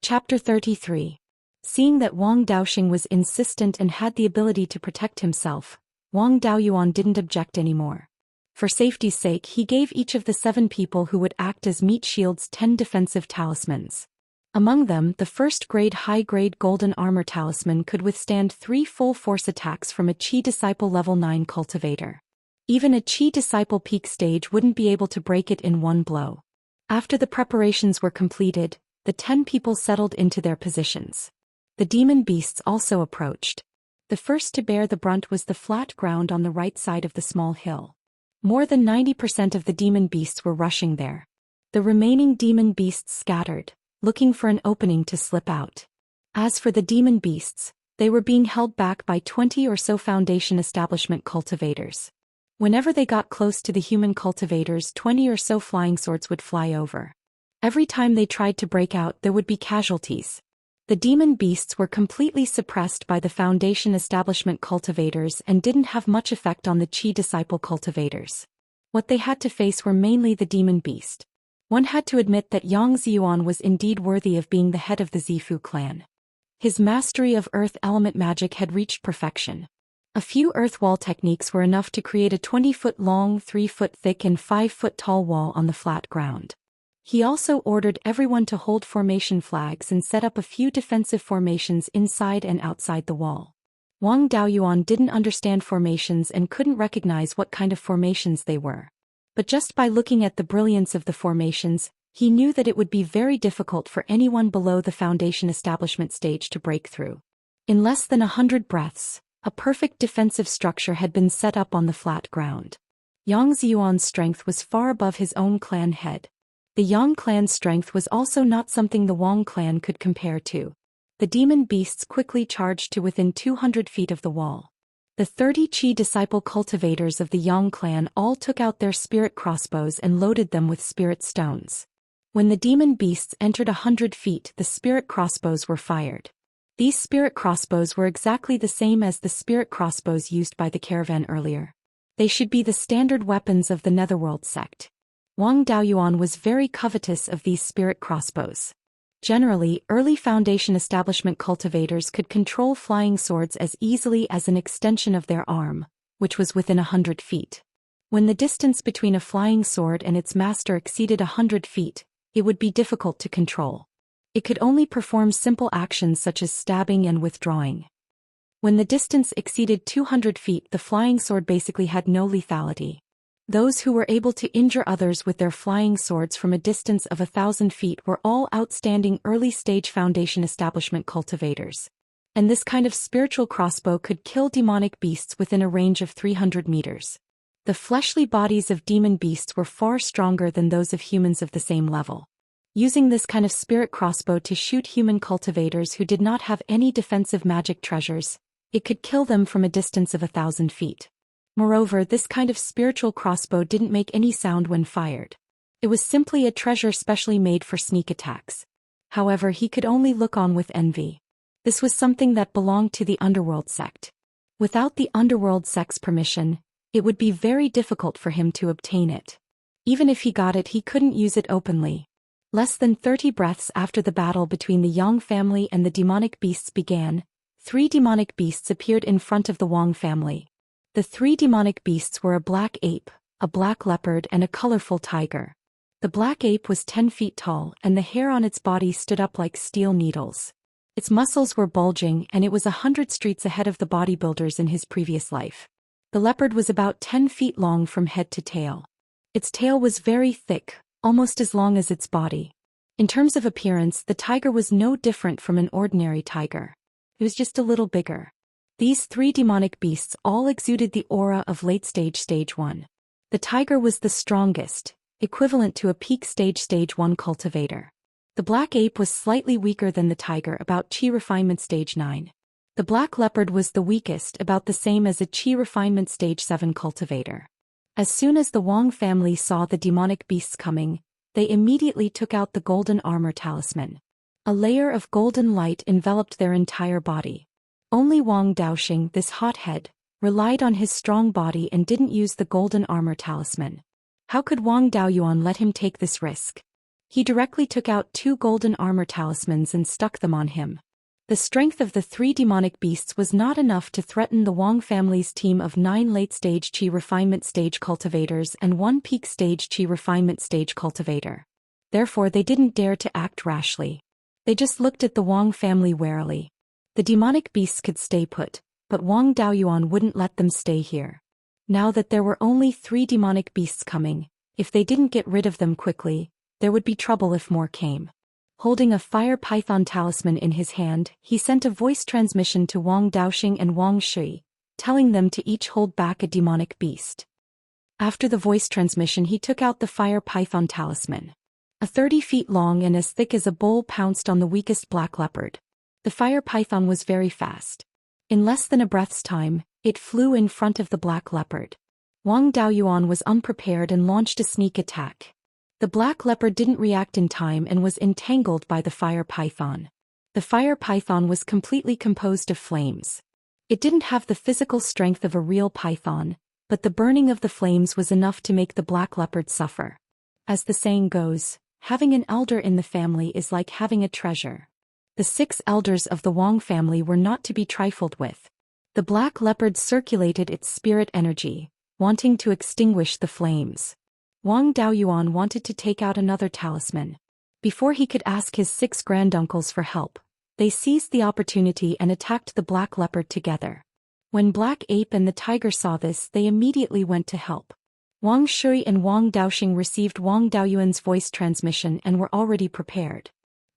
Chapter 33. Seeing that Wang Daoxing was insistent and had the ability to protect himself, Wang Daoyuan didn't object anymore. For safety's sake, he gave each of the 7 people who would act as meat shields 10 defensive talismans. Among them, the first-grade high-grade golden armor talisman could withstand 3 full-force attacks from a Qi Disciple level 9 cultivator. Even a Qi Disciple peak stage wouldn't be able to break it in one blow. After the preparations were completed, the 10 people settled into their positions. The demon beasts also approached. The first to bear the brunt was the flat ground on the right side of the small hill. More than 90% of the demon beasts were rushing there. The remaining demon beasts scattered, looking for an opening to slip out. As for the demon beasts, they were being held back by 20 or so Foundation establishment cultivators. Whenever they got close to the human cultivators, 20 or so flying swords would fly over. Every time they tried to break out, there would be casualties. The demon beasts were completely suppressed by the Foundation establishment cultivators and didn't have much effect on the Qi Disciple cultivators. What they had to face were mainly the demon beast. One had to admit that Yang Ziyuan was indeed worthy of being the head of the Zifu clan. His mastery of earth element magic had reached perfection. A few earth wall techniques were enough to create a 20-foot long, 3-foot thick and 5-foot tall wall on the flat ground. He also ordered everyone to hold formation flags and set up a few defensive formations inside and outside the wall. Wang Daoyuan didn't understand formations and couldn't recognize what kind of formations they were. But just by looking at the brilliance of the formations, he knew that it would be very difficult for anyone below the Foundation establishment stage to break through. In less than 100 breaths, a perfect defensive structure had been set up on the flat ground. Yang Ziyuan's strength was far above his own clan head. The Yang clan's strength was also not something the Wang clan could compare to. The demon beasts quickly charged to within 200 feet of the wall. The 30 Qi Disciple cultivators of the Yang clan all took out their spirit crossbows and loaded them with spirit stones. When the demon beasts entered 100 feet, the spirit crossbows were fired. These spirit crossbows were exactly the same as the spirit crossbows used by the caravan earlier. They should be the standard weapons of the Netherworld sect. Wang Daoyuan was very covetous of these spirit crossbows. Generally, early Foundation establishment cultivators could control flying swords as easily as an extension of their arm, which was within 100 feet. When the distance between a flying sword and its master exceeded 100 feet, it would be difficult to control. It could only perform simple actions such as stabbing and withdrawing. When the distance exceeded 200 feet, the flying sword basically had no lethality. Those who were able to injure others with their flying swords from a distance of 1,000 feet were all outstanding early-stage Foundation establishment cultivators. And this kind of spiritual crossbow could kill demonic beasts within a range of 300 meters. The fleshly bodies of demon beasts were far stronger than those of humans of the same level. Using this kind of spirit crossbow to shoot human cultivators who did not have any defensive magic treasures, it could kill them from a distance of 1,000 feet. Moreover, this kind of spiritual crossbow didn't make any sound when fired. It was simply a treasure specially made for sneak attacks. However, he could only look on with envy. This was something that belonged to the Underworld sect. Without the Underworld sect's permission, it would be very difficult for him to obtain it. Even if he got it, he couldn't use it openly. Less than 30 breaths after the battle between the Yang family and the demonic beasts began, 3 demonic beasts appeared in front of the Wang family. The 3 demonic beasts were a black ape, a black leopard and a colorful tiger. The black ape was 10 feet tall and the hair on its body stood up like steel needles. Its muscles were bulging and it was 100 streets ahead of the bodybuilders in his previous life. The leopard was about 10 feet long from head to tail. Its tail was very thick, almost as long as its body. In terms of appearance, the tiger was no different from an ordinary tiger. It was just a little bigger. These 3 demonic beasts all exuded the aura of late-stage Stage 1. The tiger was the strongest, equivalent to a peak Stage 1 cultivator. The black ape was slightly weaker than the tiger, about Qi Refinement Stage 9. The black leopard was the weakest, about the same as a Qi Refinement Stage 7 cultivator. As soon as the Wang family saw the demonic beasts coming, they immediately took out the golden armor talisman. A layer of golden light enveloped their entire body. Only Wang Daoxing, this hothead, relied on his strong body and didn't use the golden armor talisman. How could Wang Daoyuan let him take this risk? He directly took out 2 golden armor talismans and stuck them on him. The strength of the 3 demonic beasts was not enough to threaten the Wang family's team of 9 late-stage Qi refinement stage cultivators and 1 peak stage Qi refinement stage cultivator. Therefore they didn't dare to act rashly. They just looked at the Wang family warily. The demonic beasts could stay put, but Wang Daoyuan wouldn't let them stay here. Now that there were only 3 demonic beasts coming, if they didn't get rid of them quickly, there would be trouble if more came. Holding a fire python talisman in his hand, he sent a voice transmission to Wang Daoxing and Wang Shui, telling them to each hold back a demonic beast. After the voice transmission, he took out the fire python talisman. A 30 feet long and as thick as a bowl pounced on the weakest black leopard. The fire python was very fast. In less than a breath's time, it flew in front of the black leopard. Wang Daoyuan was unprepared and launched a sneak attack. The black leopard didn't react in time and was entangled by the fire python. The fire python was completely composed of flames. It didn't have the physical strength of a real python, but the burning of the flames was enough to make the black leopard suffer. As the saying goes, having an elder in the family is like having a treasure. The 6 elders of the Wang family were not to be trifled with. The black leopard circulated its spirit energy, wanting to extinguish the flames. Wang Daoyuan wanted to take out another talisman. Before he could ask his 6 granduncles for help, they seized the opportunity and attacked the black leopard together. When Black Ape and the tiger saw this, they immediately went to help. Wang Shui and Wang Daoxing received Wang Daoyuan's voice transmission and were already prepared.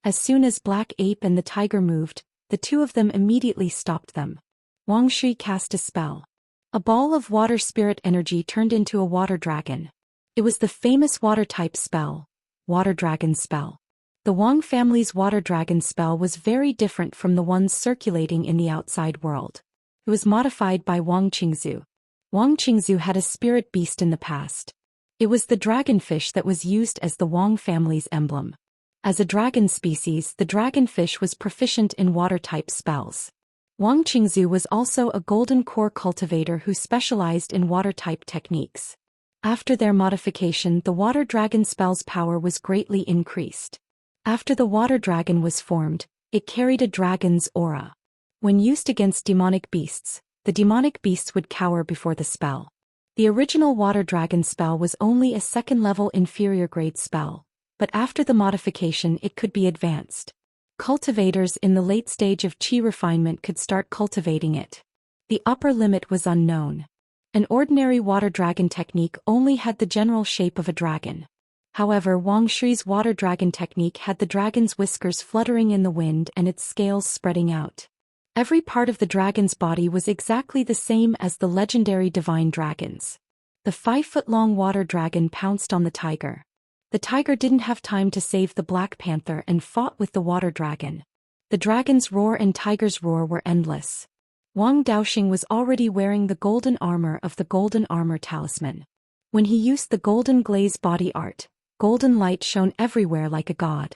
As soon as Black Ape and the tiger moved, the 2 of them immediately stopped them. Wang Shui cast a spell. A ball of water spirit energy turned into a water dragon. It was the famous water-type spell, Water Dragon Spell. The Wang family's Water Dragon spell was very different from the ones circulating in the outside world. It was modified by Wang Qingzu. Wang Qingzu had a spirit beast in the past. It was the dragonfish that was used as the Wang family's emblem. As a dragon species, the dragonfish was proficient in water-type spells. Wang Qingzu was also a golden core cultivator who specialized in water-type techniques. After their modification, the water dragon spell's power was greatly increased. After the water dragon was formed, it carried a dragon's aura. When used against demonic beasts, the demonic beasts would cower before the spell. The original water dragon spell was only a 2nd-level inferior grade spell, but after the modification it could be advanced. Cultivators in the late stage of Qi refinement could start cultivating it. The upper limit was unknown. An ordinary water dragon technique only had the general shape of a dragon. However, Wang Shui's water dragon technique had the dragon's whiskers fluttering in the wind and its scales spreading out. Every part of the dragon's body was exactly the same as the legendary divine dragons. The 5-foot-long water dragon pounced on the tiger. The tiger didn't have time to save the Black Panther and fought with the water dragon. The dragon's roar and tiger's roar were endless. Wang Daoxing was already wearing the golden armor of the golden armor talisman. When he used the golden glaze body art, golden light shone everywhere like a god.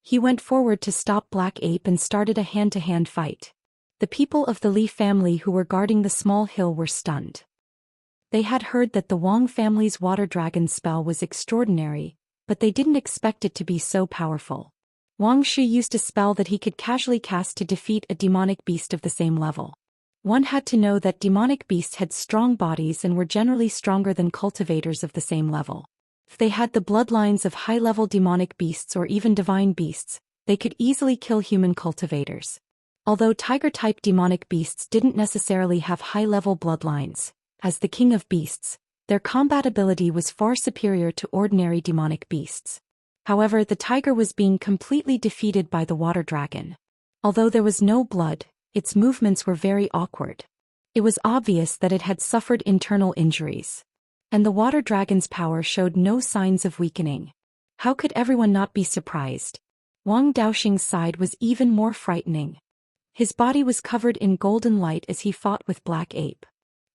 He went forward to stop Black Ape and started a hand-to-hand fight. The people of the Li family who were guarding the small hill were stunned. They had heard that the Wang family's water dragon spell was extraordinary, but they didn't expect it to be so powerful. Wang Shui used a spell that he could casually cast to defeat a demonic beast of the same level. One had to know that demonic beasts had strong bodies and were generally stronger than cultivators of the same level. If they had the bloodlines of high-level demonic beasts or even divine beasts, they could easily kill human cultivators. Although tiger-type demonic beasts didn't necessarily have high-level bloodlines, as the king of beasts, their combat ability was far superior to ordinary demonic beasts. However, the tiger was being completely defeated by the water dragon. Although there was no blood, its movements were very awkward. It was obvious that it had suffered internal injuries. And the water dragon's power showed no signs of weakening. How could everyone not be surprised? Wang Daoxing's side was even more frightening. His body was covered in golden light as he fought with Black Ape.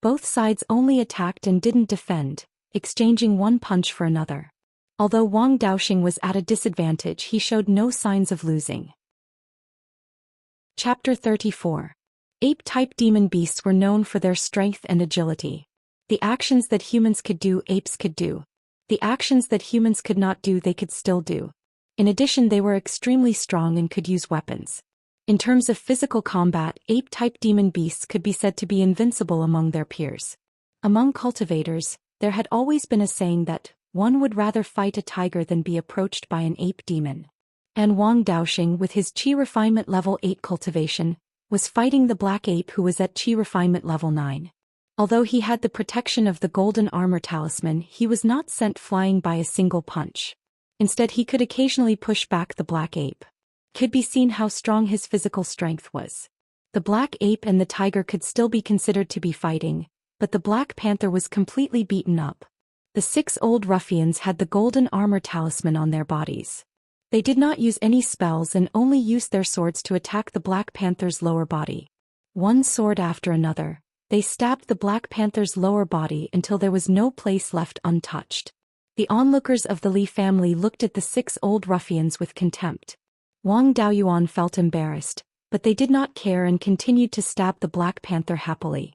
Both sides only attacked and didn't defend, exchanging one punch for another. Although Wang Daoxing was at a disadvantage, he showed no signs of losing. Chapter 34. Ape-type demon beasts were known for their strength and agility. The actions that humans could do, apes could do. The actions that humans could not do, they could still do. In addition, they were extremely strong and could use weapons. In terms of physical combat, ape-type demon beasts could be said to be invincible among their peers. Among cultivators, there had always been a saying that one would rather fight a tiger than be approached by an ape demon. And Wang Daoxing, with his Qi refinement level 8 cultivation, was fighting the black ape who was at Qi refinement level 9. Although he had the protection of the golden armor talisman, he was not sent flying by a single punch. Instead, he could occasionally push back the black ape. Could be seen how strong his physical strength was. The black ape and the tiger could still be considered to be fighting, but the black panther was completely beaten up. The 6 old ruffians had the golden armor talisman on their bodies. They did not use any spells and only used their swords to attack the black panther's lower body. One sword after another, they stabbed the black panther's lower body until there was no place left untouched. The onlookers of the Li family looked at the 6 old ruffians with contempt. Wang Daoyuan felt embarrassed, but they did not care and continued to stab the black panther happily.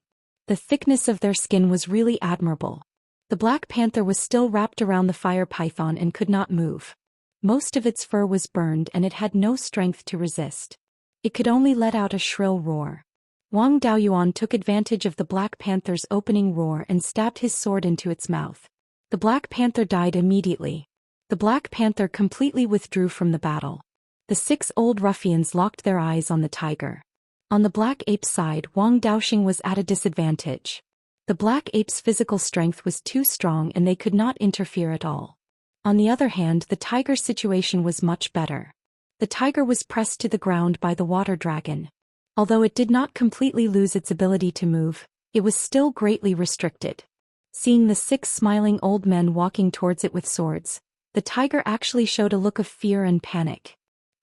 The thickness of their skin was really admirable. The black panther was still wrapped around the fire python and could not move. Most of its fur was burned and it had no strength to resist. It could only let out a shrill roar. Wang Daoyuan took advantage of the black panther's opening roar and stabbed his sword into its mouth. The black panther died immediately. The black panther completely withdrew from the battle. The 6 old ruffians locked their eyes on the tiger. On the black ape's side, Wang Daoxing was at a disadvantage. The black ape's physical strength was too strong and they could not interfere at all. On the other hand, the tiger's situation was much better. The tiger was pressed to the ground by the water dragon. Although it did not completely lose its ability to move, it was still greatly restricted. Seeing the 6 smiling old men walking towards it with swords, the tiger actually showed a look of fear and panic.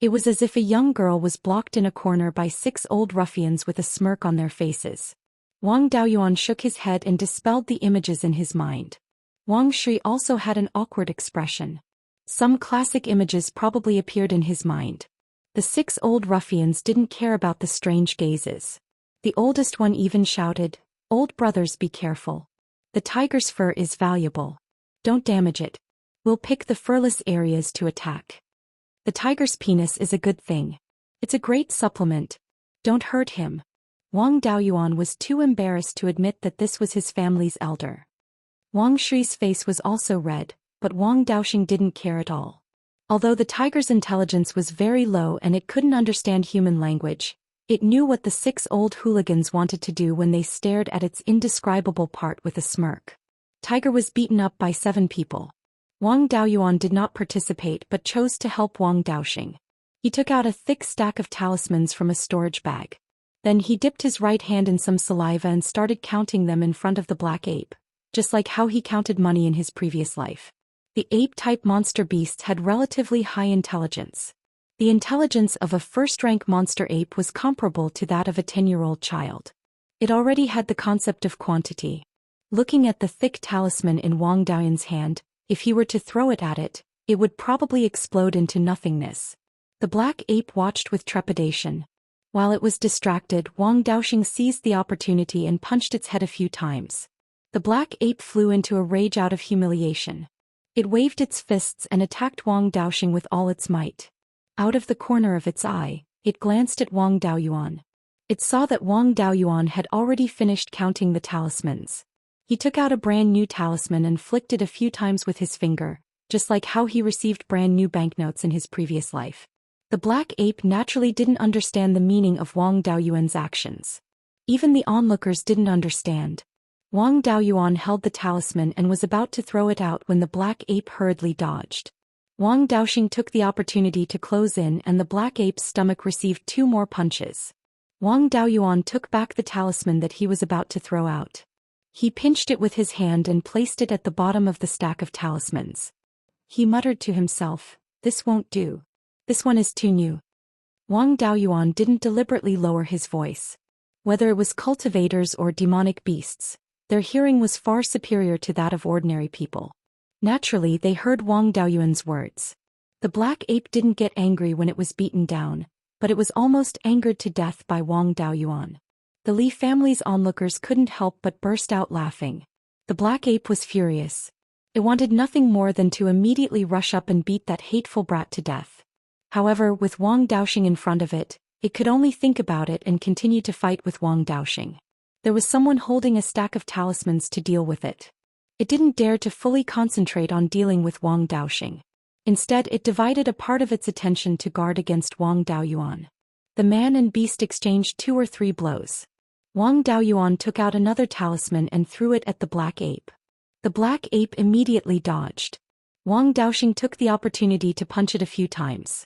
It was as if a young girl was blocked in a corner by 6 old ruffians with a smirk on their faces. Wang Daoyuan shook his head and dispelled the images in his mind. Wang Shi also had an awkward expression. Some classic images probably appeared in his mind. The 6 old ruffians didn't care about the strange gazes. The oldest one even shouted, "Old brothers, be careful. The tiger's fur is valuable. Don't damage it. We'll pick the furless areas to attack. The tiger's penis is a good thing. It's a great supplement. Don't hurt him." Wang Daoyuan was too embarrassed to admit that this was his family's elder. Wang Shi's face was also red, but Wang Daoxing didn't care at all. Although the tiger's intelligence was very low and it couldn't understand human language, it knew what the 6 old hooligans wanted to do when they stared at its indescribable part with a smirk. Tiger was beaten up by 7 people. Wang Daoyuan did not participate but chose to help Wang Daoxing. He took out a thick stack of talismans from a storage bag. Then he dipped his right hand in some saliva and started counting them in front of the black ape, just like how he counted money in his previous life. The ape-type monster beasts had relatively high intelligence. The intelligence of a first-rank monster ape was comparable to that of a 10-year-old child. It already had the concept of quantity. Looking at the thick talisman in Wang Daoyuan's hand, if he were to throw it at it, it would probably explode into nothingness. The black ape watched with trepidation. While it was distracted, Wang Daoxing seized the opportunity and punched its head a few times. The black ape flew into a rage out of humiliation. It waved its fists and attacked Wang Daoxing with all its might. Out of the corner of its eye, it glanced at Wang Daoyuan. It saw that Wang Daoyuan had already finished counting the talismans. He took out a brand new talisman and flicked it a few times with his finger, just like how he received brand new banknotes in his previous life. The black ape naturally didn't understand the meaning of Wang Daoyuan's actions. Even the onlookers didn't understand. Wang Daoyuan held the talisman and was about to throw it out when the black ape hurriedly dodged. Wang Daoxing took the opportunity to close in and the black ape's stomach received 2 more punches. Wang Daoyuan took back the talisman that he was about to throw out. He pinched it with his hand and placed it at the bottom of the stack of talismans. He muttered to himself, "This won't do. This one is too new." Wang Daoyuan didn't deliberately lower his voice. Whether it was cultivators or demonic beasts, their hearing was far superior to that of ordinary people. Naturally, they heard Wang Daoyuan's words. The black ape didn't get angry when it was beaten down, but it was almost angered to death by Wang Daoyuan. The Li family's onlookers couldn't help but burst out laughing. The black ape was furious. It wanted nothing more than to immediately rush up and beat that hateful brat to death. However, with Wang Daoxing in front of it, it could only think about it and continue to fight with Wang Daoxing. There was someone holding a stack of talismans to deal with it. It didn't dare to fully concentrate on dealing with Wang Daoxing. Instead, it divided a part of its attention to guard against Wang Daoyuan. The man and beast exchanged 2 or 3 blows. Wang Daoyuan took out another talisman and threw it at the black ape. The black ape immediately dodged. Wang Daoxing took the opportunity to punch it a few times.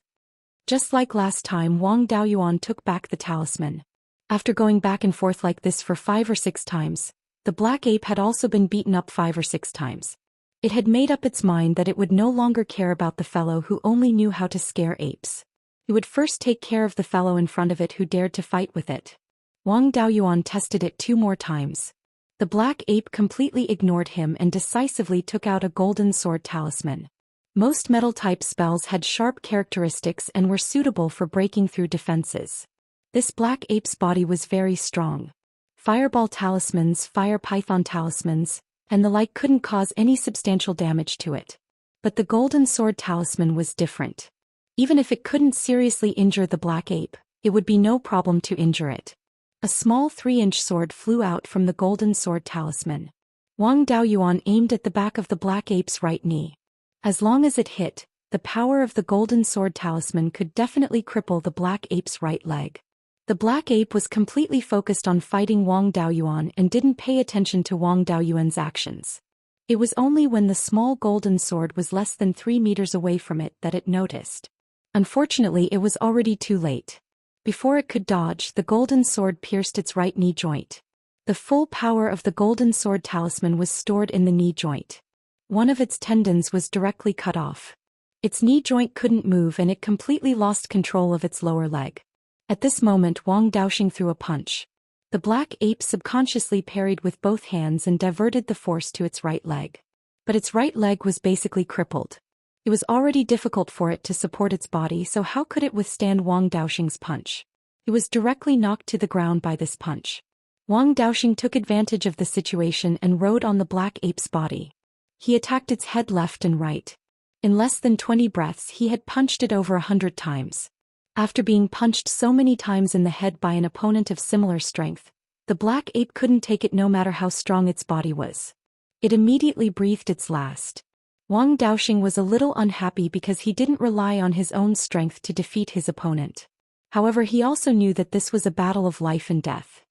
Just like last time, Wang Daoyuan took back the talisman. After going back and forth like this for 5 or 6 times, the black ape had also been beaten up 5 or 6 times. It had made up its mind that it would no longer care about the fellow who only knew how to scare apes. It would first take care of the fellow in front of it who dared to fight with it. Wang Daoyuan tested it 2 more times. The black ape completely ignored him and decisively took out a golden sword talisman. Most metal-type spells had sharp characteristics and were suitable for breaking through defenses. This black ape's body was very strong. Fireball talismans, fire python talismans, and the like couldn't cause any substantial damage to it. But the golden sword talisman was different. Even if it couldn't seriously injure the black ape, it would be no problem to injure it. A small 3-inch sword flew out from the golden sword talisman. Wang Daoyuan aimed at the back of the black ape's right knee. As long as it hit, the power of the golden sword talisman could definitely cripple the black ape's right leg. The black ape was completely focused on fighting Wang Daoyuan and didn't pay attention to Wang Daoyuan's actions. It was only when the small golden sword was less than 3 meters away from it that it noticed. Unfortunately, it was already too late. Before it could dodge, the golden sword pierced its right knee joint. The full power of the golden sword talisman was stored in the knee joint. One of its tendons was directly cut off. Its knee joint couldn't move and it completely lost control of its lower leg. At this moment, Wang Daoxing threw a punch. The black ape subconsciously parried with both hands and diverted the force to its right leg. But its right leg was basically crippled. It was already difficult for it to support its body, so how could it withstand Wang Daoxing's punch? It was directly knocked to the ground by this punch. Wang Daoxing took advantage of the situation and rode on the black ape's body. He attacked its head left and right. In less than 20 breaths he had punched it over 100 times. After being punched so many times in the head by an opponent of similar strength, the black ape couldn't take it no matter how strong its body was. It immediately breathed its last. Wang Daoxing was a little unhappy because he didn't rely on his own strength to defeat his opponent. However, he also knew that this was a battle of life and death.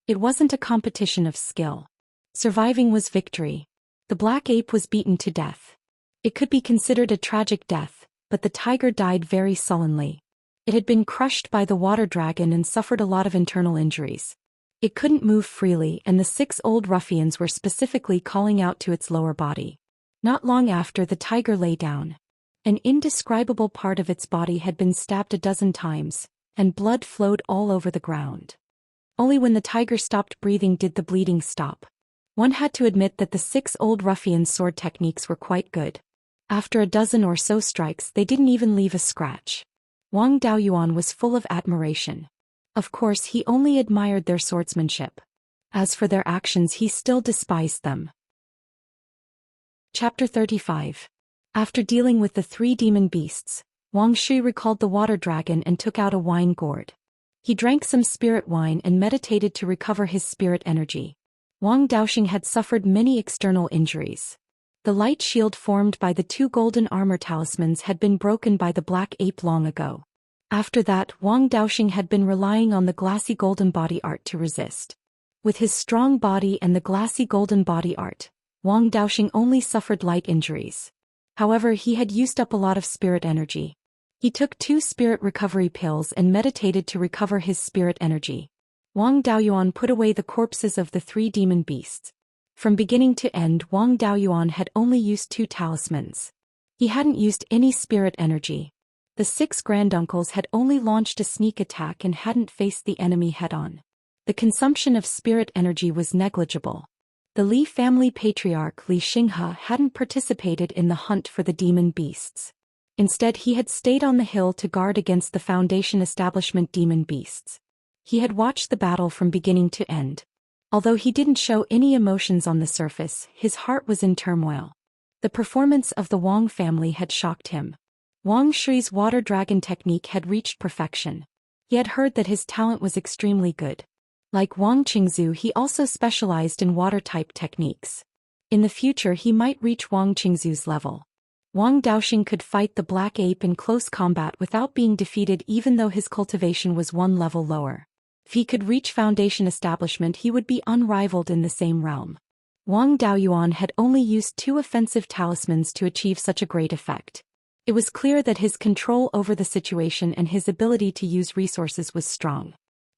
It wasn't a competition of skill. Surviving was victory. The black ape was beaten to death. It could be considered a tragic death, but the tiger died very sullenly. It had been crushed by the water dragon and suffered a lot of internal injuries. It couldn't move freely, and the 6 old ruffians were specifically calling out to its lower body. Not long after, the tiger lay down. An indescribable part of its body had been stabbed a dozen times, and blood flowed all over the ground. Only when the tiger stopped breathing did the bleeding stop. One had to admit that the 6 old ruffians' sword techniques were quite good. After a dozen or so strikes, they didn't even leave a scratch. Wang Daoyuan was full of admiration. Of course, he only admired their swordsmanship. As for their actions, he still despised them. Chapter 35. After dealing with the 3 demon beasts, Wang Shi recalled the water dragon and took out a wine gourd. He drank some spirit wine and meditated to recover his spirit energy. Wang Daoxing had suffered many external injuries. The light shield formed by the 2 golden armor talismans had been broken by the black ape long ago. After that, Wang Daoxing had been relying on the glassy golden body art to resist. With his strong body and the glassy golden body art, Wang Daoxing only suffered light injuries. However, he had used up a lot of spirit energy. He took 2 spirit recovery pills and meditated to recover his spirit energy. Wang Daoyuan put away the corpses of the 3 demon beasts. From beginning to end, Wang Daoyuan had only used 2 talismans. He hadn't used any spirit energy. The 6 granduncles had only launched a sneak attack and hadn't faced the enemy head-on. The consumption of spirit energy was negligible. The Li family patriarch Li Xinghe hadn't participated in the hunt for the demon beasts. Instead, he had stayed on the hill to guard against the Foundation establishment demon beasts. He had watched the battle from beginning to end. Although he didn't show any emotions on the surface, his heart was in turmoil. The performance of the Wang family had shocked him. Wang Shui's water dragon technique had reached perfection. He had heard that his talent was extremely good. Like Wang Qingzu, he also specialized in water-type techniques. In the future he might reach Wang Qingzu's level. Wang Daoxing could fight the black ape in close combat without being defeated even though his cultivation was one level lower. If he could reach foundation establishment he would be unrivaled in the same realm. Wang Daoyuan had only used 2 offensive talismans to achieve such a great effect. It was clear that his control over the situation and his ability to use resources was strong.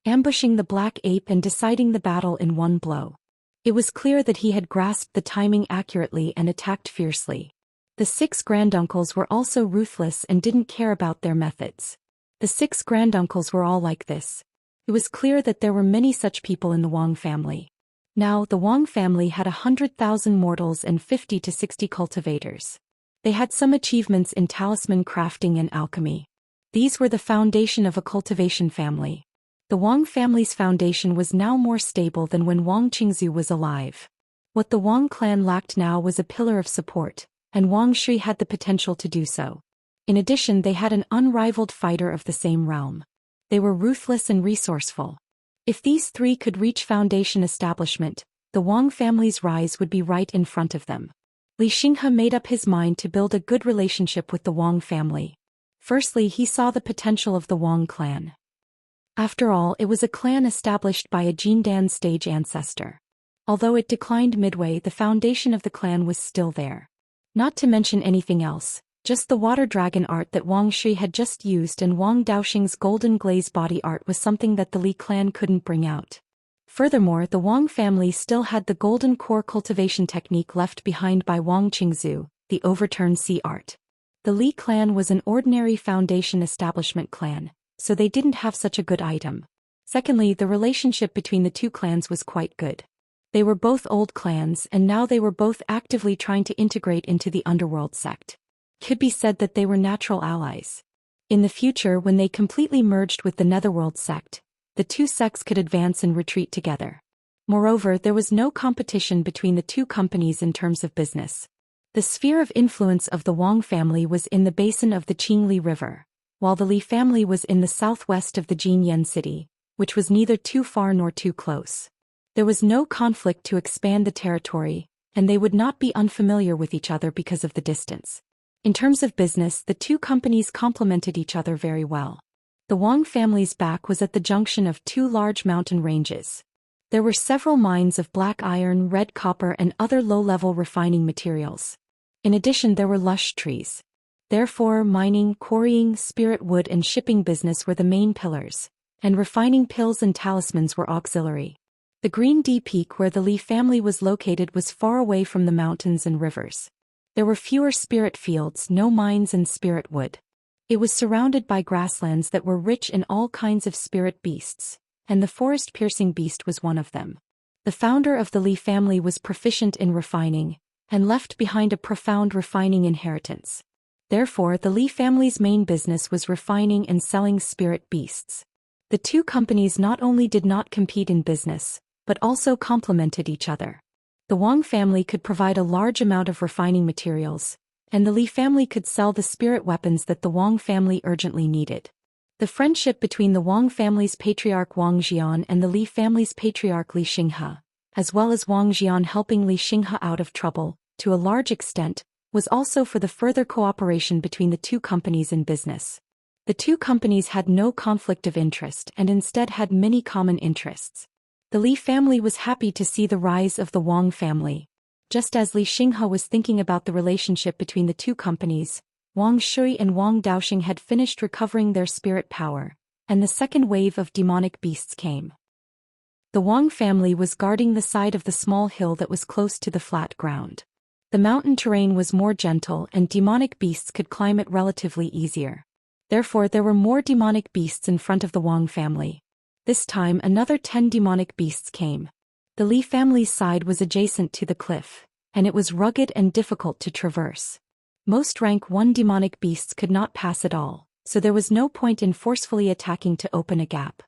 Ambushing the black ape and deciding the battle in one blow. It was clear that he had grasped the timing accurately and attacked fiercely. The 6 granduncles were also ruthless and didn't care about their methods. The 6 granduncles were all like this. It was clear that there were many such people in the Wang family. Now, the Wang family had 100,000 mortals and 50 to 60 cultivators. They had some achievements in talisman crafting and alchemy. These were the foundation of a cultivation family. The Wang family's foundation was now more stable than when Wang Qingzu was alive. What the Wang clan lacked now was a pillar of support, and Wang Shui had the potential to do so. In addition, they had an unrivaled fighter of the same realm. They were ruthless and resourceful. If these 3 could reach foundation establishment, the Wang family's rise would be right in front of them. Li Xinghe made up his mind to build a good relationship with the Wang family. Firstly, he saw the potential of the Wang clan. After all, it was a clan established by a Jindan stage ancestor. Although it declined midway, the foundation of the clan was still there. Not to mention anything else, just the water dragon art that Wang Shui had just used and Wang Daoxing's golden glaze body art was something that the Li clan couldn't bring out. Furthermore, the Wang family still had the golden core cultivation technique left behind by Wang Qingzu, the overturned sea art. The Li clan was an ordinary foundation establishment clan, so they didn't have such a good item. Secondly, the relationship between the 2 clans was quite good. They were both old clans and now they were both actively trying to integrate into the underworld sect. It could be said that they were natural allies. In the future, when they completely merged with the netherworld sect, the 2 sects could advance and retreat together. Moreover, there was no competition between the 2 companies in terms of business. The sphere of influence of the Wang family was in the basin of the Qingli River, while the Li family was in the southwest of the Jinyan city, which was neither too far nor too close. There was no conflict to expand the territory, and they would not be unfamiliar with each other because of the distance. In terms of business, the 2 companies complemented each other very well. The Wang family's back was at the junction of 2 large mountain ranges. There were several mines of black iron, red copper and other low-level refining materials. In addition, there were lush trees. Therefore, mining, quarrying, spirit wood and shipping business were the main pillars, and refining pills and talismans were auxiliary. The Green D Peak where the Li family was located was far away from the mountains and rivers. There were fewer spirit fields, no mines and spirit wood. It was surrounded by grasslands that were rich in all kinds of spirit beasts, and the forest-piercing beast was one of them. The founder of the Li family was proficient in refining, and left behind a profound refining inheritance. Therefore, the Li family's main business was refining and selling spirit beasts. The 2 companies not only did not compete in business, but also complemented each other. The Wang family could provide a large amount of refining materials, and the Li family could sell the spirit weapons that the Wang family urgently needed. The friendship between the Wang family's patriarch Wang Xian and the Li family's patriarch Li Xinghe, as well as Wang Xian helping Li Xinghe out of trouble, to a large extent, was also for the further cooperation between the 2 companies in business. The 2 companies had no conflict of interest and instead had many common interests. The Li family was happy to see the rise of the Wang family. Just as Li Xinghe was thinking about the relationship between the 2 companies, Wang Shui and Wang Daoxing had finished recovering their spirit power, and the second wave of demonic beasts came. The Wang family was guarding the side of the small hill that was close to the flat ground. The mountain terrain was more gentle and demonic beasts could climb it relatively easier. Therefore, there were more demonic beasts in front of the Wang family. This time, another 10 demonic beasts came. The Li family's side was adjacent to the cliff, and it was rugged and difficult to traverse. Most rank 1 demonic beasts could not pass at all, so there was no point in forcefully attacking to open a gap.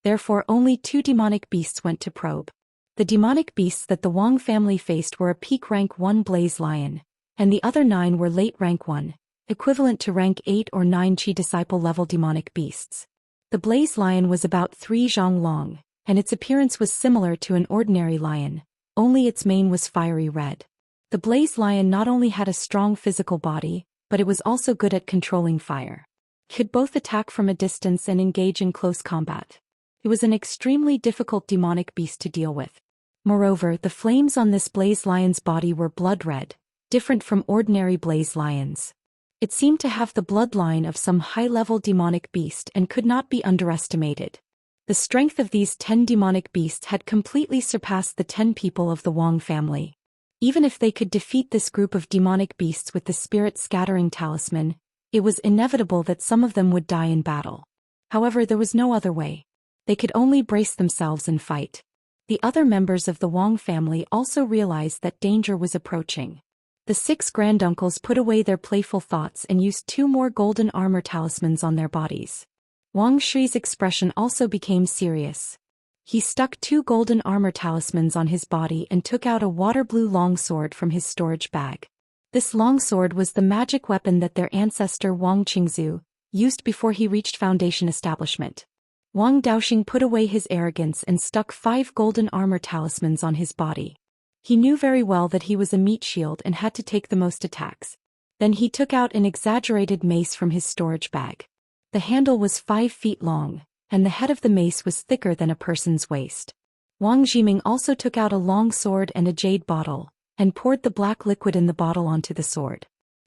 Therefore, only 2 demonic beasts went to probe. The demonic beasts that the Wang family faced were a peak rank 1 blaze lion, and the other 9 were late rank 1, equivalent to rank 8 or 9 Qi disciple level demonic beasts. The blaze lion was about 3 zhang long, and its appearance was similar to an ordinary lion, only its mane was fiery red. The blaze lion not only had a strong physical body, but it was also good at controlling fire. It could both attack from a distance and engage in close combat. It was an extremely difficult demonic beast to deal with. Moreover, the flames on this blaze lion's body were blood red, different from ordinary blaze lions. It seemed to have the bloodline of some high-level demonic beast and could not be underestimated. The strength of these 10 demonic beasts had completely surpassed the 10 people of the Wang family. Even if they could defeat this group of demonic beasts with the spirit-scattering talisman, it was inevitable that some of them would die in battle. However, there was no other way. They could only brace themselves and fight. The other members of the Wang family also realized that danger was approaching. The 6 granduncles put away their playful thoughts and used 2 more golden armor talismans on their bodies. Wang Shi's expression also became serious. He stuck 2 golden armor talismans on his body and took out a water-blue longsword from his storage bag. This longsword was the magic weapon that their ancestor Wang Qingzu used before he reached Foundation establishment. Wang Daoxing put away his arrogance and stuck 5 golden armor talismans on his body. He knew very well that he was a meat shield and had to take the most attacks. Then he took out an exaggerated mace from his storage bag. The handle was 5 feet long, and the head of the mace was thicker than a person's waist. Wang Zhiming also took out a long sword and a jade bottle, and poured the black liquid in the bottle onto the sword.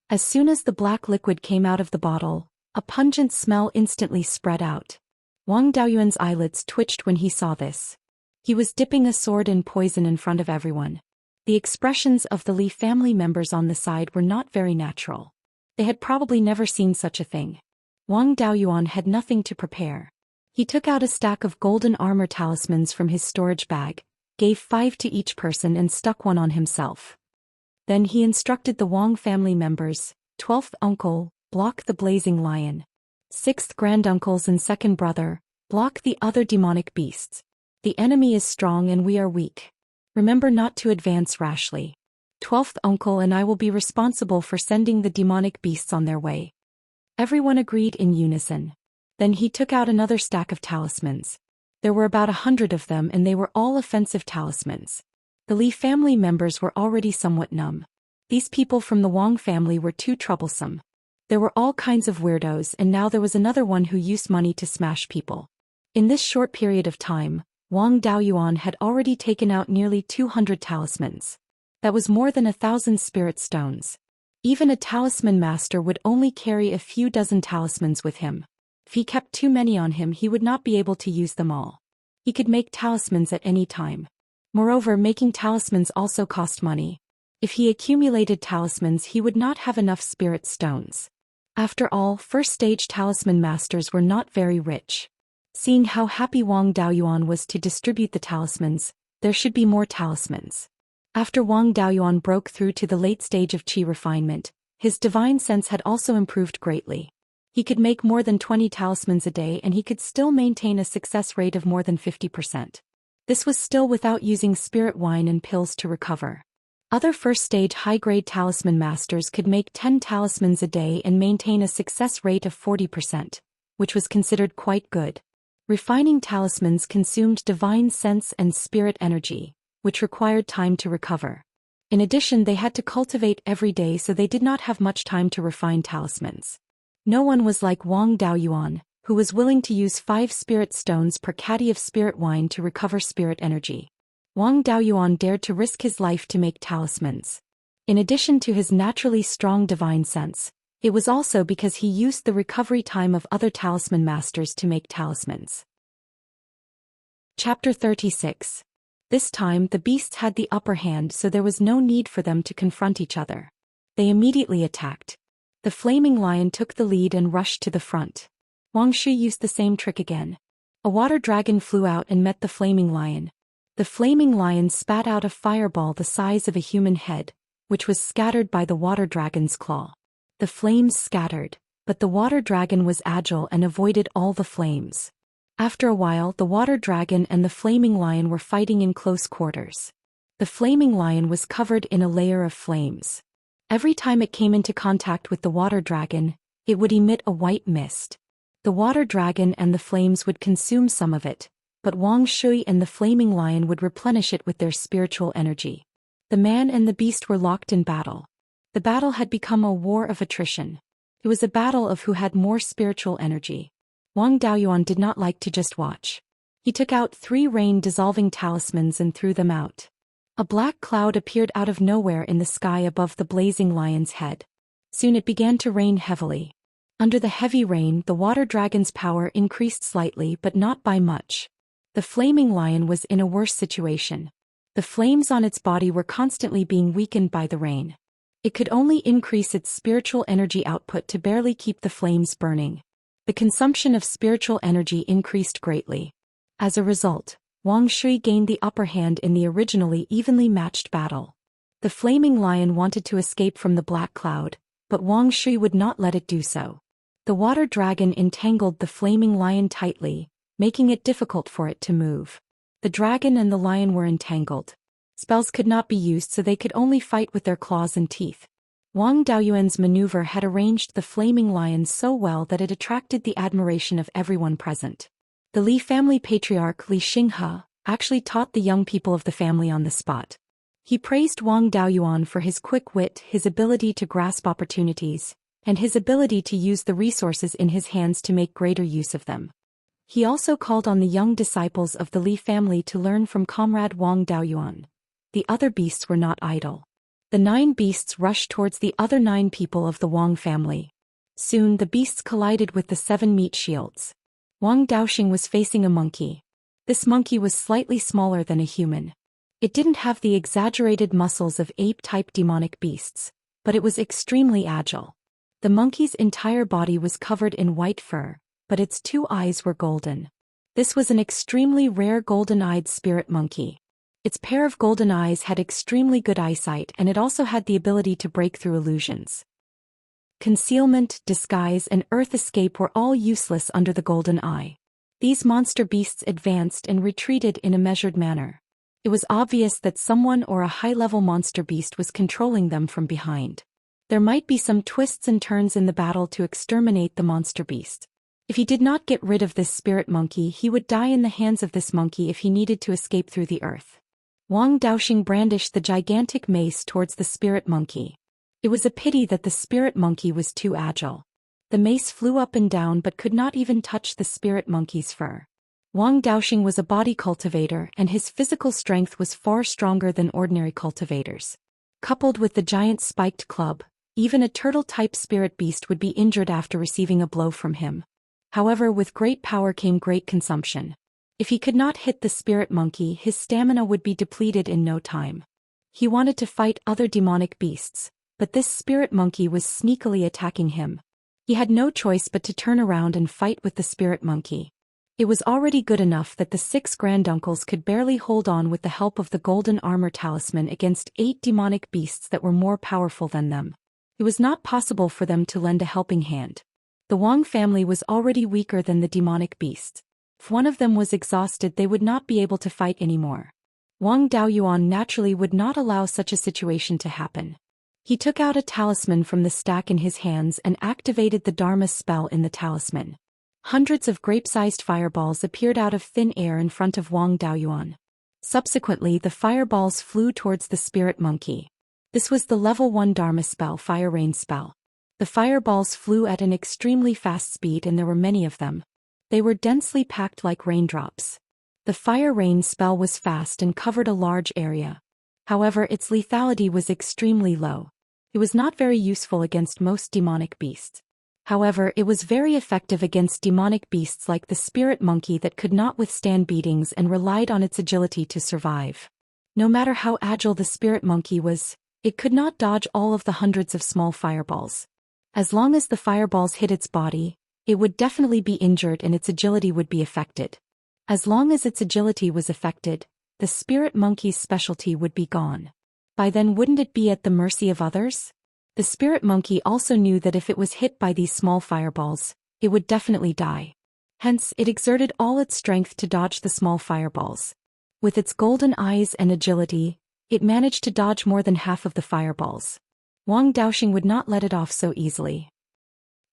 As soon as the black liquid came out of the bottle, a pungent smell instantly spread out. Wang Daoyuan's eyelids twitched when he saw this. He was dipping a sword in poison in front of everyone. The expressions of the Li family members on the side were not very natural. They had probably never seen such a thing. Wang Daoyuan had nothing to prepare. He took out a stack of golden armor talismans from his storage bag, gave 5 to each person and stuck one on himself. Then he instructed the Wang family members, 12th uncle, block the blazing lion. 6th granduncles and 2nd brother, block the other demonic beasts. The enemy is strong and we are weak. Remember not to advance rashly. 12th uncle and I will be responsible for sending the demonic beasts on their way. Everyone agreed in unison. Then he took out another stack of talismans. There were about 100 of them and they were all offensive talismans. The Li family members were already somewhat numb. These people from the Wang family were too troublesome. There were all kinds of weirdos and now there was another one who used money to smash people. In this short period of time, Wang Daoyuan had already taken out nearly 200 talismans. That was more than 1,000 spirit stones. Even a talisman master would only carry a few dozen talismans with him. If he kept too many on him he would not be able to use them all. He could make talismans at any time. Moreover, making talismans also cost money. If he accumulated talismans he would not have enough spirit stones. After all, first-stage talisman masters were not very rich. Seeing how happy Wang Daoyuan was to distribute the talismans, there should be more talismans. After Wang Daoyuan broke through to the late stage of qi refinement, his divine sense had also improved greatly. He could make more than 20 talismans a day and he could still maintain a success rate of more than 50%. This was still without using spirit wine and pills to recover. Other first-stage high-grade talisman masters could make 10 talismans a day and maintain a success rate of 40%, which was considered quite good. Refining talismans consumed divine sense and spirit energy, which required time to recover. In addition, they had to cultivate every day, so they did not have much time to refine talismans. No one was like Wang Daoyuan, who was willing to use 5 spirit stones per caddy of spirit wine to recover spirit energy. Wang Daoyuan dared to risk his life to make talismans. In addition to his naturally strong divine sense, it was also because he used the recovery time of other talisman masters to make talismans. Chapter 36. This time the beasts had the upper hand, so there was no need for them to confront each other. They immediately attacked. The flaming lion took the lead and rushed to the front. Wang Shi used the same trick again. A water dragon flew out and met the flaming lion. The flaming lion spat out a fireball the size of a human head, which was scattered by the water dragon's claw. The flames scattered, but the water dragon was agile and avoided all the flames. After a while, the water dragon and the flaming lion were fighting in close quarters. The flaming lion was covered in a layer of flames. Every time it came into contact with the water dragon, it would emit a white mist. The water dragon and the flames would consume some of it, but Wang Shui and the flaming lion would replenish it with their spiritual energy. The man and the beast were locked in battle. The battle had become a war of attrition. It was a battle of who had more spiritual energy. Wang Daoyuan did not like to just watch. He took out 3 rain-dissolving talismans and threw them out. A black cloud appeared out of nowhere in the sky above the blazing lion's head. Soon it began to rain heavily. Under the heavy rain, the water dragon's power increased slightly but not by much. The flaming lion was in a worse situation. The flames on its body were constantly being weakened by the rain. It could only increase its spiritual energy output to barely keep the flames burning. The consumption of spiritual energy increased greatly. As a result, Wang Shui gained the upper hand in the originally evenly matched battle. The flaming lion wanted to escape from the black cloud, but Wang Shui would not let it do so. The water dragon entangled the flaming lion tightly, making it difficult for it to move. The dragon and the lion were entangled. Spells could not be used, so they could only fight with their claws and teeth. Wang Daoyuan's maneuver had arranged the flaming lion so well that it attracted the admiration of everyone present. The Li family patriarch Li Xinghe actually taught the young people of the family on the spot. He praised Wang Daoyuan for his quick wit, his ability to grasp opportunities, and his ability to use the resources in his hands to make greater use of them. He also called on the young disciples of the Li family to learn from comrade Wang Daoyuan. The other beasts were not idle. The 9 beasts rushed towards the other 9 people of the Wang family. Soon the beasts collided with the 7 meat shields. Wang Daoxing was facing a monkey. This monkey was slightly smaller than a human. It didn't have the exaggerated muscles of ape-type demonic beasts, but it was extremely agile. The monkey's entire body was covered in white fur, but its 2 eyes were golden. This was an extremely rare golden-eyed spirit monkey. Its pair of golden eyes had extremely good eyesight, and it also had the ability to break through illusions. Concealment, disguise, and earth escape were all useless under the golden eye. These monster beasts advanced and retreated in a measured manner. It was obvious that someone or a high-level monster beast was controlling them from behind. There might be some twists and turns in the battle to exterminate the monster beast. If he did not get rid of this spirit monkey, he would die in the hands of this monkey if he needed to escape through the earth. Wang Daoxing brandished the gigantic mace towards the spirit monkey. It was a pity that the spirit monkey was too agile. The mace flew up and down but could not even touch the spirit monkey's fur. Wang Daoxing was a body cultivator, and his physical strength was far stronger than ordinary cultivators. Coupled with the giant spiked club, even a turtle-type spirit beast would be injured after receiving a blow from him. However, with great power came great consumption. If he could not hit the spirit monkey, his stamina would be depleted in no time. He wanted to fight other demonic beasts, but this spirit monkey was sneakily attacking him. He had no choice but to turn around and fight with the spirit monkey. It was already good enough that the 6 granduncles could barely hold on with the help of the golden armor talisman against 8 demonic beasts that were more powerful than them. It was not possible for them to lend a helping hand. The Wang family was already weaker than the demonic beasts. If one of them was exhausted, they would not be able to fight anymore. Wang Daoyuan naturally would not allow such a situation to happen. He took out a talisman from the stack in his hands and activated the Dharma spell in the talisman. Hundreds of grape-sized fireballs appeared out of thin air in front of Wang Daoyuan. Subsequently, the fireballs flew towards the spirit monkey. This was the level 1 Dharma spell, Fire Rain spell. The fireballs flew at an extremely fast speed, and there were many of them. They were densely packed like raindrops. The Fire Rain spell was fast and covered a large area. However, its lethality was extremely low. It was not very useful against most demonic beasts. However, it was very effective against demonic beasts like the spirit monkey that could not withstand beatings and relied on its agility to survive. No matter how agile the spirit monkey was, it could not dodge all of the hundreds of small fireballs. As long as the fireballs hit its body, it would definitely be injured and its agility would be affected. As long as its agility was affected, the spirit monkey's specialty would be gone. By then, wouldn't it be at the mercy of others? The spirit monkey also knew that if it was hit by these small fireballs, it would definitely die. Hence, it exerted all its strength to dodge the small fireballs. With its golden eyes and agility, it managed to dodge more than half of the fireballs. Wang Daoxing would not let it off so easily.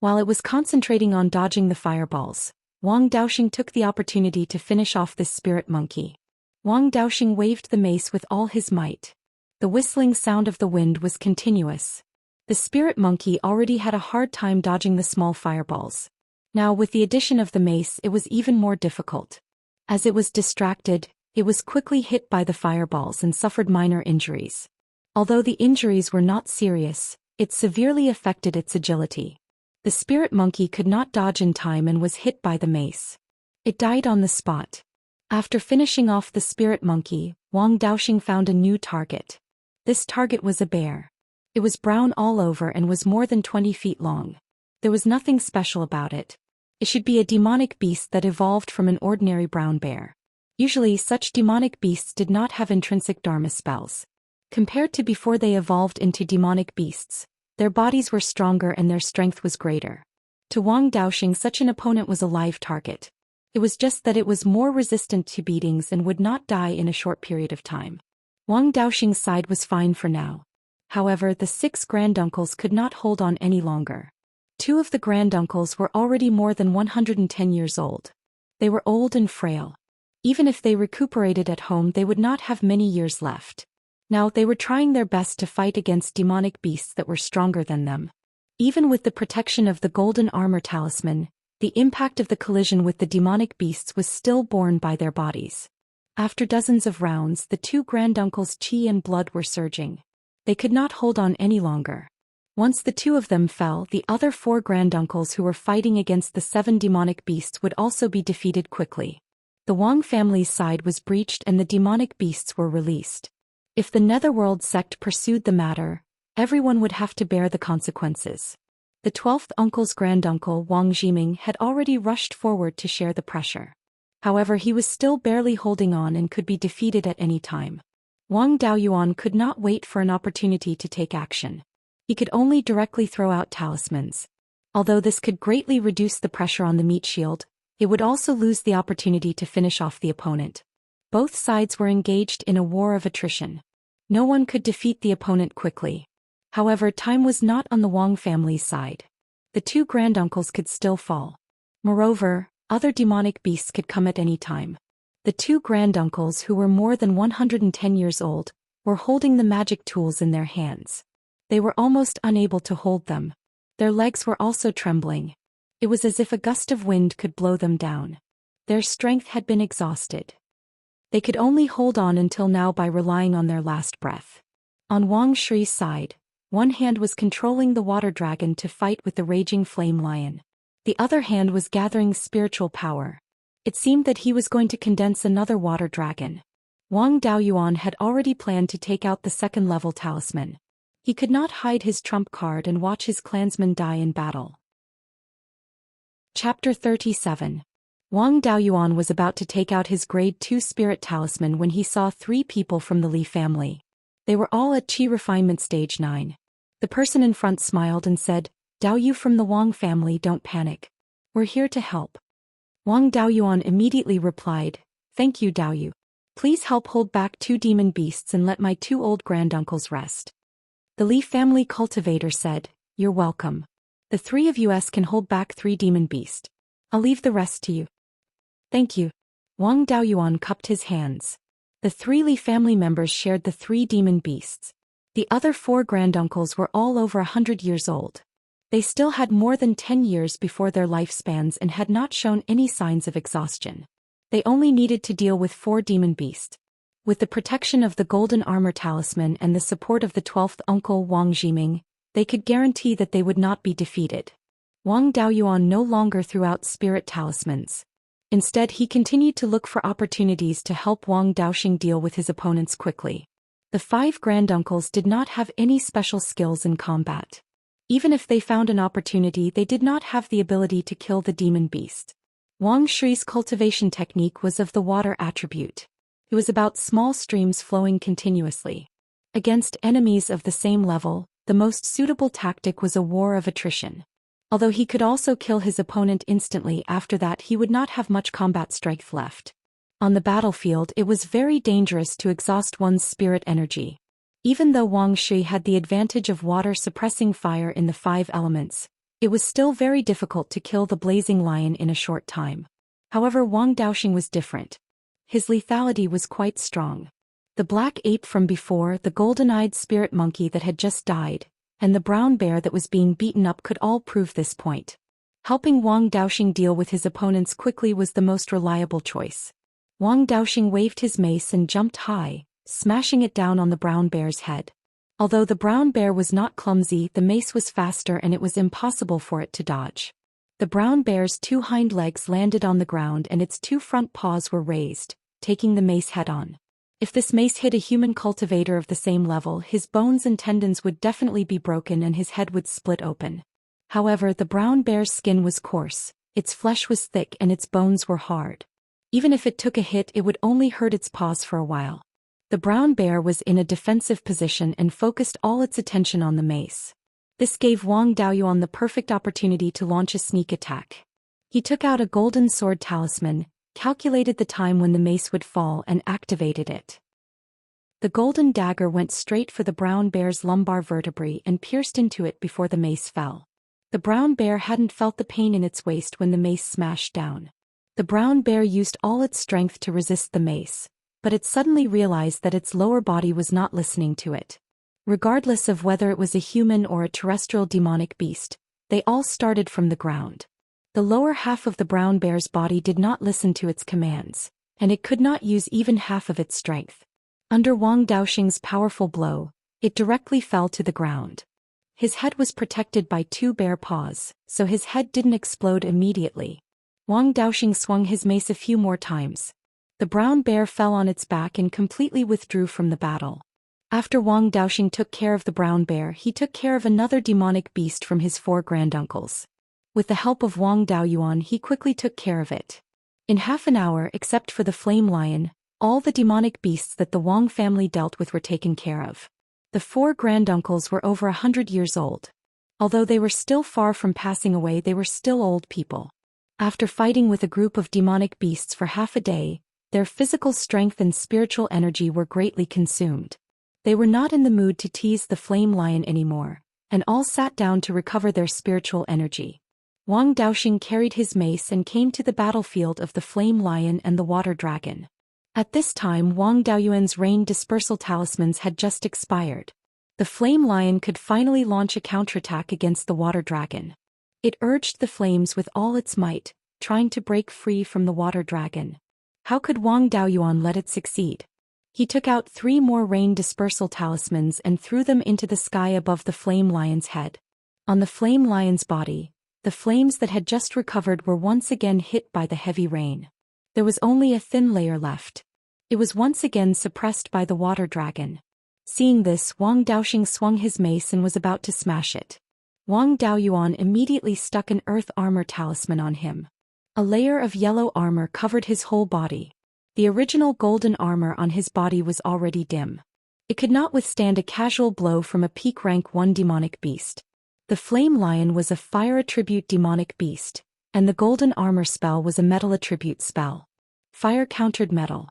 While it was concentrating on dodging the fireballs, Wang Daoxing took the opportunity to finish off this spirit monkey. Wang Daoxing waved the mace with all his might. The whistling sound of the wind was continuous. The spirit monkey already had a hard time dodging the small fireballs. Now with the addition of the mace it was even more difficult. As it was distracted, it was quickly hit by the fireballs and suffered minor injuries. Although the injuries were not serious, it severely affected its agility. The spirit monkey could not dodge in time and was hit by the mace. It died on the spot. After finishing off the spirit monkey, Wang Daoxing found a new target. This target was a bear. It was brown all over and was more than 20 feet long. There was nothing special about it. It should be a demonic beast that evolved from an ordinary brown bear. Usually such demonic beasts did not have intrinsic dharma spells. Compared to before they evolved into demonic beasts, their bodies were stronger and their strength was greater. To Wang Daoxing such an opponent was a live target. It was just that it was more resistant to beatings and would not die in a short period of time. Wang Daoxing's side was fine for now. However, the 6 granduncles could not hold on any longer. 2 of the granduncles were already more than 110 years old. They were old and frail. Even if they recuperated at home they would not have many years left. Now they were trying their best to fight against demonic beasts that were stronger than them. Even with the protection of the golden armor talisman, the impact of the collision with the demonic beasts was still borne by their bodies. After dozens of rounds the 2 granduncles' chi and blood were surging. They could not hold on any longer. Once the 2 of them fell, the other 4 granduncles who were fighting against the 7 demonic beasts would also be defeated quickly. The Wang family's side was breached and the demonic beasts were released. If the Netherworld sect pursued the matter, everyone would have to bear the consequences. The 12th uncle's granduncle Wang Zhiming had already rushed forward to share the pressure. However, he was still barely holding on and could be defeated at any time. Wang Daoyuan could not wait for an opportunity to take action. He could only directly throw out talismans. Although this could greatly reduce the pressure on the meat shield, it would also lose the opportunity to finish off the opponent. Both sides were engaged in a war of attrition. No one could defeat the opponent quickly. However, time was not on the Wang family's side. The 2 granduncles could still fall. Moreover, other demonic beasts could come at any time. The 2 granduncles who were more than 110 years old were holding the magic tools in their hands. They were almost unable to hold them. Their legs were also trembling. It was as if a gust of wind could blow them down. Their strength had been exhausted. They could only hold on until now by relying on their last breath. On Wang Shi's side, one hand was controlling the water dragon to fight with the raging flame lion. The other hand was gathering spiritual power. It seemed that he was going to condense another water dragon. Wang Daoyuan had already planned to take out the 2nd level talisman. He could not hide his trump card and watch his clansmen die in battle. Chapter 37. Wang Daoyuan was about to take out his grade 2 spirit talisman when he saw 3 people from the Li family. They were all at Qi refinement stage 9. The person in front smiled and said, "Daoyu from the Wang family, don't panic. We're here to help." Wang Daoyuan immediately replied, "Thank you, Daoyu. Please help hold back 2 demon beasts and let my 2 old granduncles rest." The Li family cultivator said, "You're welcome. The 3 of us can hold back 3 demon beasts. I'll leave the rest to you." "Thank you." Wang Daoyuan cupped his hands. The 3 Li family members shared the 3 demon beasts. The other 4 granduncles were all over 100 years old. They still had more than 10 years before their lifespans and had not shown any signs of exhaustion. They only needed to deal with 4 demon beasts. With the protection of the golden armor talisman and the support of the 12th uncle Wang Zhiming, they could guarantee that they would not be defeated. Wang Daoyuan no longer threw out spirit talismans. Instead, he continued to look for opportunities to help Wang Daoxing deal with his opponents quickly. The 5 granduncles did not have any special skills in combat. Even if they found an opportunity, they did not have the ability to kill the demon beast. Wang Shi's cultivation technique was of the water attribute. It was about small streams flowing continuously. Against enemies of the same level, the most suitable tactic was a war of attrition. Although he could also kill his opponent instantly after that, he would not have much combat strength left. On the battlefield, it was very dangerous to exhaust one's spirit energy. Even though Wang Shui had the advantage of water suppressing fire in the 5 elements, it was still very difficult to kill the blazing lion in a short time. However, Wang Daoxing was different. His lethality was quite strong. The black ape from before, the golden-eyed spirit monkey that had just died, and the brown bear that was being beaten up could all prove this point. Helping Wang Daoxing deal with his opponents quickly was the most reliable choice. Wang Daoxing waved his mace and jumped high, smashing it down on the brown bear's head. Although the brown bear was not clumsy, the mace was faster and it was impossible for it to dodge. The brown bear's 2 hind legs landed on the ground and its 2 front paws were raised, taking the mace head-on. If this mace hit a human cultivator of the same level, his bones and tendons would definitely be broken and his head would split open. However, the brown bear's skin was coarse, its flesh was thick and its bones were hard. Even if it took a hit, it would only hurt its paws for a while. The brown bear was in a defensive position and focused all its attention on the mace. This gave Wang Daoyuan the perfect opportunity to launch a sneak attack. He took out a golden sword talisman, calculated the time when the mace would fall and activated it. The golden dagger went straight for the brown bear's lumbar vertebrae and pierced into it before the mace fell. The brown bear hadn't felt the pain in its waist when the mace smashed down. The brown bear used all its strength to resist the mace, but it suddenly realized that its lower body was not listening to it. Regardless of whether it was a human or a terrestrial demonic beast, they all started from the ground. The lower half of the brown bear's body did not listen to its commands, and it could not use even half of its strength. Under Wang Daoxing's powerful blow, it directly fell to the ground. His head was protected by 2 bear paws, so his head didn't explode immediately. Wang Daoxing swung his mace a few more times. The brown bear fell on its back and completely withdrew from the battle. After Wang Daoxing took care of the brown bear, he took care of another demonic beast from his 4 granduncles. With the help of Wang Daoyuan, he quickly took care of it. In half an hour, except for the flame lion, all the demonic beasts that the Wang family dealt with were taken care of. The 4 granduncles were over 100 years old. Although they were still far from passing away, they were still old people. After fighting with a group of demonic beasts for half a day, their physical strength and spiritual energy were greatly consumed. They were not in the mood to tease the flame lion anymore, and all sat down to recover their spiritual energy. Wang Daoxing carried his mace and came to the battlefield of the flame lion and the water dragon. At this time, Wang Daoyuan's rain dispersal talismans had just expired. The flame lion could finally launch a counterattack against the water dragon. It urged the flames with all its might, trying to break free from the water dragon. How could Wang Daoyuan let it succeed? He took out 3 more rain dispersal talismans and threw them into the sky above the flame lion's head. On the flame lion's body, the flames that had just recovered were once again hit by the heavy rain. There was only a thin layer left. It was once again suppressed by the water dragon. Seeing this, Wang Daoxing swung his mace and was about to smash it. Wang Daoyuan immediately stuck an earth armor talisman on him. A layer of yellow armor covered his whole body. The original golden armor on his body was already dim. It could not withstand a casual blow from a peak rank 1 demonic beast. The flame lion was a fire attribute demonic beast, and the golden armor spell was a metal attribute spell. Fire countered metal.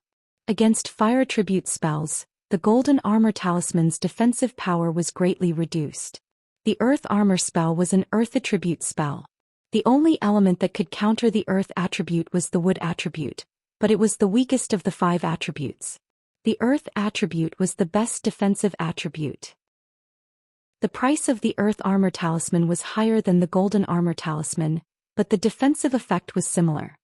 Against fire attribute spells, the golden armor talisman's defensive power was greatly reduced. The earth armor spell was an earth attribute spell. The only element that could counter the earth attribute was the wood attribute, but it was the weakest of the 5 attributes. The earth attribute was the best defensive attribute. The price of the earth armor talisman was higher than the golden armor talisman, but the defensive effect was similar.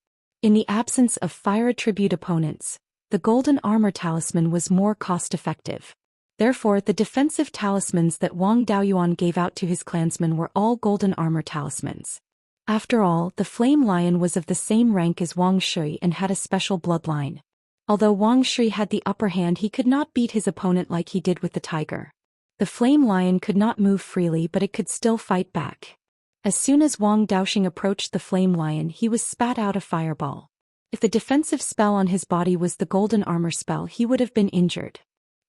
In the absence of fire attribute opponents, the golden armor talisman was more cost-effective. Therefore, the defensive talismans that Wang Daoyuan gave out to his clansmen were all golden armor talismans. After all, the flame lion was of the same rank as Wang Shui and had a special bloodline. Although Wang Shui had the upper hand, he could not beat his opponent like he did with the tiger. The flame lion could not move freely, but it could still fight back. As soon as Wang Daoxing approached the flame lion, he was spat out a fireball. If the defensive spell on his body was the golden armor spell, he would have been injured.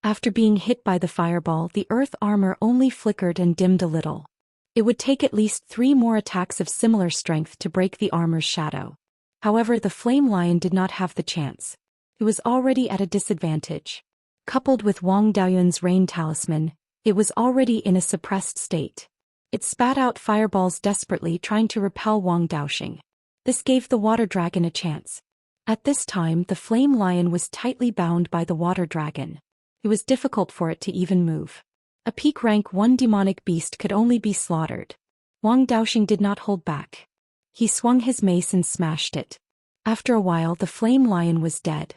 After being hit by the fireball, the earth armor only flickered and dimmed a little. It would take at least 3 more attacks of similar strength to break the armor's shadow. However, the flame lion did not have the chance. It was already at a disadvantage. Coupled with Wang Daoyuan's rain talisman, it was already in a suppressed state. It spat out fireballs desperately trying to repel Wang Daoxing. This gave the water dragon a chance. At this time the flame lion was tightly bound by the water dragon. It was difficult for it to even move. A peak rank 1 demonic beast could only be slaughtered. Wang Daoxing did not hold back. He swung his mace and smashed it. After a while the flame lion was dead.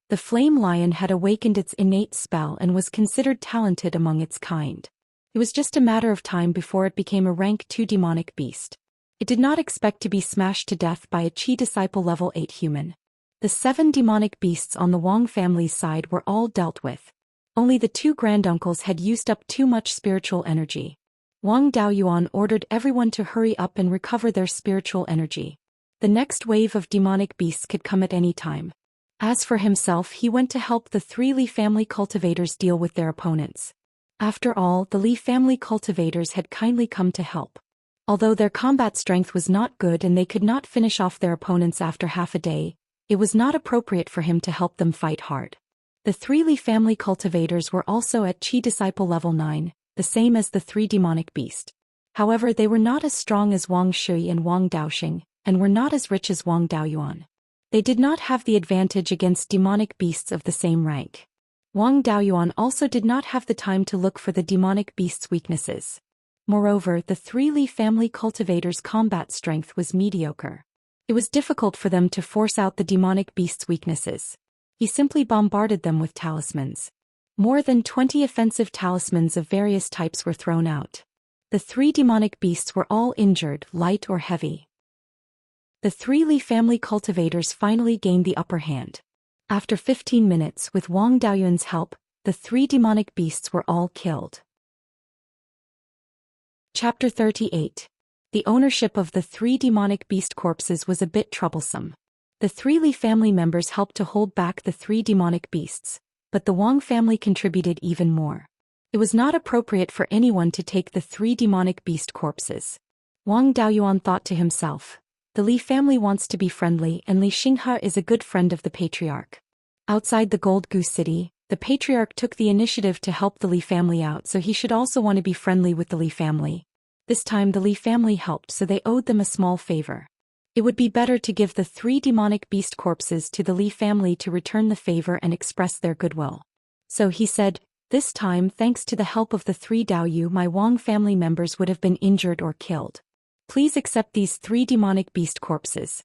The flame lion had awakened its innate spell and was considered talented among its kind. It was just a matter of time before it became a rank 2 demonic beast. It did not expect to be smashed to death by a Qi disciple level 8 human. The 7 demonic beasts on the Wang family's side were all dealt with. Only the 2 granduncles had used up too much spiritual energy. Wang Daoyuan ordered everyone to hurry up and recover their spiritual energy. The next wave of demonic beasts could come at any time. As for himself, he went to help the 3 Li family cultivators deal with their opponents. After all, the Li family cultivators had kindly come to help. Although their combat strength was not good and they could not finish off their opponents after half a day, it was not appropriate for him to help them fight hard. The 3 Li family cultivators were also at Qi disciple level 9, the same as the 3 demonic beasts. However, they were not as strong as Wang Shui and Wang Daoxing, and were not as rich as Wang Daoyuan. They did not have the advantage against demonic beasts of the same rank. Wang Daoyuan also did not have the time to look for the demonic beasts' weaknesses. Moreover, the 3 Li family cultivators' combat strength was mediocre. It was difficult for them to force out the demonic beasts' weaknesses. He simply bombarded them with talismans. More than 20 offensive talismans of various types were thrown out. The 3 demonic beasts were all injured, light or heavy. The 3 Li family cultivators finally gained the upper hand. After 15 minutes, with Wang Daoyuan's help, the 3 demonic beasts were all killed. Chapter 38. The ownership of the 3 demonic beast corpses was a bit troublesome. The 3 Li family members helped to hold back the 3 demonic beasts, but the Wang family contributed even more. It was not appropriate for anyone to take the 3 demonic beast corpses. Wang Daoyuan thought to himself, the Li family wants to be friendly and Li Xinghe is a good friend of the patriarch. Outside the Gold Goose City, the patriarch took the initiative to help the Li family out, so he should also want to be friendly with the Li family. This time the Li family helped, so they owed them a small favor. It would be better to give the 3 demonic beast corpses to the Li family to return the favor and express their goodwill. So he said, this time, thanks to the help of the 3 Daoyu, my Wang family members would have been injured or killed. Please accept these 3 demonic beast corpses.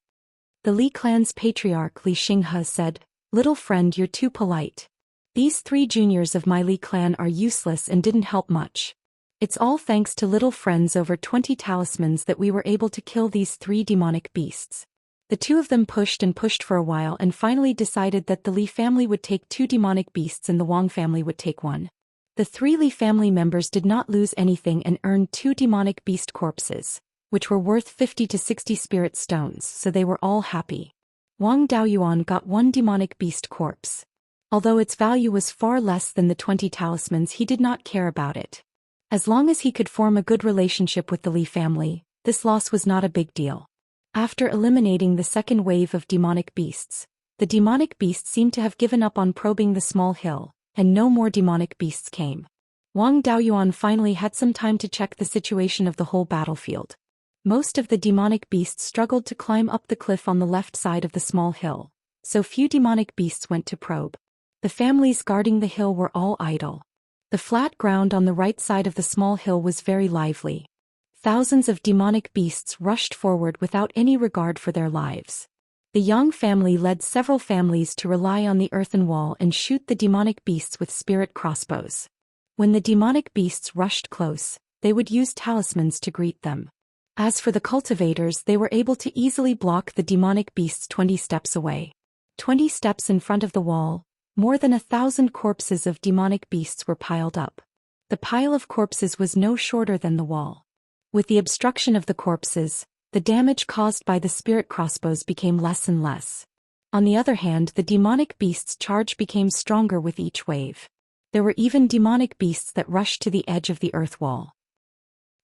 The Li clan's patriarch Li Xinghe said, little friend, you're too polite. These 3 juniors of my Li clan are useless and didn't help much. It's all thanks to little friend's over 20 talismans that we were able to kill these 3 demonic beasts. The 2 of them pushed and pushed for a while and finally decided that the Li family would take 2 demonic beasts and the Wang family would take 1. The 3 Li family members did not lose anything and earned 2 demonic beast corpses, which were worth 50 to 60 spirit stones, so they were all happy. Wang Daoyuan got 1 demonic beast corpse. Although its value was far less than the 20 talismans, he did not care about it. As long as he could form a good relationship with the Li family, this loss was not a big deal. After eliminating the second wave of demonic beasts, the demonic beasts seemed to have given up on probing the small hill, and no more demonic beasts came. Wang Daoyuan finally had some time to check the situation of the whole battlefield. Most of the demonic beasts struggled to climb up the cliff on the left side of the small hill, so few demonic beasts went to probe. The families guarding the hill were all idle. The flat ground on the right side of the small hill was very lively. Thousands of demonic beasts rushed forward without any regard for their lives. The Yang family led several families to rely on the earthen wall and shoot the demonic beasts with spirit crossbows. When the demonic beasts rushed close, they would use talismans to greet them. As for the cultivators, they were able to easily block the demonic beasts 20 steps away. 20 steps in front of the wall, more than 1,000 corpses of demonic beasts were piled up. The pile of corpses was no shorter than the wall. With the obstruction of the corpses, the damage caused by the spirit crossbows became less and less. On the other hand, the demonic beasts' charge became stronger with each wave. There were even demonic beasts that rushed to the edge of the earth wall.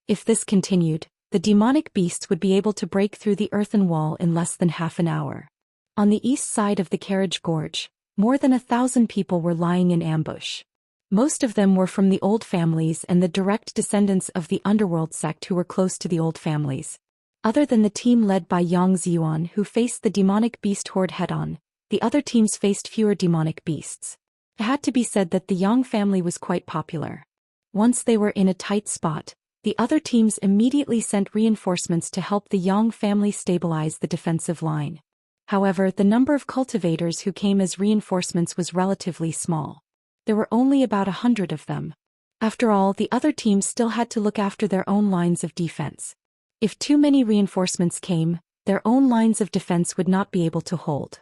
If this continued, the demonic beasts would be able to break through the earthen wall in less than half an hour. On the east side of the carriage gorge, More than 1,000 people were lying in ambush. Most of them were from the old families and the direct descendants of the underworld sect who were close to the old families. Other than the team led by Yang Ziyuan who faced the demonic beast horde head-on, the other teams faced fewer demonic beasts. It had to be said that the Yang family was quite popular. Once they were in a tight spot, the other teams immediately sent reinforcements to help the Yang family stabilize the defensive line. However, the number of cultivators who came as reinforcements was relatively small. There were only about 100 of them. After all, the other teams still had to look after their own lines of defense. If too many reinforcements came, their own lines of defense would not be able to hold.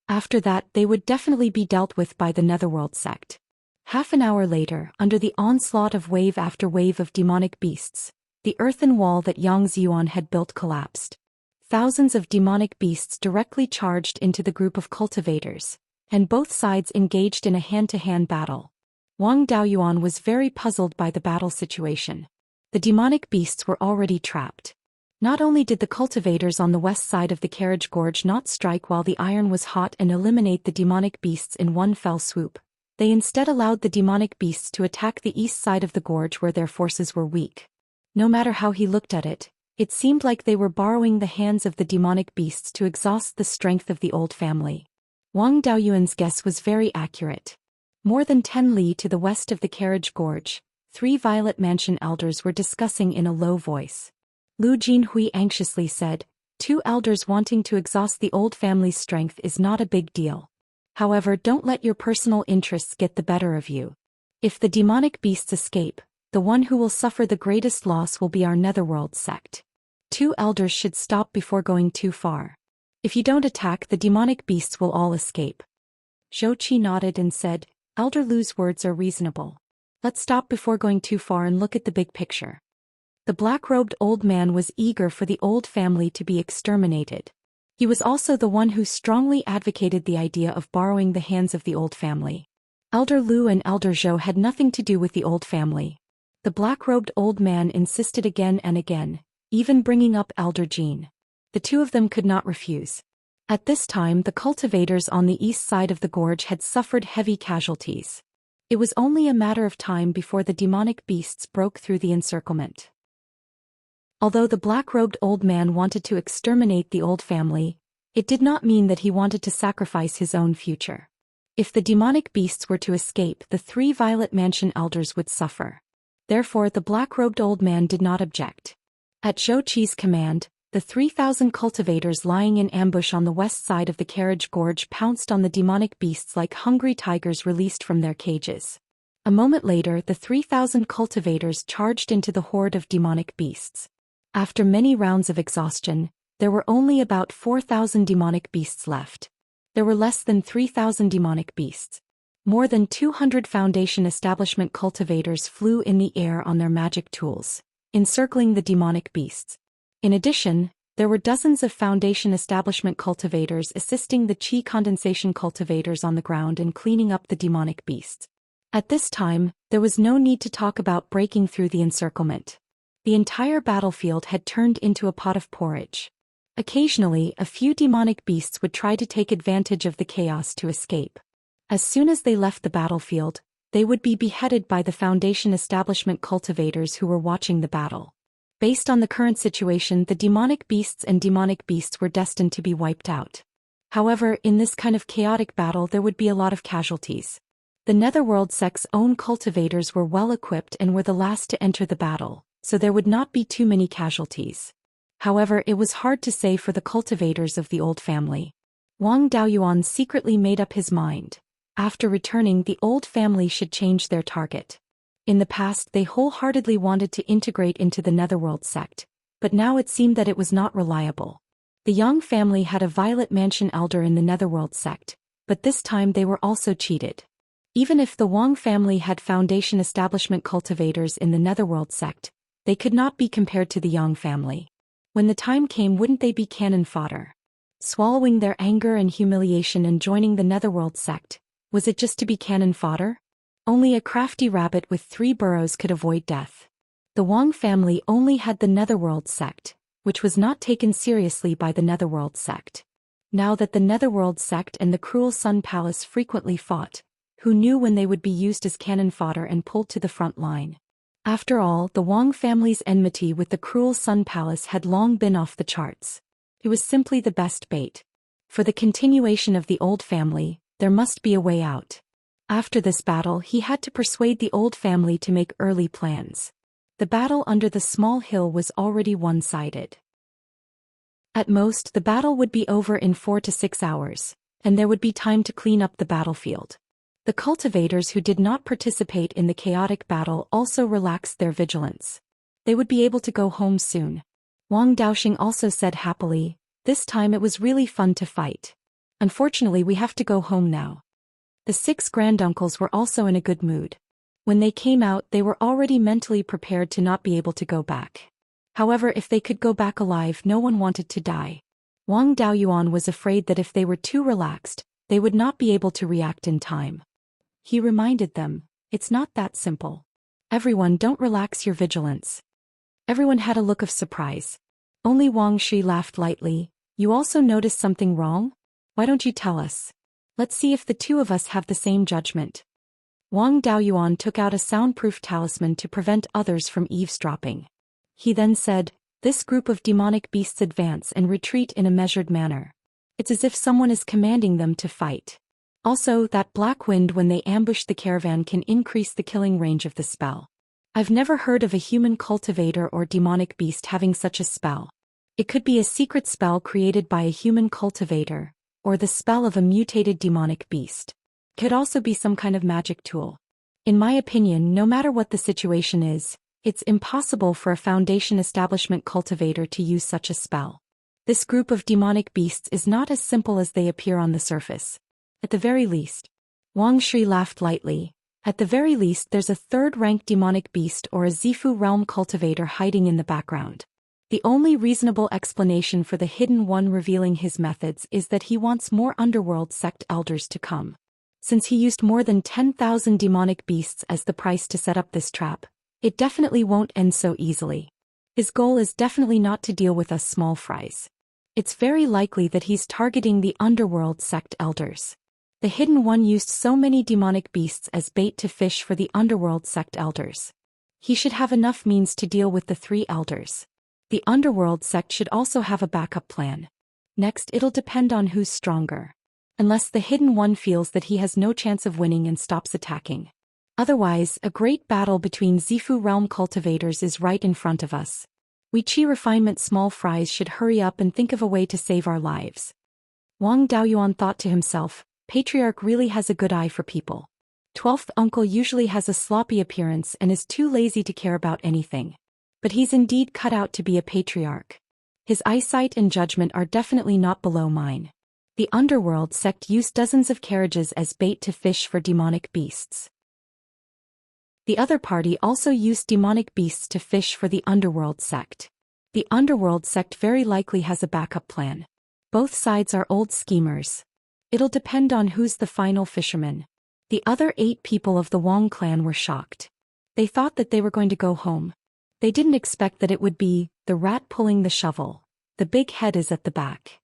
After that, they would definitely be dealt with by the Netherworld sect. Half an hour later, under the onslaught of wave after wave of demonic beasts, the earthen wall that Yang Ziyuan had built collapsed. Thousands of demonic beasts directly charged into the group of cultivators, and both sides engaged in a hand-to-hand battle. Wang Daoyuan was very puzzled by the battle situation. The demonic beasts were already trapped. Not only did the cultivators on the west side of the carriage gorge not strike while the iron was hot and eliminate the demonic beasts in one fell swoop, they instead allowed the demonic beasts to attack the east side of the gorge where their forces were weak. No matter how he looked at it, it seemed like they were borrowing the hands of the demonic beasts to exhaust the strength of the old family. Wang Daoyuan's guess was very accurate. More than 10 li to the west of the carriage gorge, 3 Violet Mansion elders were discussing in a low voice. Lu Jinhui anxiously said, 2 elders wanting to exhaust the old family's strength is not a big deal. However, don't let your personal interests get the better of you. If the demonic beasts escape, the one who will suffer the greatest loss will be our Netherworld sect. 2 elders should stop before going too far. If you don't attack, the demonic beasts will all escape. Zhou Qi nodded and said, Elder Lu's words are reasonable. Let's stop before going too far and look at the big picture. The black-robed old man was eager for the old family to be exterminated. He was also the one who strongly advocated the idea of borrowing the hands of the old family. Elder Lu and Elder Zhou had nothing to do with the old family. The black-robed old man insisted again and again, even bringing up Elder Jean. The 2 of them could not refuse. At this time, the cultivators on the east side of the gorge had suffered heavy casualties. It was only a matter of time before the demonic beasts broke through the encirclement. Although the black-robed old man wanted to exterminate the old family, it did not mean that he wanted to sacrifice his own future. If the demonic beasts were to escape, the 3 Violet Mansion elders would suffer. Therefore, the black-robed old man did not object. At Zhou Qi's command, the 3,000 cultivators lying in ambush on the west side of the carriage gorge pounced on the demonic beasts like hungry tigers released from their cages. A moment later, the 3,000 cultivators charged into the horde of demonic beasts. After many rounds of exhaustion, there were only about 4,000 demonic beasts left. There were less than 3,000 demonic beasts. More than 200 Foundation Establishment cultivators flew in the air on their magic tools, encircling the demonic beasts. In addition, there were dozens of Foundation Establishment cultivators assisting the Qi condensation cultivators on the ground in cleaning up the demonic beasts. At this time, there was no need to talk about breaking through the encirclement. The entire battlefield had turned into a pot of porridge. Occasionally, a few demonic beasts would try to take advantage of the chaos to escape. As soon as they left the battlefield, they would be beheaded by the Foundation Establishment cultivators who were watching the battle. Based on the current situation, the demonic beasts and demonic beasts were destined to be wiped out. However, in this kind of chaotic battle there would be a lot of casualties. The Netherworld sect's own cultivators were well equipped and were the last to enter the battle, so there would not be too many casualties. However, it was hard to say for the cultivators of the old family. Wang Daoyuan secretly made up his mind. After returning, the old family should change their target. In the past, they wholeheartedly wanted to integrate into the Netherworld sect, but now it seemed that it was not reliable. The Yang family had a Violet Mansion elder in the Netherworld sect, but this time they were also cheated. Even if the Wang family had Foundation Establishment cultivators in the Netherworld sect, they could not be compared to the Yang family. When the time came, wouldn't they be cannon fodder? Swallowing their anger and humiliation and joining the Netherworld sect, was it just to be cannon fodder? Only a crafty rabbit with 3 burrows could avoid death. The Wang family only had the Netherworld sect, which was not taken seriously by the Netherworld sect. Now that the Netherworld sect and the Cruel Sun Palace frequently fought, who knew when they would be used as cannon fodder and pulled to the front line? After all, the Wang family's enmity with the Cruel Sun Palace had long been off the charts. It was simply the best bait. For the continuation of the old family, there must be a way out. After this battle, he had to persuade the old family to make early plans. The battle under the small hill was already one-sided. At most, the battle would be over in 4 to 6 hours, and there would be time to clean up the battlefield. The cultivators who did not participate in the chaotic battle also relaxed their vigilance. They would be able to go home soon. Wang Daoxing also said happily, "This time it was really fun to fight. Unfortunately, we have to go home now." The 6 granduncles were also in a good mood. When they came out, they were already mentally prepared to not be able to go back. However, if they could go back alive, no one wanted to die. Wang Daoyuan was afraid that if they were too relaxed, they would not be able to react in time. He reminded them, "It's not that simple. Everyone, don't relax your vigilance." Everyone had a look of surprise. Only Wang Shi laughed lightly. "You also noticed something wrong? Why don't you tell us? Let's see if the two of us have the same judgment." Wang Daoyuan took out a soundproof talisman to prevent others from eavesdropping. He then said, "This group of demonic beasts advance and retreat in a measured manner. It's as if someone is commanding them to fight. Also, that black wind when they ambush the caravan can increase the killing range of the spell. I've never heard of a human cultivator or demonic beast having such a spell. It could be a secret spell created by a human cultivator, or the spell of a mutated demonic beast. Could also be some kind of magic tool. In my opinion, no matter what the situation is, it's impossible for a Foundation establishment cultivator to use such a spell. This group of demonic beasts is not as simple as they appear on the surface. At the very least." Wang Shi laughed lightly. "At the very least, there's a third-rank demonic beast or a Zifu realm cultivator hiding in the background. The only reasonable explanation for the Hidden One revealing his methods is that he wants more underworld sect elders to come. Since he used more than 10,000 demonic beasts as the price to set up this trap, it definitely won't end so easily. His goal is definitely not to deal with us small fries. It's very likely that he's targeting the underworld sect elders. The Hidden One used so many demonic beasts as bait to fish for the underworld sect elders. He should have enough means to deal with the 3 elders. The underworld sect should also have a backup plan. Next, it'll depend on who's stronger. Unless the Hidden One feels that he has no chance of winning and stops attacking. Otherwise, a great battle between Zifu realm cultivators is right in front of us. We Chi refinement small fries should hurry up and think of a way to save our lives." Wang Daoyuan thought to himself, "Patriarch really has a good eye for people. 12th uncle usually has a sloppy appearance and is too lazy to care about anything. But he's indeed cut out to be a patriarch. His eyesight and judgment are definitely not below mine." The underworld sect used dozens of carriages as bait to fish for demonic beasts. The other party also used demonic beasts to fish for the underworld sect. The underworld sect very likely has a backup plan. Both sides are old schemers. It'll depend on who's the final fisherman. The other 8 people of the Wang clan were shocked. They thought that they were going to go home. They didn't expect that it would be the rat pulling the shovel. The big head is at the back.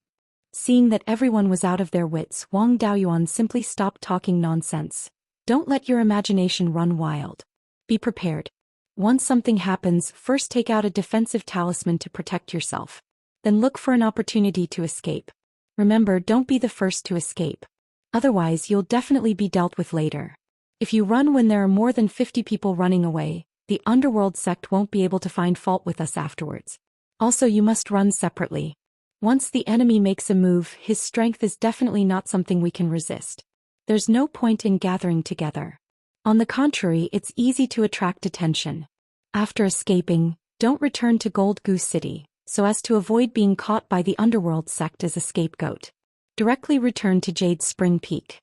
Seeing that everyone was out of their wits, Wang Daoyuan simply stopped talking nonsense. "Don't let your imagination run wild. Be prepared. Once something happens, first take out a defensive talisman to protect yourself. Then look for an opportunity to escape. Remember, don't be the first to escape. Otherwise, you'll definitely be dealt with later. If you run when there are more than 50 people running away, the underworld sect won't be able to find fault with us afterwards. Also, you must run separately. Once the enemy makes a move, his strength is definitely not something we can resist. There's no point in gathering together. On the contrary, it's easy to attract attention. After escaping, don't return to Gold Goose City, so as to avoid being caught by the underworld sect as a scapegoat. Directly return to Jade Spring Peak."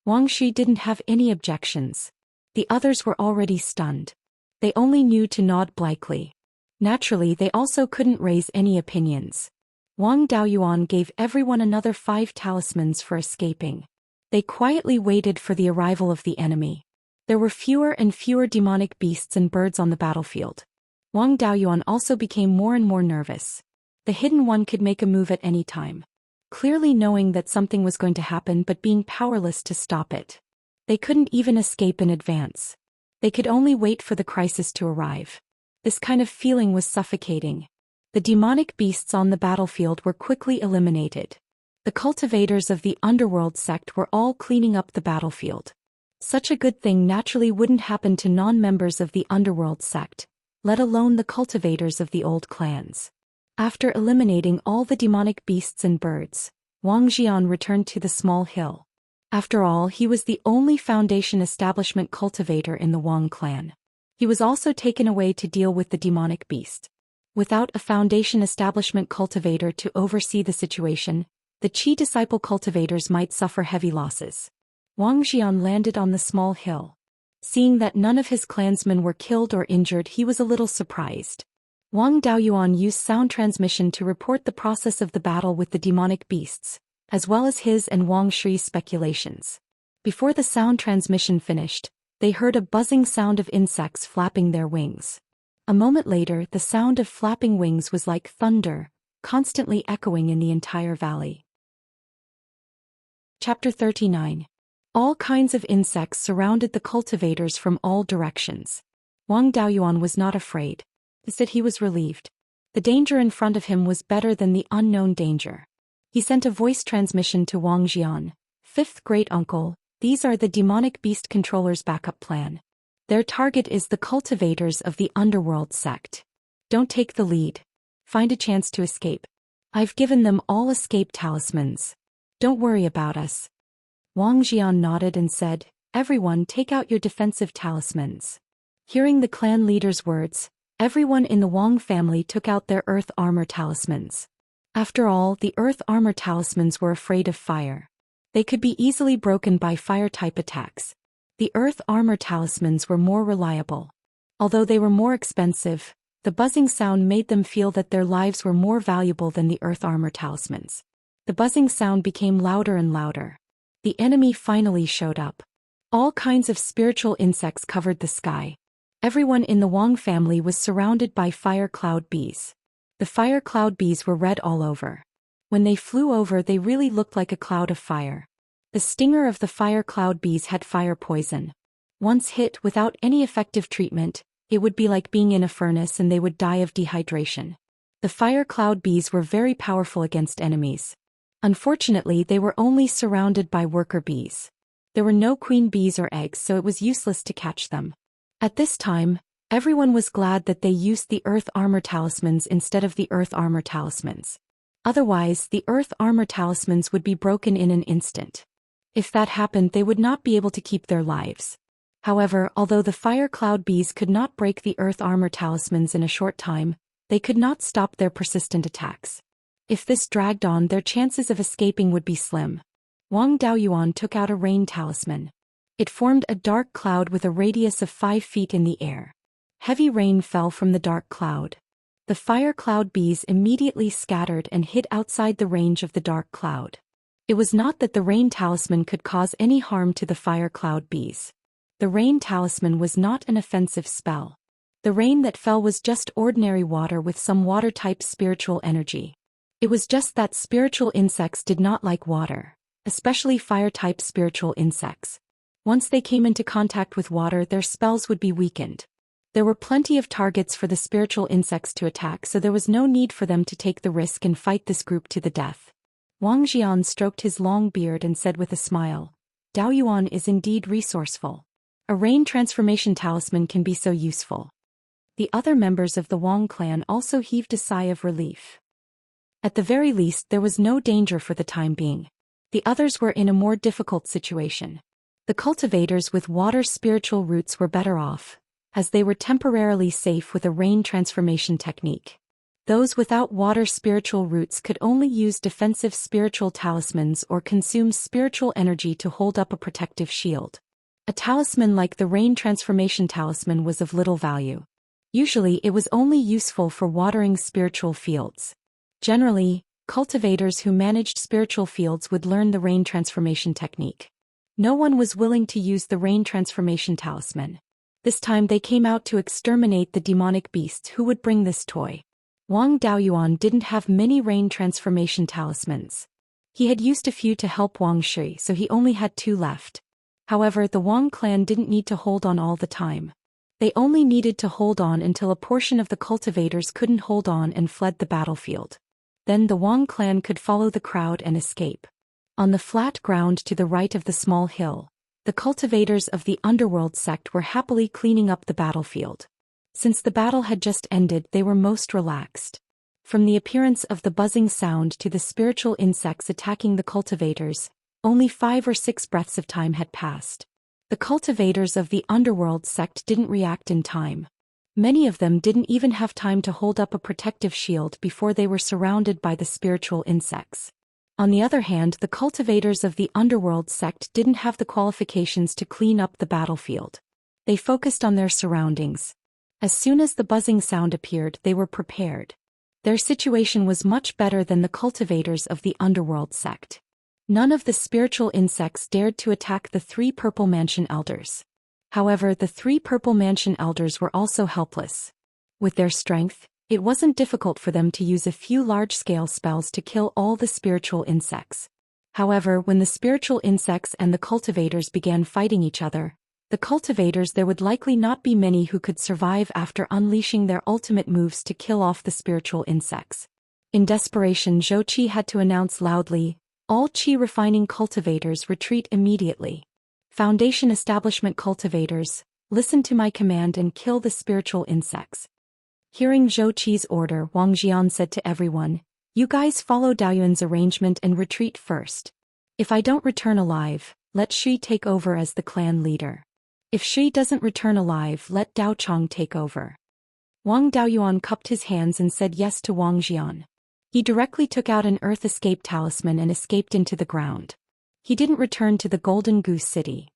Wang Shi didn't have any objections. The others were already stunned. They only knew to nod blankly. Naturally, they also couldn't raise any opinions. Wang Daoyuan gave everyone another 5 talismans for escaping. They quietly waited for the arrival of the enemy. There were fewer and fewer demonic beasts and birds on the battlefield. Wang Daoyuan also became more and more nervous. The Hidden One could make a move at any time. clearly knowing that something was going to happen but being powerless to stop it. They couldn't even escape in advance. They could only wait for the crisis to arrive. This kind of feeling was suffocating. The demonic beasts on the battlefield were quickly eliminated. The cultivators of the underworld sect were all cleaning up the battlefield. Such a good thing naturally wouldn't happen to non-members of the underworld sect, let alone the cultivators of the old clans. After eliminating all the demonic beasts and birds, Wang Xian returned to the small hill. After all, he was the only Foundation establishment cultivator in the Wang clan. He was also taken away to deal with the demonic beast. Without a Foundation establishment cultivator to oversee the situation, the Qi disciple cultivators might suffer heavy losses. Wang Xian landed on the small hill. Seeing that none of his clansmen were killed or injured, he was a little surprised. Wang Daoyuan used sound transmission to report the process of the battle with the demonic beasts, as well as his and Wang Shi's speculations. Before the sound transmission finished, they heard a buzzing sound of insects flapping their wings. A moment later, the sound of flapping wings was like thunder, constantly echoing in the entire valley. Chapter 39. All kinds of insects surrounded the cultivators from all directions. Wang Daoyuan was not afraid. Instead, he was relieved. The danger in front of him was better than the unknown danger. He sent a voice transmission to Wang Xian. "Fifth great uncle, these are the demonic beast controllers' backup plan. Their target is the cultivators of the underworld sect. Don't take the lead. Find a chance to escape. I've given them all escape talismans. Don't worry about us." Wang Xian nodded and said, "Everyone take out your defensive talismans." Hearing the clan leader's words, everyone in the Wang family took out their earth armor talismans. After all, the earth armor talismans were afraid of fire. They could be easily broken by fire-type attacks. The earth armor talismans were more reliable. Although they were more expensive, the buzzing sound made them feel that their lives were more valuable than the earth armor talismans. The buzzing sound became louder and louder. The enemy finally showed up. All kinds of spiritual insects covered the sky. Everyone in the Wang family was surrounded by fire cloud bees. The fire cloud bees were red all over. When they flew over, they really looked like a cloud of fire. The stinger of the fire cloud bees had fire poison. Once hit without any effective treatment, it would be like being in a furnace and they would die of dehydration. The fire cloud bees were very powerful against enemies. Unfortunately, they were only surrounded by worker bees. There were no queen bees or eggs, so it was useless to catch them. At this time, everyone was glad that they used the earth armor talismans instead of the earth armor talismans. Otherwise, the earth armor talismans would be broken in an instant. If that happened, they would not be able to keep their lives. However, although the fire cloud bees could not break the earth armor talismans in a short time, they could not stop their persistent attacks. If this dragged on, their chances of escaping would be slim. Wang Daoyuan took out a rain talisman. It formed a dark cloud with a radius of 5 feet in the air. Heavy rain fell from the dark cloud. The fire cloud bees immediately scattered and hid outside the range of the dark cloud. It was not that the rain talisman could cause any harm to the fire cloud bees. The rain talisman was not an offensive spell. The rain that fell was just ordinary water with some water-type spiritual energy. It was just that spiritual insects did not like water, especially fire-type spiritual insects. Once they came into contact with water, their spells would be weakened. There were plenty of targets for the spiritual insects to attack, so there was no need for them to take the risk and fight this group to the death. Wang Xian stroked his long beard and said with a smile, "Daoyuan is indeed resourceful. A rain transformation talisman can be so useful." The other members of the Wang clan also heaved a sigh of relief. At the very least, there was no danger for the time being. The others were in a more difficult situation. The cultivators with water spiritual roots were better off, as they were temporarily safe with a rain transformation technique. Those without water spiritual roots could only use defensive spiritual talismans or consume spiritual energy to hold up a protective shield. A talisman like the rain transformation talisman was of little value. Usually it was only useful for watering spiritual fields. Generally, cultivators who managed spiritual fields would learn the rain transformation technique. No one was willing to use the rain transformation talisman. This time they came out to exterminate the demonic beasts who would bring this toy. Wang Daoyuan didn't have many rain transformation talismans. He had used a few to help Wang Shui, so he only had 2 left. However, the Wang clan didn't need to hold on all the time. They only needed to hold on until a portion of the cultivators couldn't hold on and fled the battlefield. Then the Wang clan could follow the crowd and escape. On the flat ground to the right of the small hill, the cultivators of the underworld sect were happily cleaning up the battlefield. Since the battle had just ended, they were most relaxed. From the appearance of the buzzing sound to the spiritual insects attacking the cultivators, only 5 or 6 breaths of time had passed. The cultivators of the underworld sect didn't react in time. Many of them didn't even have time to hold up a protective shield before they were surrounded by the spiritual insects. On the other hand, the cultivators of the underworld sect didn't have the qualifications to clean up the battlefield. They focused on their surroundings. As soon as the buzzing sound appeared, they were prepared. Their situation was much better than the cultivators of the underworld sect. None of the spiritual insects dared to attack the 3 purple mansion elders. However, the 3 purple mansion elders were also helpless. With their strength, it wasn't difficult for them to use a few large-scale spells to kill all the spiritual insects. However, when the spiritual insects and the cultivators began fighting each other, the cultivators there would likely not be many who could survive after unleashing their ultimate moves to kill off the spiritual insects. In desperation, Zhou Qi had to announce loudly, "All qi refining cultivators retreat immediately. Foundation establishment cultivators, listen to my command and kill the spiritual insects." Hearing Zhou Qi's order, Wang Xian said to everyone, "You guys follow Daoyuan's arrangement and retreat first. If I don't return alive, let Shui take over as the clan leader. If Shui doesn't return alive, let Dao Chong take over." Wang Daoyuan cupped his hands and said yes to Wang Xian. He directly took out an earth escape talisman and escaped into the ground. He didn't return to the Golden Goose City.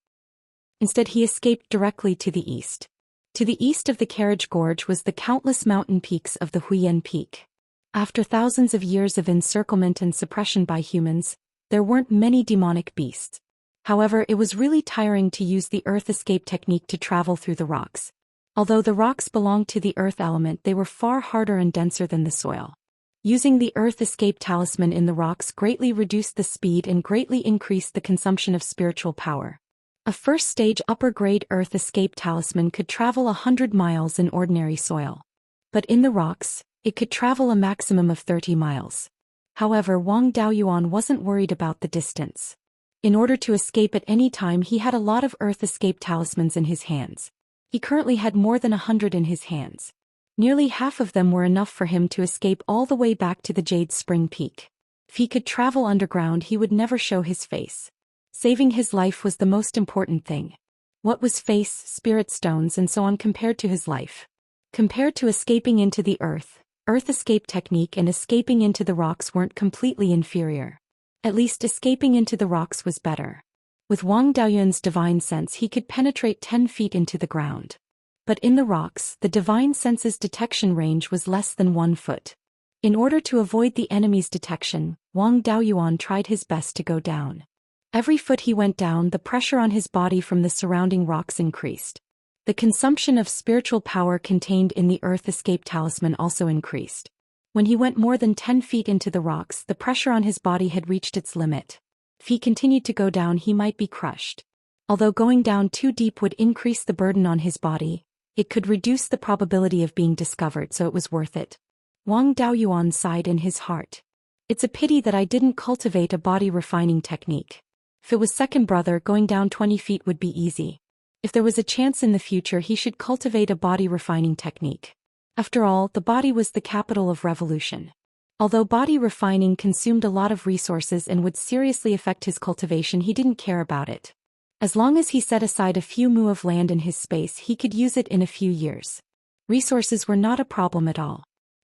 Instead, he escaped directly to the east. To the east of the Carriage Gorge was the countless mountain peaks of the Huiyan Peak. After thousands of years of encirclement and suppression by humans, there weren't many demonic beasts. However, it was really tiring to use the earth escape technique to travel through the rocks. Although the rocks belonged to the earth element, they were far harder and denser than the soil. Using the earth escape talisman in the rocks greatly reduced the speed and greatly increased the consumption of spiritual power. A first-stage upper-grade earth escape talisman could travel 100 miles in ordinary soil. But in the rocks, it could travel a maximum of 30 miles. However, Wang Daoyuan wasn't worried about the distance. In order to escape at any time, he had a lot of earth escape talismans in his hands. He currently had more than 100 in his hands. Nearly half of them were enough for him to escape all the way back to the Jade Spring Peak. If he could travel underground, he would never show his face. Saving his life was the most important thing. What was face, spirit stones and so on compared to his life? Compared to escaping into the earth escape technique and escaping into the rocks weren't completely inferior. At least escaping into the rocks was better. With Wang Daoyuan's divine sense, he could penetrate 10 feet into the ground. But in the rocks, the divine sense's detection range was less than 1 foot. In order to avoid the enemy's detection, Wang Daoyuan tried his best to go down. Every foot he went down, the pressure on his body from the surrounding rocks increased. The consumption of spiritual power contained in the earth escape talisman also increased. When he went more than 10 feet into the rocks, the pressure on his body had reached its limit. If he continued to go down, he might be crushed. Although going down too deep would increase the burden on his body, it could reduce the probability of being discovered, so it was worth it. Wang Daoyuan sighed in his heart. It's a pity that I didn't cultivate a body refining technique. If it was second brother, going down 20 feet would be easy. If there was a chance in the future, he should cultivate a body refining technique. After all, the body was the capital of revolution. Although body refining consumed a lot of resources and would seriously affect his cultivation, he didn't care about it. As long as he set aside a few mu of land in his space, he could use it in a few years. Resources were not a problem at all.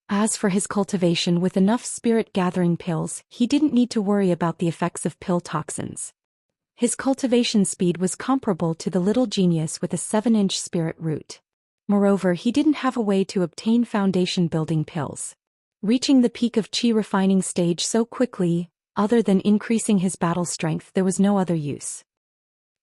As for his cultivation, with enough spirit-gathering pills, he didn't need to worry about the effects of pill toxins. His cultivation speed was comparable to the little genius with a 7-inch spirit root. Moreover, he didn't have a way to obtain foundation-building pills. Reaching the peak of qi refining stage so quickly, other than increasing his battle strength, there was no other use.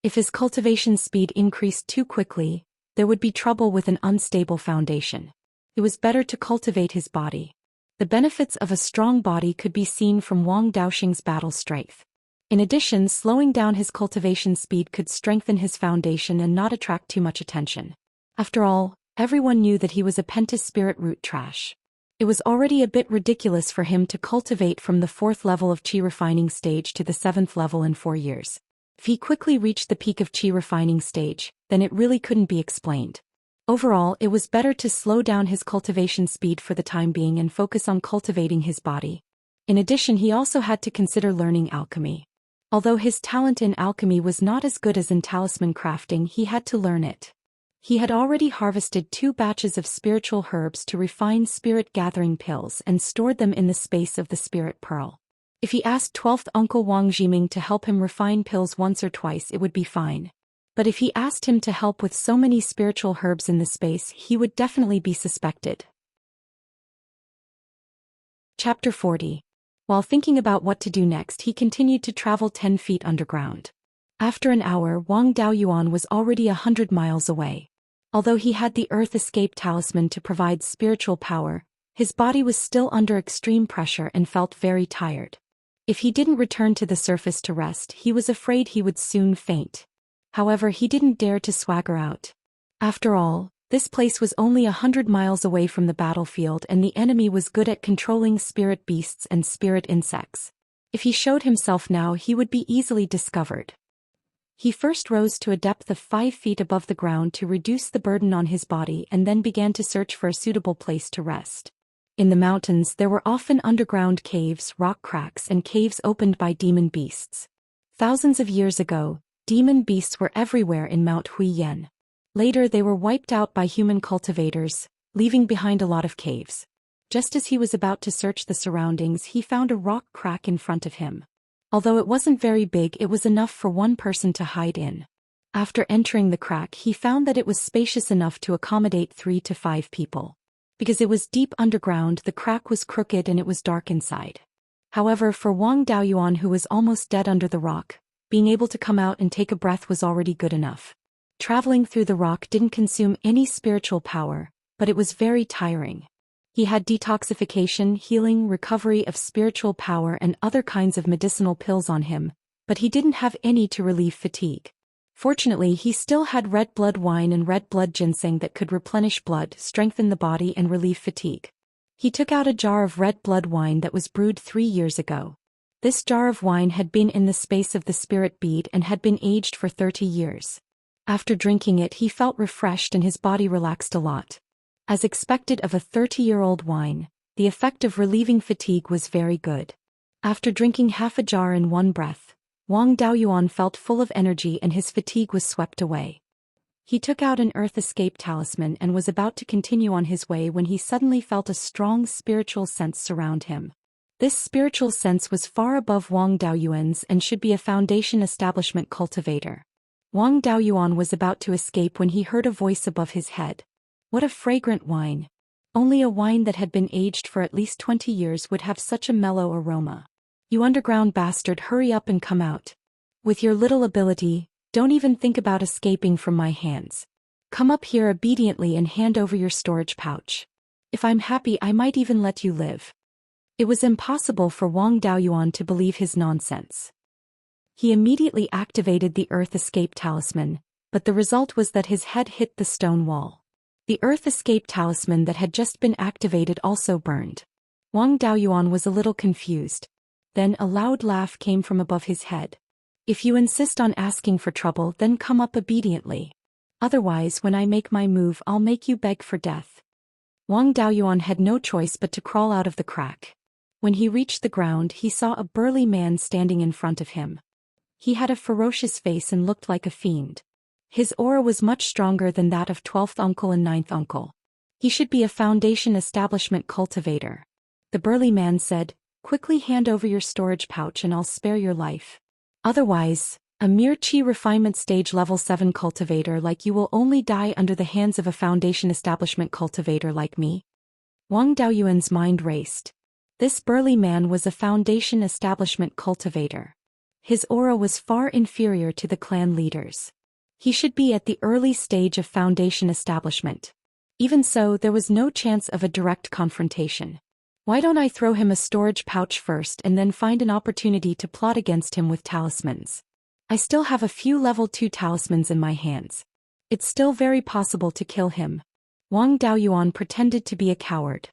If his cultivation speed increased too quickly, there would be trouble with an unstable foundation. It was better to cultivate his body. The benefits of a strong body could be seen from Wang Daoxing's battle strength. In addition, slowing down his cultivation speed could strengthen his foundation and not attract too much attention. After all, everyone knew that he was a Pentas spirit root trash. It was already a bit ridiculous for him to cultivate from the 4th level of Qi refining stage to the 7th level in 4 years. If he quickly reached the peak of Qi refining stage, then it really couldn't be explained. Overall, it was better to slow down his cultivation speed for the time being and focus on cultivating his body. In addition, he also had to consider learning alchemy. Although his talent in alchemy was not as good as in talisman crafting, he had to learn it. He had already harvested 2 batches of spiritual herbs to refine spirit-gathering pills and stored them in the space of the spirit pearl. If he asked 12th uncle Wang Jiming to help him refine pills once or twice, it would be fine. But if he asked him to help with so many spiritual herbs in the space, he would definitely be suspected. Chapter 40. While thinking about what to do next, he continued to travel 10 feet underground. After an hour, Wang Daoyuan was already 100 miles away. Although he had the Earth Escape Talisman to provide spiritual power, his body was still under extreme pressure and felt very tired. If he didn't return to the surface to rest, he was afraid he would soon faint. However, he didn't dare to swagger out. After all, this place was only 100 miles away from the battlefield, and the enemy was good at controlling spirit beasts and spirit insects. If he showed himself now, he would be easily discovered. He first rose to a depth of 5 feet above the ground to reduce the burden on his body and then began to search for a suitable place to rest. In the mountains, there were often underground caves, rock cracks, and caves opened by demon beasts. Thousands of years ago, demon beasts were everywhere in Mount Huiyan. Later, they were wiped out by human cultivators, leaving behind a lot of caves. Just as he was about to search the surroundings, he found a rock crack in front of him. Although it wasn't very big, it was enough for one person to hide in. After entering the crack, he found that it was spacious enough to accommodate 3 to 5 people. Because it was deep underground, the crack was crooked and it was dark inside. However, for Wang Daoyuan, who was almost dead under the rock, being able to come out and take a breath was already good enough. Traveling through the rock didn't consume any spiritual power, but it was very tiring. He had detoxification, healing, recovery of spiritual power and other kinds of medicinal pills on him, but he didn't have any to relieve fatigue. Fortunately, he still had red blood wine and red blood ginseng that could replenish blood, strengthen the body and relieve fatigue. He took out a jar of red blood wine that was brewed 3 years ago. This jar of wine had been in the space of the spirit bead and had been aged for 30 years. After drinking it, he felt refreshed and his body relaxed a lot. As expected of a 30-year-old wine, the effect of relieving fatigue was very good. After drinking half a jar in one breath, Wang Daoyuan felt full of energy and his fatigue was swept away. He took out an Earth Escape Talisman and was about to continue on his way when he suddenly felt a strong spiritual sense surround him. This spiritual sense was far above Wang Daoyuan's and should be a foundation establishment cultivator. Wang Daoyuan was about to escape when he heard a voice above his head. What a fragrant wine! Only a wine that had been aged for at least 20 years would have such a mellow aroma. You underground bastard, hurry up and come out. With your little ability, don't even think about escaping from my hands. Come up here obediently and hand over your storage pouch. If I'm happy, I might even let you live. It was impossible for Wang Daoyuan to believe his nonsense. He immediately activated the Earth Escape Talisman, but the result was that his head hit the stone wall. The Earth Escape Talisman that had just been activated also burned. Wang Daoyuan was a little confused. Then a loud laugh came from above his head. If you insist on asking for trouble, then come up obediently. Otherwise, when I make my move, I'll make you beg for death. Wang Daoyuan had no choice but to crawl out of the crack. When he reached the ground, he saw a burly man standing in front of him. He had a ferocious face and looked like a fiend. His aura was much stronger than that of 12th uncle and 9th uncle. He should be a foundation establishment cultivator. The burly man said, "Quickly hand over your storage pouch and I'll spare your life. Otherwise, a mere Qi refinement stage level 7 cultivator like you will only die under the hands of a foundation establishment cultivator like me." Wang Daoyuan's mind raced. This burly man was a foundation establishment cultivator. His aura was far inferior to the clan leaders. He should be at the early stage of foundation establishment. Even so, there was no chance of a direct confrontation. Why don't I throw him a storage pouch first and then find an opportunity to plot against him with talismans? I still have a few level 2 talismans in my hands. It's still very possible to kill him. Wang Daoyuan pretended to be a coward.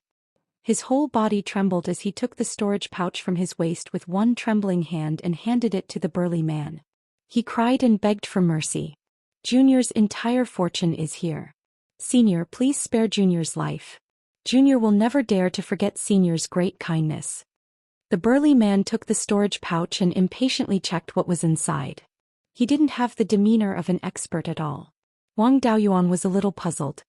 His whole body trembled as he took the storage pouch from his waist with one trembling hand and handed it to the burly man. He cried and begged for mercy. Junior's entire fortune is here. Senior, please spare Junior's life. Junior will never dare to forget Senior's great kindness. The burly man took the storage pouch and impatiently checked what was inside. He didn't have the demeanor of an expert at all. Wang Daoyuan was a little puzzled.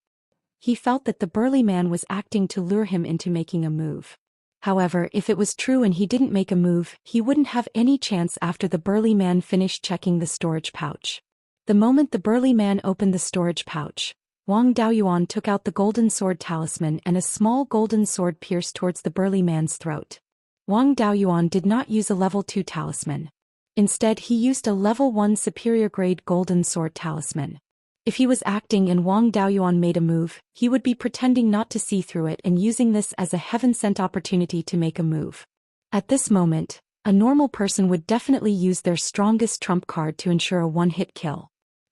He felt that the burly man was acting to lure him into making a move. However, if it was true and he didn't make a move, he wouldn't have any chance after the burly man finished checking the storage pouch. The moment the burly man opened the storage pouch, Wang Daoyuan took out the golden sword talisman and a small golden sword pierced towards the burly man's throat. Wang Daoyuan did not use a level 2 talisman. Instead, he used a level 1 superior grade golden sword talisman. If he was acting and Wang Daoyuan made a move, he would be pretending not to see through it and using this as a heaven-sent opportunity to make a move. At this moment, a normal person would definitely use their strongest trump card to ensure a one-hit kill.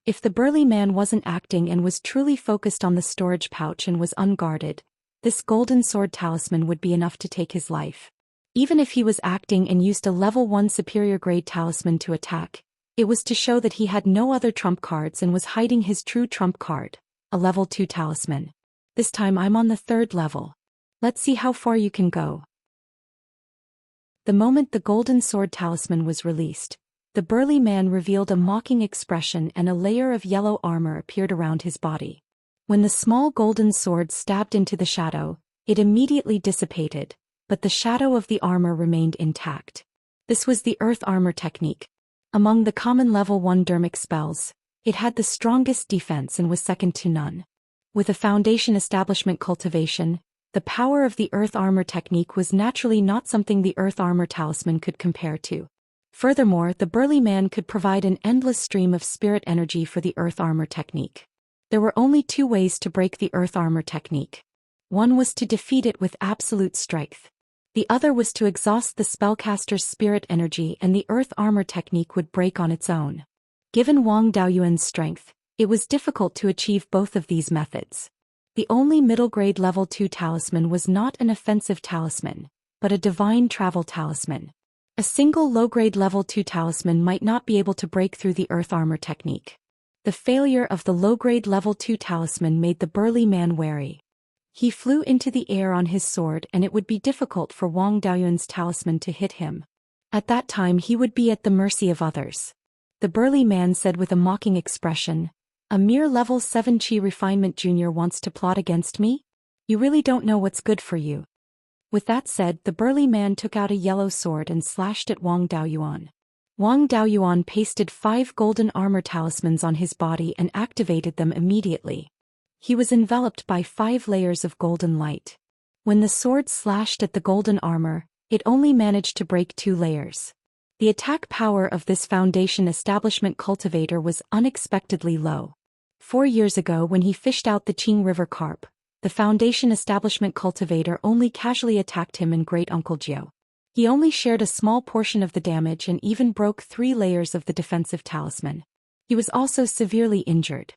If the burly man wasn't acting and was truly focused on the storage pouch and was unguarded, this golden sword talisman would be enough to take his life. Even if he was acting and used a level 1 superior grade talisman to attack, it was to show that he had no other trump cards and was hiding his true trump card, a level 2 talisman. This time I'm on the 3rd level. Let's see how far you can go. The moment the golden sword talisman was released, the burly man revealed a mocking expression and a layer of yellow armor appeared around his body. When the small golden sword stabbed into the shadow, it immediately dissipated, but the shadow of the armor remained intact. This was the earth armor technique. Among the common level 1 dermic spells, it had the strongest defense and was second to none. With a foundation establishment cultivation, the power of the earth armor technique was naturally not something the earth armor talisman could compare to. Furthermore, the burly man could provide an endless stream of spirit energy for the earth armor technique. There were only 2 ways to break the earth armor technique. One was to defeat it with absolute strength. The other was to exhaust the spellcaster's spirit energy and the earth armor technique would break on its own. Given Wang Daoyuan's strength, it was difficult to achieve both of these methods. The only middle grade level 2 talisman was not an offensive talisman, but a divine travel talisman. A single low-grade level 2 talisman might not be able to break through the earth armor technique. The failure of the low-grade level 2 talisman made the burly man wary. He flew into the air on his sword and it would be difficult for Wang Daoyuan's talisman to hit him. At that time he would be at the mercy of others. The burly man said with a mocking expression, "A mere level 7 chi refinement junior wants to plot against me? You really don't know what's good for you." With that said, the burly man took out a yellow sword and slashed at Wang Daoyuan. Wang Daoyuan pasted 5 golden armor talismans on his body and activated them immediately. He was enveloped by 5 layers of golden light. When the sword slashed at the golden armor, it only managed to break 2 layers. The attack power of this foundation establishment cultivator was unexpectedly low. 4 years ago when he fished out the Qing River carp, the foundation establishment cultivator only casually attacked him and Great Uncle Jiu. He only shared a small portion of the damage and even broke 3 layers of the defensive talisman. He was also severely injured.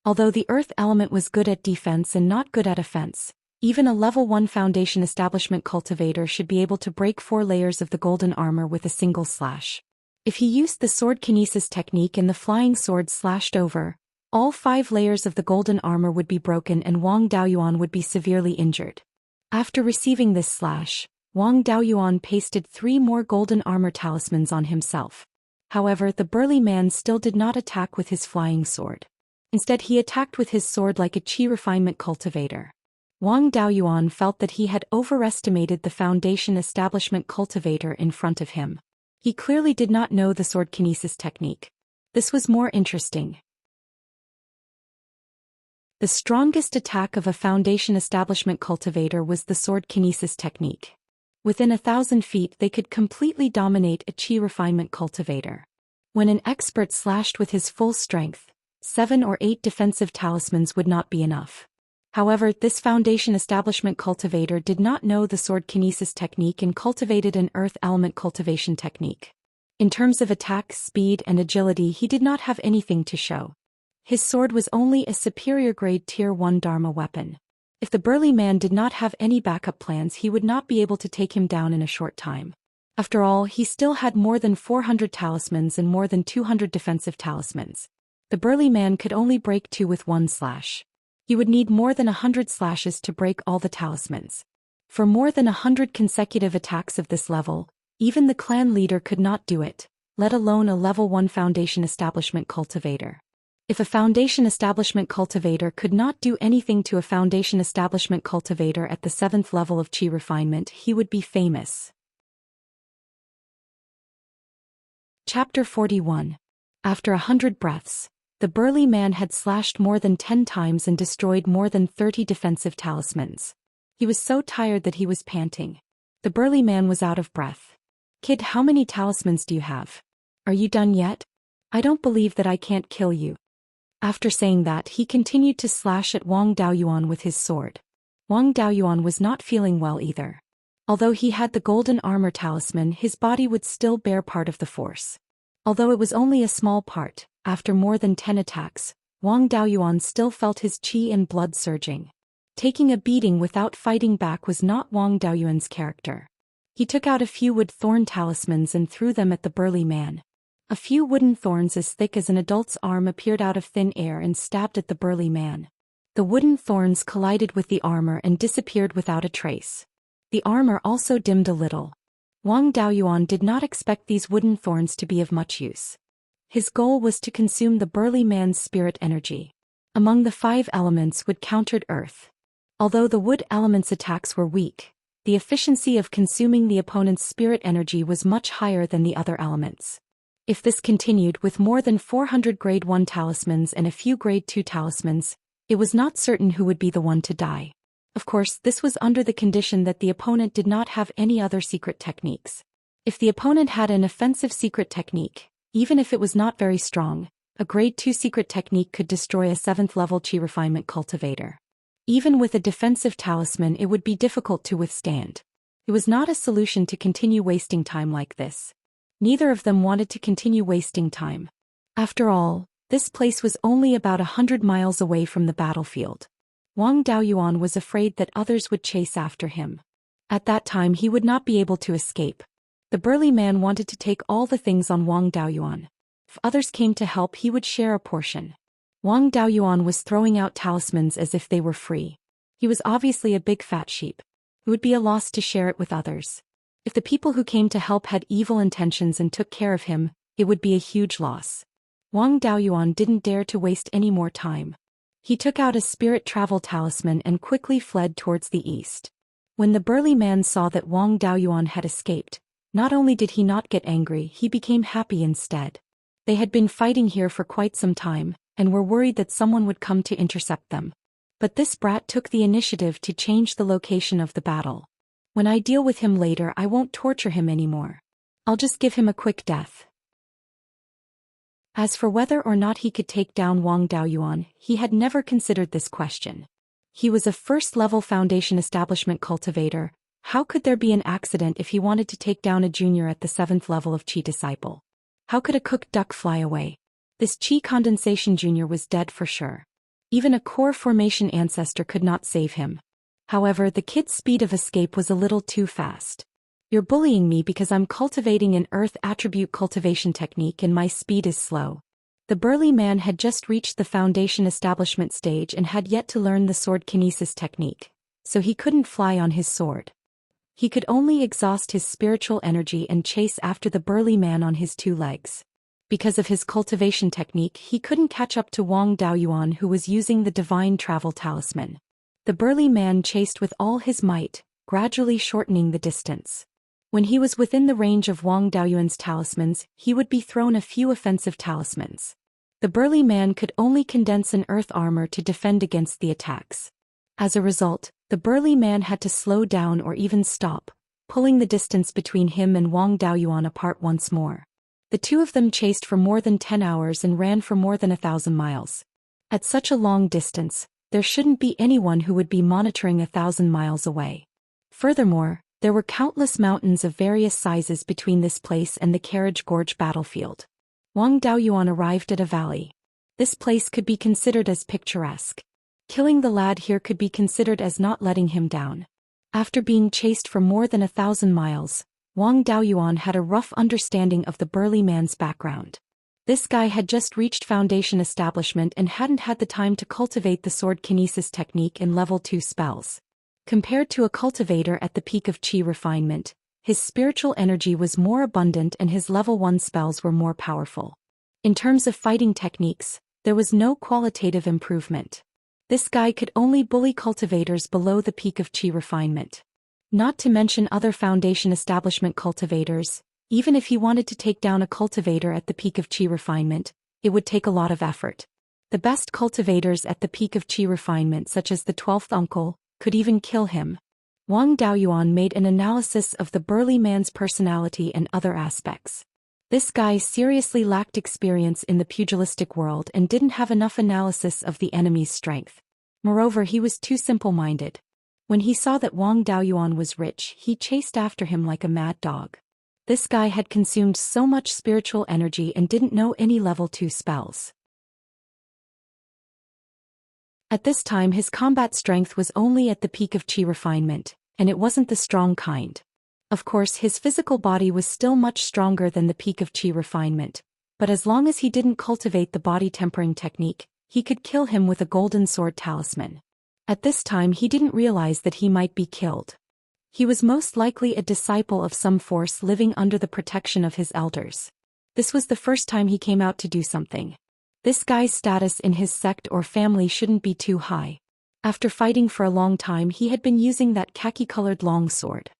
Although the earth element was good at defense and not good at offense, even a level 1 foundation establishment cultivator should be able to break 4 layers of the golden armor with a single slash. If he used the sword kinesis technique and the flying sword slashed over, all 5 layers of the golden armor would be broken and Wang Daoyuan would be severely injured. After receiving this slash, Wang Daoyuan pasted 3 more golden armor talismans on himself. However, the burly man still did not attack with his flying sword. Instead he attacked with his sword like a chi refinement cultivator. Wang Daoyuan felt that he had overestimated the foundation establishment cultivator in front of him. He clearly did not know the sword kinesis technique. This was more interesting. The strongest attack of a foundation establishment cultivator was the sword kinesis technique. Within 1,000 feet they could completely dominate a chi refinement cultivator. When an expert slashed with his full strength, 7 or 8 defensive talismans would not be enough. However, this Foundation Establishment cultivator did not know the sword kinesis technique and cultivated an earth element cultivation technique. In terms of attack, speed, and agility, he did not have anything to show. His sword was only a superior grade Tier 1 Dharma weapon. If the burly man did not have any backup plans, he would not be able to take him down in a short time. After all, he still had more than 400 talismans and more than 200 defensive talismans. The burly man could only break 2 with 1 slash. He would need more than 100 slashes to break all the talismans. For more than 100 consecutive attacks of this level, even the clan leader could not do it, let alone a level 1 Foundation Establishment cultivator. If a Foundation Establishment cultivator could not do anything to a Foundation Establishment cultivator at the 7th level of Qi refinement, he would be famous. Chapter 41. After 100 breaths, the burly man had slashed more than 10 times and destroyed more than 30 defensive talismans. He was so tired that he was panting. The burly man was out of breath. "Kid, how many talismans do you have? Are you done yet? I don't believe that I can't kill you." After saying that, he continued to slash at Wang Daoyuan with his sword. Wang Daoyuan was not feeling well either. Although he had the golden armor talisman, his body would still bear part of the force. Although it was only a small part, after more than 10 attacks, Wang Daoyuan still felt his qi and blood surging. Taking a beating without fighting back was not Wang Daoyuan's character. He took out a few wood thorn talismans and threw them at the burly man. A few wooden thorns as thick as an adult's arm appeared out of thin air and stabbed at the burly man. The wooden thorns collided with the armor and disappeared without a trace. The armor also dimmed a little. Wang Daoyuan did not expect these wooden thorns to be of much use. His goal was to consume the burly man's spirit energy. Among the 5 elements, wood countered earth. Although the wood element's attacks were weak, the efficiency of consuming the opponent's spirit energy was much higher than the other elements. If this continued with more than 400 grade 1 talismans and a few grade 2 talismans, it was not certain who would be the one to die. Of course, this was under the condition that the opponent did not have any other secret techniques. If the opponent had an offensive secret technique, even if it was not very strong, a grade 2 secret technique could destroy a 7th level Qi refinement cultivator. Even with a defensive talisman, it would be difficult to withstand. It was not a solution to continue wasting time like this. Neither of them wanted to continue wasting time. After all, this place was only about 100 miles away from the battlefield. Wang Daoyuan was afraid that others would chase after him. At that time he would not be able to escape. The burly man wanted to take all the things on Wang Daoyuan. If others came to help, he would share a portion. Wang Daoyuan was throwing out talismans as if they were free. He was obviously a big fat sheep. It would be a loss to share it with others. If the people who came to help had evil intentions and took care of him, it would be a huge loss. Wang Daoyuan didn't dare to waste any more time. He took out a spirit travel talisman and quickly fled towards the east. When the burly man saw that Wang Daoyuan had escaped, not only did he not get angry, he became happy instead. They had been fighting here for quite some time, and were worried that someone would come to intercept them. But this brat took the initiative to change the location of the battle. When I deal with him later, I won't torture him anymore. I'll just give him a quick death. As for whether or not he could take down Wang Daoyuan, he had never considered this question. He was a first-level Foundation Establishment cultivator. How could there be an accident if he wanted to take down a junior at the 7th level of Qi disciple? How could a cooked duck fly away? This Qi condensation junior was dead for sure. Even a core formation ancestor could not save him. However, the kid's speed of escape was a little too fast. You're bullying me because I'm cultivating an earth attribute cultivation technique and my speed is slow. The burly man had just reached the Foundation Establishment stage and had yet to learn the sword kinesis technique, so he couldn't fly on his sword. He could only exhaust his spiritual energy and chase after the burly man on his 2 legs. Because of his cultivation technique, he couldn't catch up to Wang Daoyuan, who was using the divine travel talisman. The burly man chased with all his might, gradually shortening the distance. When he was within the range of Wang Daoyuan's talismans, he would be thrown a few offensive talismans. The burly man could only condense an earth armor to defend against the attacks. As a result, the burly man had to slow down or even stop, pulling the distance between him and Wang Daoyuan apart once more. The two of them chased for more than 10 hours and ran for more than 1,000 miles. At such a long distance, There shouldn't be anyone who would be monitoring 1,000 miles away. Furthermore, there were countless mountains of various sizes between this place and the Carriage Gorge battlefield. Wang Daoyuan arrived at a valley. This place could be considered as picturesque. Killing the lad here could be considered as not letting him down. After being chased for more than 1,000 miles, Wang Daoyuan had a rough understanding of the burly man's background. This guy had just reached foundation establishment and hadn't had the time to cultivate the sword kinesis technique in level 2 spells. Compared to a cultivator at the peak of chi refinement, his spiritual energy was more abundant and his level 1 spells were more powerful. In terms of fighting techniques, there was no qualitative improvement. This guy could only bully cultivators below the peak of chi refinement. Not to mention other foundation establishment cultivators. Even if he wanted to take down a cultivator at the peak of chi refinement, it would take a lot of effort. The best cultivators at the peak of chi refinement, such as the 12th uncle, could even kill him. Wang Daoyuan made an analysis of the burly man's personality and other aspects. This guy seriously lacked experience in the pugilistic world and didn't have enough analysis of the enemy's strength. Moreover, he was too simple-minded. When he saw that Wang Daoyuan was rich, he chased after him like a mad dog. This guy had consumed so much spiritual energy and didn't know any level 2 spells. At this time his combat strength was only at the peak of chi refinement, and it wasn't the strong kind. Of course, his physical body was still much stronger than the peak of chi refinement, but as long as he didn't cultivate the body tempering technique, he could kill him with a golden sword talisman. At this time he didn't realize that he might be killed. He was most likely a disciple of some force living under the protection of his elders. This was the first time he came out to do something. This guy's status in his sect or family shouldn't be too high. After fighting for a long time, he had been using that khaki-colored long sword.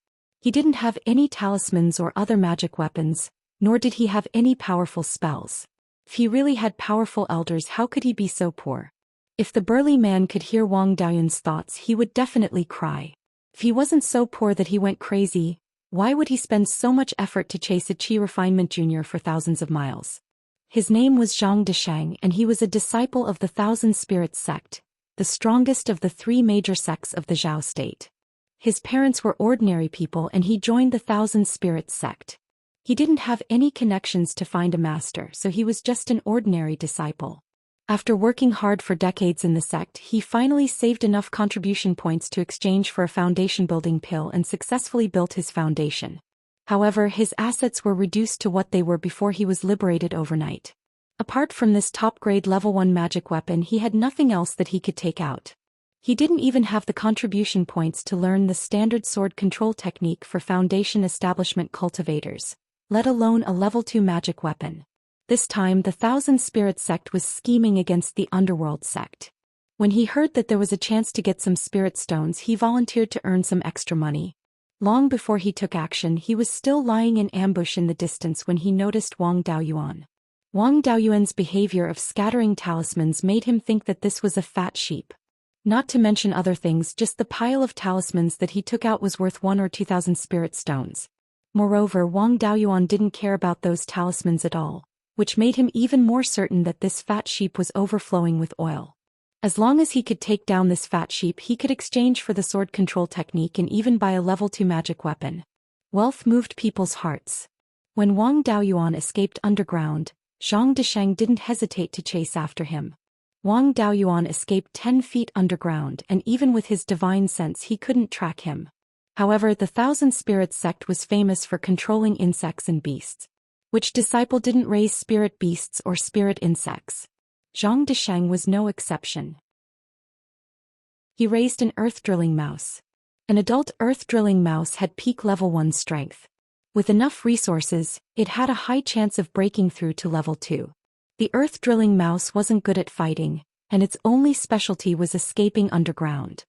He didn't have any talismans or other magic weapons, nor did he have any powerful spells. If he really had powerful elders, how could he be so poor? If the burly man could hear Wang Daoyuan's thoughts, he would definitely cry. If he wasn't so poor that he went crazy, why would he spend so much effort to chase a Chi Refinement Junior for thousands of miles? His name was Zhang Desheng and he was a disciple of the Thousand Spirits sect, the strongest of the 3 major sects of the Zhao state. His parents were ordinary people and he joined the Thousand Spirits sect. He didn't have any connections to find a master, so he was just an ordinary disciple. After working hard for decades in the sect, he finally saved enough contribution points to exchange for a foundation-building pill and successfully built his foundation. However, his assets were reduced to what they were before he was liberated overnight. Apart from this top-grade level 1 magic weapon, he had nothing else that he could take out. He didn't even have the contribution points to learn the standard sword control technique for foundation establishment cultivators, let alone a level 2 magic weapon. This time the Thousand Spirits sect was scheming against the Underworld sect. When he heard that there was a chance to get some spirit stones, he volunteered to earn some extra money. Long before he took action, he was still lying in ambush in the distance when he noticed Wang Daoyuan. Wang Daoyuan's behavior of scattering talismans made him think that this was a fat sheep. Not to mention other things, just the pile of talismans that he took out was worth 1 or 2,000 spirit stones. Moreover, Wang Daoyuan didn't care about those talismans at all, which made him even more certain that this fat sheep was overflowing with oil. As long as he could take down this fat sheep, he could exchange for the sword control technique and even buy a level 2 magic weapon. Wealth moved people's hearts. When Wang Daoyuan escaped underground, Zhang Desheng didn't hesitate to chase after him. Wang Daoyuan escaped 10 feet underground, and even with his divine sense he couldn't track him. However, the Thousand Spirits sect was famous for controlling insects and beasts. Which disciple didn't raise spirit beasts or spirit insects? Zhang Desheng was no exception. He raised an earth-drilling mouse. An adult earth-drilling mouse had peak level 1 strength. With enough resources, it had a high chance of breaking through to level 2. The earth-drilling mouse wasn't good at fighting, and its only specialty was escaping underground.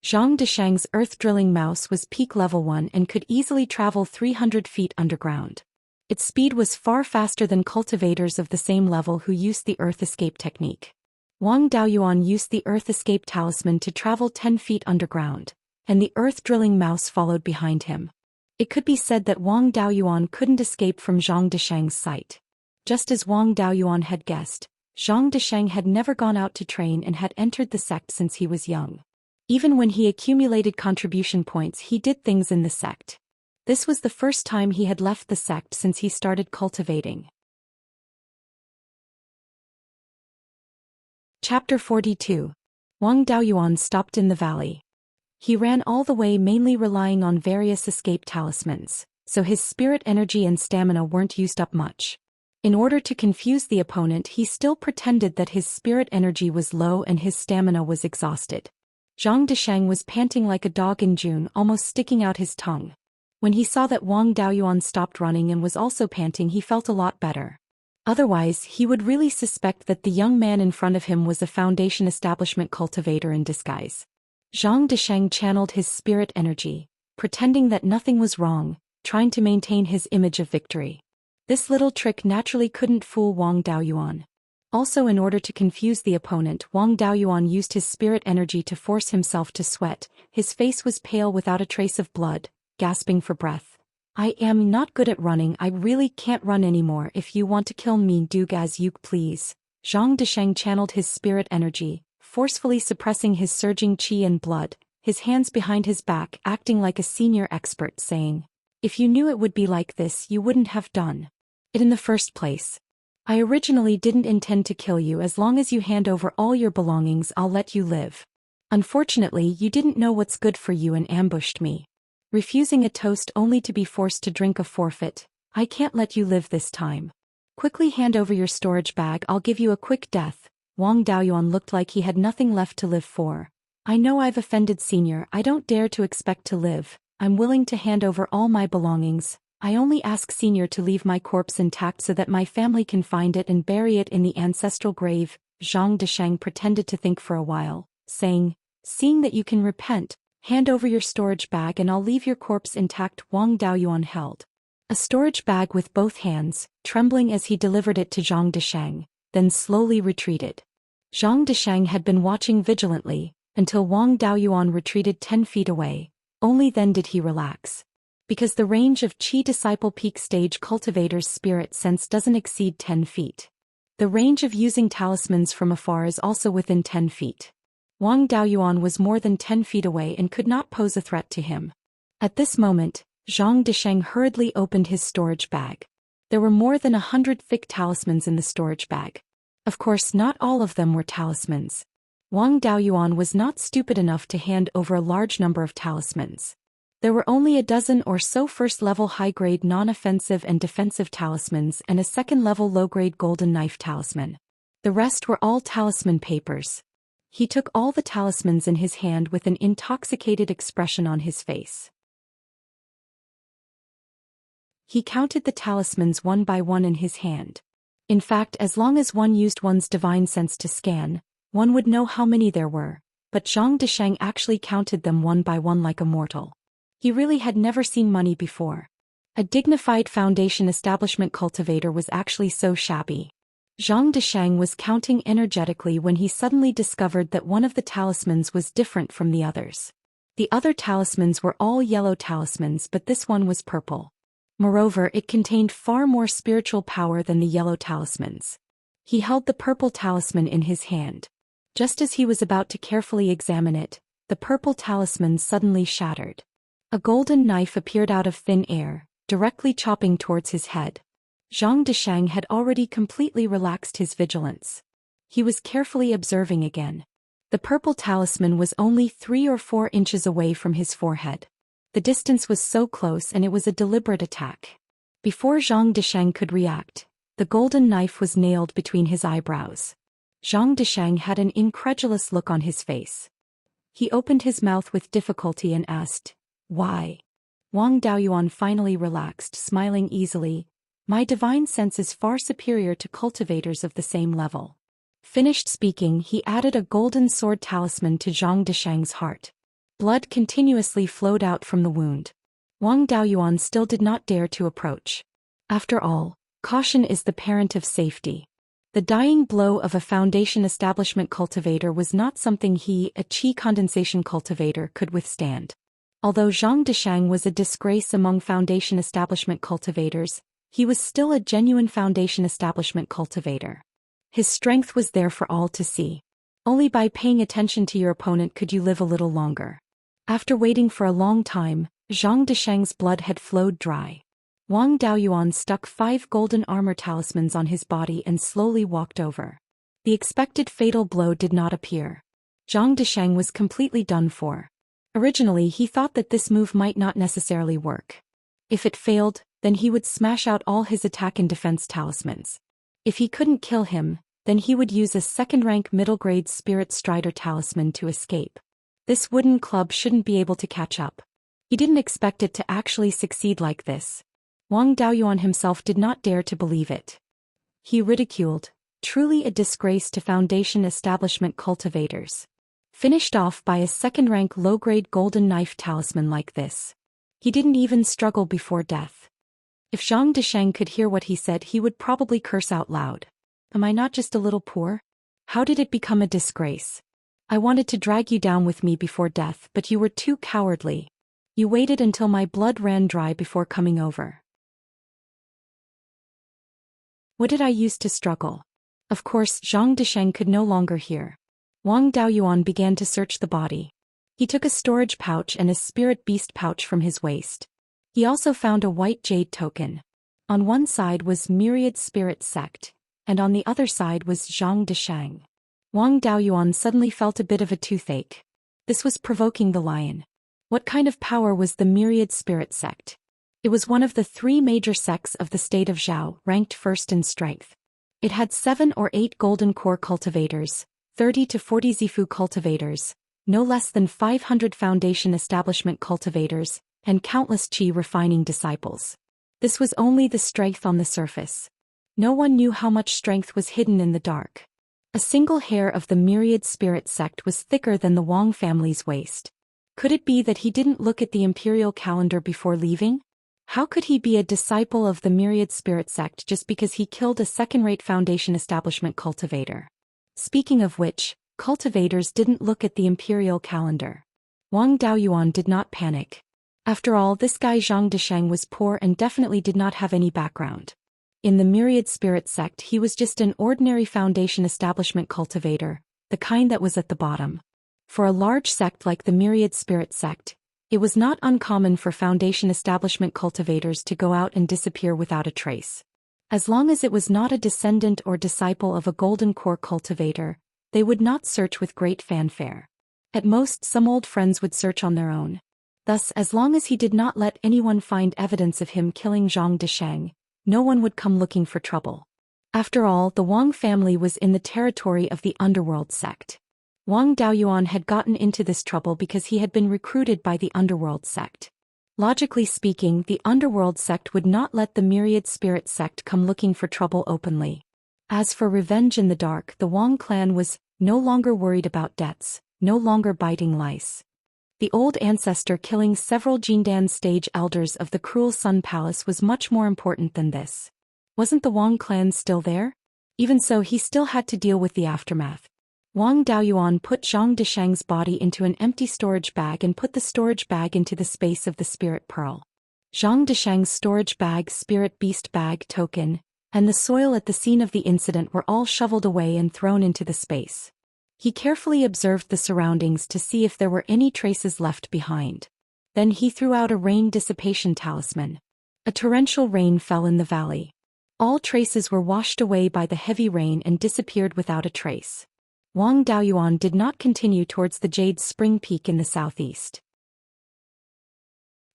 Zhang Desheng's earth-drilling mouse was peak level 1 and could easily travel 300 feet underground. Its speed was far faster than cultivators of the same level who used the Earth Escape technique. Wang Daoyuan used the Earth Escape talisman to travel 10 feet underground, and the earth-drilling mouse followed behind him. It could be said that Wang Daoyuan couldn't escape from Zhang Desheng's sight. Just as Wang Daoyuan had guessed, Zhang Desheng had never gone out to train and had entered the sect since he was young. Even when he accumulated contribution points, he did things in the sect. This was the first time he had left the sect since he started cultivating. Chapter 42. Wang Daoyuan stopped in the valley. He ran all the way mainly relying on various escape talismans, so his spirit energy and stamina weren't used up much. In order to confuse the opponent, he still pretended that his spirit energy was low and his stamina was exhausted. Zhang Desheng was panting like a dog in June, almost sticking out his tongue. When he saw that Wang Daoyuan stopped running and was also panting, he felt a lot better. Otherwise, he would really suspect that the young man in front of him was a Foundation establishment cultivator in disguise. Zhang Desheng channeled his spirit energy, pretending that nothing was wrong, trying to maintain his image of victory. This little trick naturally couldn't fool Wang Daoyuan. Also, in order to confuse the opponent, Wang Daoyuan used his spirit energy to force himself to sweat. His face was pale without a trace of blood, gasping for breath. "I am not good at running, I really can't run anymore. If you want to kill me, do as you please." Zhang Desheng channeled his spirit energy, forcefully suppressing his surging qi and blood, his hands behind his back, acting like a senior expert, saying, "If you knew it would be like this, you wouldn't have done it in the first place. I originally didn't intend to kill you. As long as you hand over all your belongings, I'll let you live. Unfortunately, you didn't know what's good for you and ambushed me. Refusing a toast only to be forced to drink a forfeit. I can't let you live this time. Quickly hand over your storage bag, I'll give you a quick death." Wang Daoyuan looked like he had nothing left to live for. "I know I've offended Senior, I don't dare to expect to live. I'm willing to hand over all my belongings. I only ask Senior to leave my corpse intact so that my family can find it and bury it in the ancestral grave." Zhang Desheng pretended to think for a while, saying, "Seeing that you can repent, hand over your storage bag and I'll leave your corpse intact." Wang Daoyuan held a storage bag with both hands, trembling as he delivered it to Zhang Desheng, then slowly retreated. Zhang Desheng had been watching vigilantly, until Wang Daoyuan retreated 10 feet away. Only then did he relax. Because the range of Qi Disciple Peak Stage Cultivator's spirit sense doesn't exceed 10 feet. The range of using talismans from afar is also within 10 feet. Wang Daoyuan was more than 10 feet away and could not pose a threat to him. At this moment, Zhang Desheng hurriedly opened his storage bag. There were more than 100 thick talismans in the storage bag. Of course, not all of them were talismans. Wang Daoyuan was not stupid enough to hand over a large number of talismans. There were only a dozen or so first-level high-grade non-offensive and defensive talismans and a second-level low-grade golden knife talisman. The rest were all talisman papers. He took all the talismans in his hand with an intoxicated expression on his face. He counted the talismans one by one in his hand. In fact, as long as one used one's divine sense to scan, one would know how many there were, but Zhang Desheng actually counted them one by one like a mortal. He really had never seen money before. A dignified Foundation establishment cultivator was actually so shabby. Zhang Desheng was counting energetically when he suddenly discovered that one of the talismans was different from the others. The other talismans were all yellow talismans, but this one was purple. Moreover, it contained far more spiritual power than the yellow talismans. He held the purple talisman in his hand. Just as he was about to carefully examine it, the purple talisman suddenly shattered. A golden knife appeared out of thin air, directly chopping towards his head. Zhang Desheng had already completely relaxed his vigilance. He was carefully observing again. The purple talisman was only 3 or 4 inches away from his forehead. The distance was so close and it was a deliberate attack. Before Zhang Desheng could react, the golden knife was nailed between his eyebrows. Zhang Desheng had an incredulous look on his face. He opened his mouth with difficulty and asked, "Why?" Wang Daoyuan finally relaxed, smiling easily. "My divine sense is far superior to cultivators of the same level." Finished speaking, he added a golden sword talisman to Zhang Desheng's heart. Blood continuously flowed out from the wound. Wang Daoyuan still did not dare to approach. After all, caution is the parent of safety. The dying blow of a Foundation establishment cultivator was not something he, a Qi condensation cultivator, could withstand. Although Zhang Desheng was a disgrace among Foundation establishment cultivators, he was still a genuine Foundation establishment cultivator. His strength was there for all to see. Only by paying attention to your opponent could you live a little longer. After waiting for a long time, Zhang Desheng's blood had flowed dry. Wang Daoyuan stuck 5 golden armor talismans on his body and slowly walked over. The expected fatal blow did not appear. Zhang Desheng was completely done for. Originally he thought that this move might not necessarily work. If it failed, then he would smash out all his attack and defense talismans. If he couldn't kill him, then he would use a second-rank middle-grade Spirit Strider talisman to escape. This wooden club shouldn't be able to catch up. He didn't expect it to actually succeed like this. Wang Daoyuan himself did not dare to believe it. He ridiculed, truly a disgrace to Foundation establishment cultivators. Finished off by a second-rank low-grade golden knife talisman like this. He didn't even struggle before death. If Zhang Desheng could hear what he said, he would probably curse out loud. Am I not just a little poor? How did it become a disgrace? I wanted to drag you down with me before death, but you were too cowardly. You waited until my blood ran dry before coming over. What did I use to struggle? Of course, Zhang Desheng could no longer hear. Wang Daoyuan began to search the body. He took a storage pouch and a spirit beast pouch from his waist. He also found a white jade token. On one side was Myriad Spirit Sect, and on the other side was Zhang Desheng. Wang Daoyuan suddenly felt a bit of a toothache. This was provoking the lion. What kind of power was the Myriad Spirit Sect? It was one of the 3 major sects of the state of Zhao, ranked first in strength. It had 7 or 8 golden core cultivators, 30 to 40 Zifu cultivators, no less than 500 foundation establishment cultivators, and countless qi refining disciples. This was only the strength on the surface. No one knew how much strength was hidden in the dark. A single hair of the Myriad Spirit Sect was thicker than the Wang family's waist. Could it be that he didn't look at the imperial calendar before leaving? How could he be a disciple of the Myriad Spirit Sect just because he killed a second-rate Foundation establishment cultivator? Speaking of which, cultivators didn't look at the imperial calendar. Wang Daoyuan did not panic. After all, this guy Zhang Desheng was poor and definitely did not have any background. In the Myriad Spirit Sect he was just an ordinary Foundation establishment cultivator, the kind that was at the bottom. For a large sect like the Myriad Spirit Sect, it was not uncommon for Foundation establishment cultivators to go out and disappear without a trace. As long as it was not a descendant or disciple of a golden core cultivator, they would not search with great fanfare. At most, some old friends would search on their own. Thus, as long as he did not let anyone find evidence of him killing Zhang Desheng, no one would come looking for trouble. After all, the Wang family was in the territory of the underworld sect. Wang Daoyuan had gotten into this trouble because he had been recruited by the underworld sect. Logically speaking, the underworld sect would not let the Myriad Spirit Sect come looking for trouble openly. As for revenge in the dark, the Wang clan was no longer worried about debts, no longer biting lice. The old ancestor killing several Jindan stage elders of the Cruel Sun Palace was much more important than this. Wasn't the Wang clan still there? Even so, he still had to deal with the aftermath. Wang Daoyuan put Zhang Desheng's body into an empty storage bag and put the storage bag into the space of the spirit pearl. Zhang Desheng's storage bag, spirit beast bag token, and the soil at the scene of the incident were all shoveled away and thrown into the space. He carefully observed the surroundings to see if there were any traces left behind. Then he threw out a rain dissipation talisman. A torrential rain fell in the valley. All traces were washed away by the heavy rain and disappeared without a trace. Wang Daoyuan did not continue towards the Jade Spring Peak in the southeast.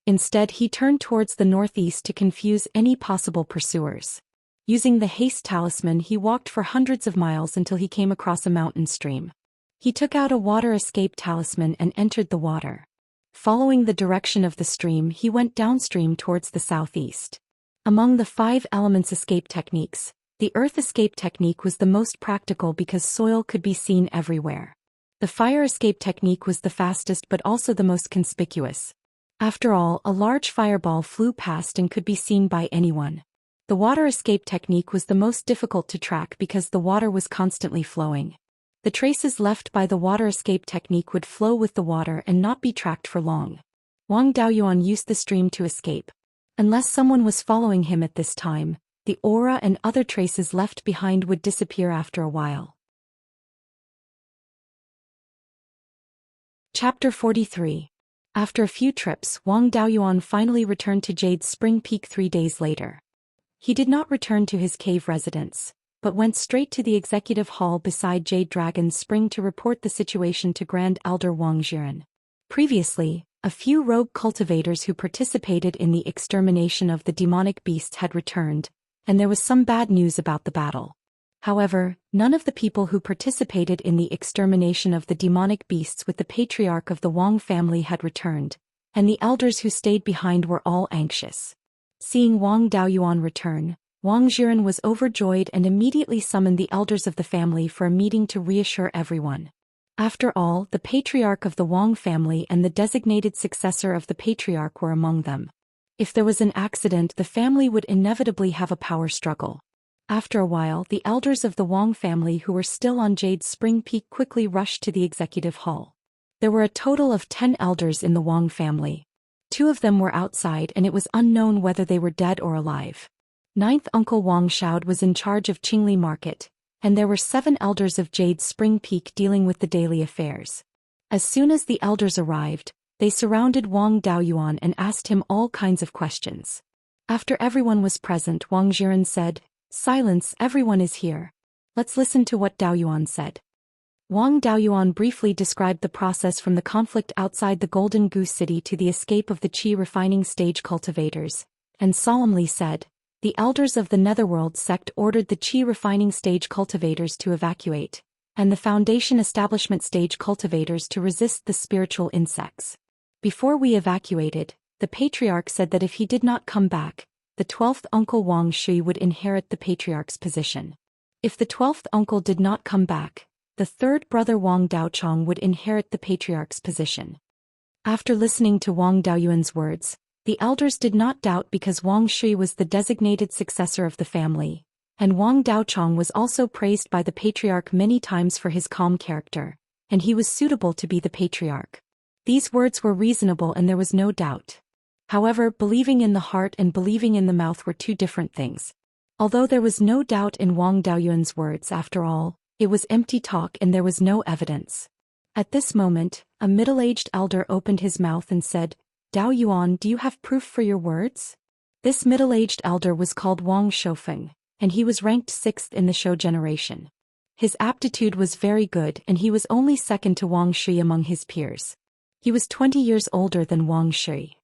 Instead, he turned towards the northeast to confuse any possible pursuers. Using the haste talisman, he walked for hundreds of miles until he came across a mountain stream. He took out a water escape talisman and entered the water. Following the direction of the stream, he went downstream towards the southeast. Among the 5 elements escape techniques, the earth escape technique was the most practical because soil could be seen everywhere. The fire escape technique was the fastest but also the most conspicuous. After all, a large fireball flew past and could be seen by anyone. The water escape technique was the most difficult to track because the water was constantly flowing. The traces left by the water escape technique would flow with the water and not be tracked for long. Wang Daoyuan used the stream to escape. Unless someone was following him at this time, the aura and other traces left behind would disappear after a while. Chapter 43. After a few trips, Wang Daoyuan finally returned to Jade's Spring Peak 3 days later. He did not return to his cave residence, but went straight to the executive hall beside Jade Dragon's Spring to report the situation to Grand Elder Wang Jiren. Previously, a few rogue cultivators who participated in the extermination of the demonic beasts had returned, and there was some bad news about the battle. However, none of the people who participated in the extermination of the demonic beasts with the patriarch of the Wang family had returned, and the elders who stayed behind were all anxious. Seeing Wang Daoyuan return, Wang Jiren was overjoyed and immediately summoned the elders of the family for a meeting to reassure everyone. After all, the patriarch of the Wang family and the designated successor of the patriarch were among them. If there was an accident, the family would inevitably have a power struggle. After a while, the elders of the Wang family who were still on Jade's Spring Peak quickly rushed to the executive hall. There were a total of 10 elders in the Wang family. 2 of them were outside and it was unknown whether they were dead or alive. 9th Uncle Wang Shaod was in charge of Qingli Market, and there were 7 elders of Jade's Spring Peak dealing with the daily affairs. As soon as the elders arrived, they surrounded Wang Daoyuan and asked him all kinds of questions. After everyone was present, Wang Jiren said, "Silence, everyone is here. Let's listen to what Daoyuan said." Wang Daoyuan briefly described the process from the conflict outside the Golden Goose City to the escape of the Qi refining stage cultivators, and solemnly said, "The elders of the Netherworld sect ordered the Qi refining stage cultivators to evacuate, and the Foundation establishment stage cultivators to resist the spiritual insects. Before we evacuated, the Patriarch said that if he did not come back, the 12th uncle Wang Shui would inherit the Patriarch's position. If the 12th uncle did not come back, the 3rd brother Wang Daochong would inherit the Patriarch's position." After listening to Wang Daoyuan's words, the elders did not doubt because Wang Shui was the designated successor of the family, and Wang Daochong was also praised by the Patriarch many times for his calm character, and he was suitable to be the Patriarch. These words were reasonable and there was no doubt. However, believing in the heart and believing in the mouth were 2 different things. Although there was no doubt in Wang Daoyuan's words, after all, it was empty talk and there was no evidence. At this moment, a middle-aged elder opened his mouth and said, "Daoyuan, do you have proof for your words?" This middle-aged elder was called Wang Shoufeng, and he was ranked 6th in the Shou generation. His aptitude was very good and he was only second to Wang Shui among his peers. He was 20 years older than Wang Shui.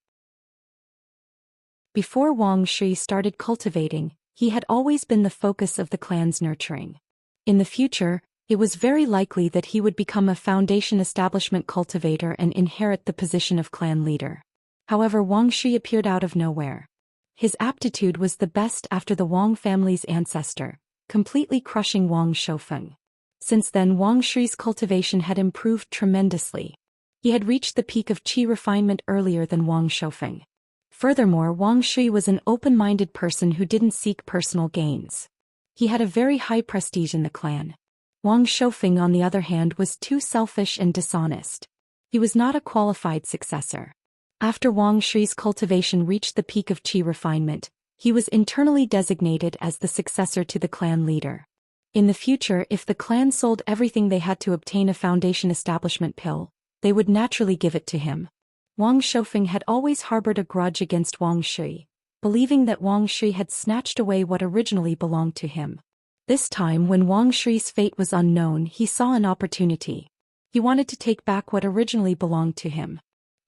Before Wang Shui started cultivating, he had always been the focus of the clan's nurturing. In the future, it was very likely that he would become a foundation establishment cultivator and inherit the position of clan leader. However, Wang Shui appeared out of nowhere. His aptitude was the best after the Wang family's ancestor, completely crushing Wang Shoufeng. Since then, Wang Shui's cultivation had improved tremendously. He had reached the peak of qi refinement earlier than Wang Shoufeng. Furthermore, Wang Shui was an open-minded person who didn't seek personal gains. He had a very high prestige in the clan. Wang Shoufeng, on the other hand, was too selfish and dishonest. He was not a qualified successor. After Wang Shui's cultivation reached the peak of qi refinement, he was internally designated as the successor to the clan leader. In the future, if the clan sold everything they had to obtain a foundation establishment pill, they would naturally give it to him. Wang Shoufeng had always harbored a grudge against Wang Shui, believing that Wang Shui had snatched away what originally belonged to him. This time, when Wang Shui's fate was unknown, he saw an opportunity. He wanted to take back what originally belonged to him.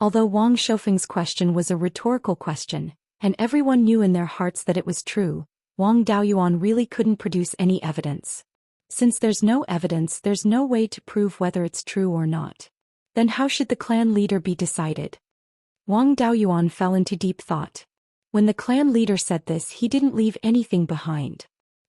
Although Wang Shoufeng's question was a rhetorical question, and everyone knew in their hearts that it was true, Wang Daoyuan really couldn't produce any evidence. Since there's no evidence, there's no way to prove whether it's true or not. Then how should the clan leader be decided? Wang Daoyuan fell into deep thought. When the clan leader said this, he didn't leave anything behind.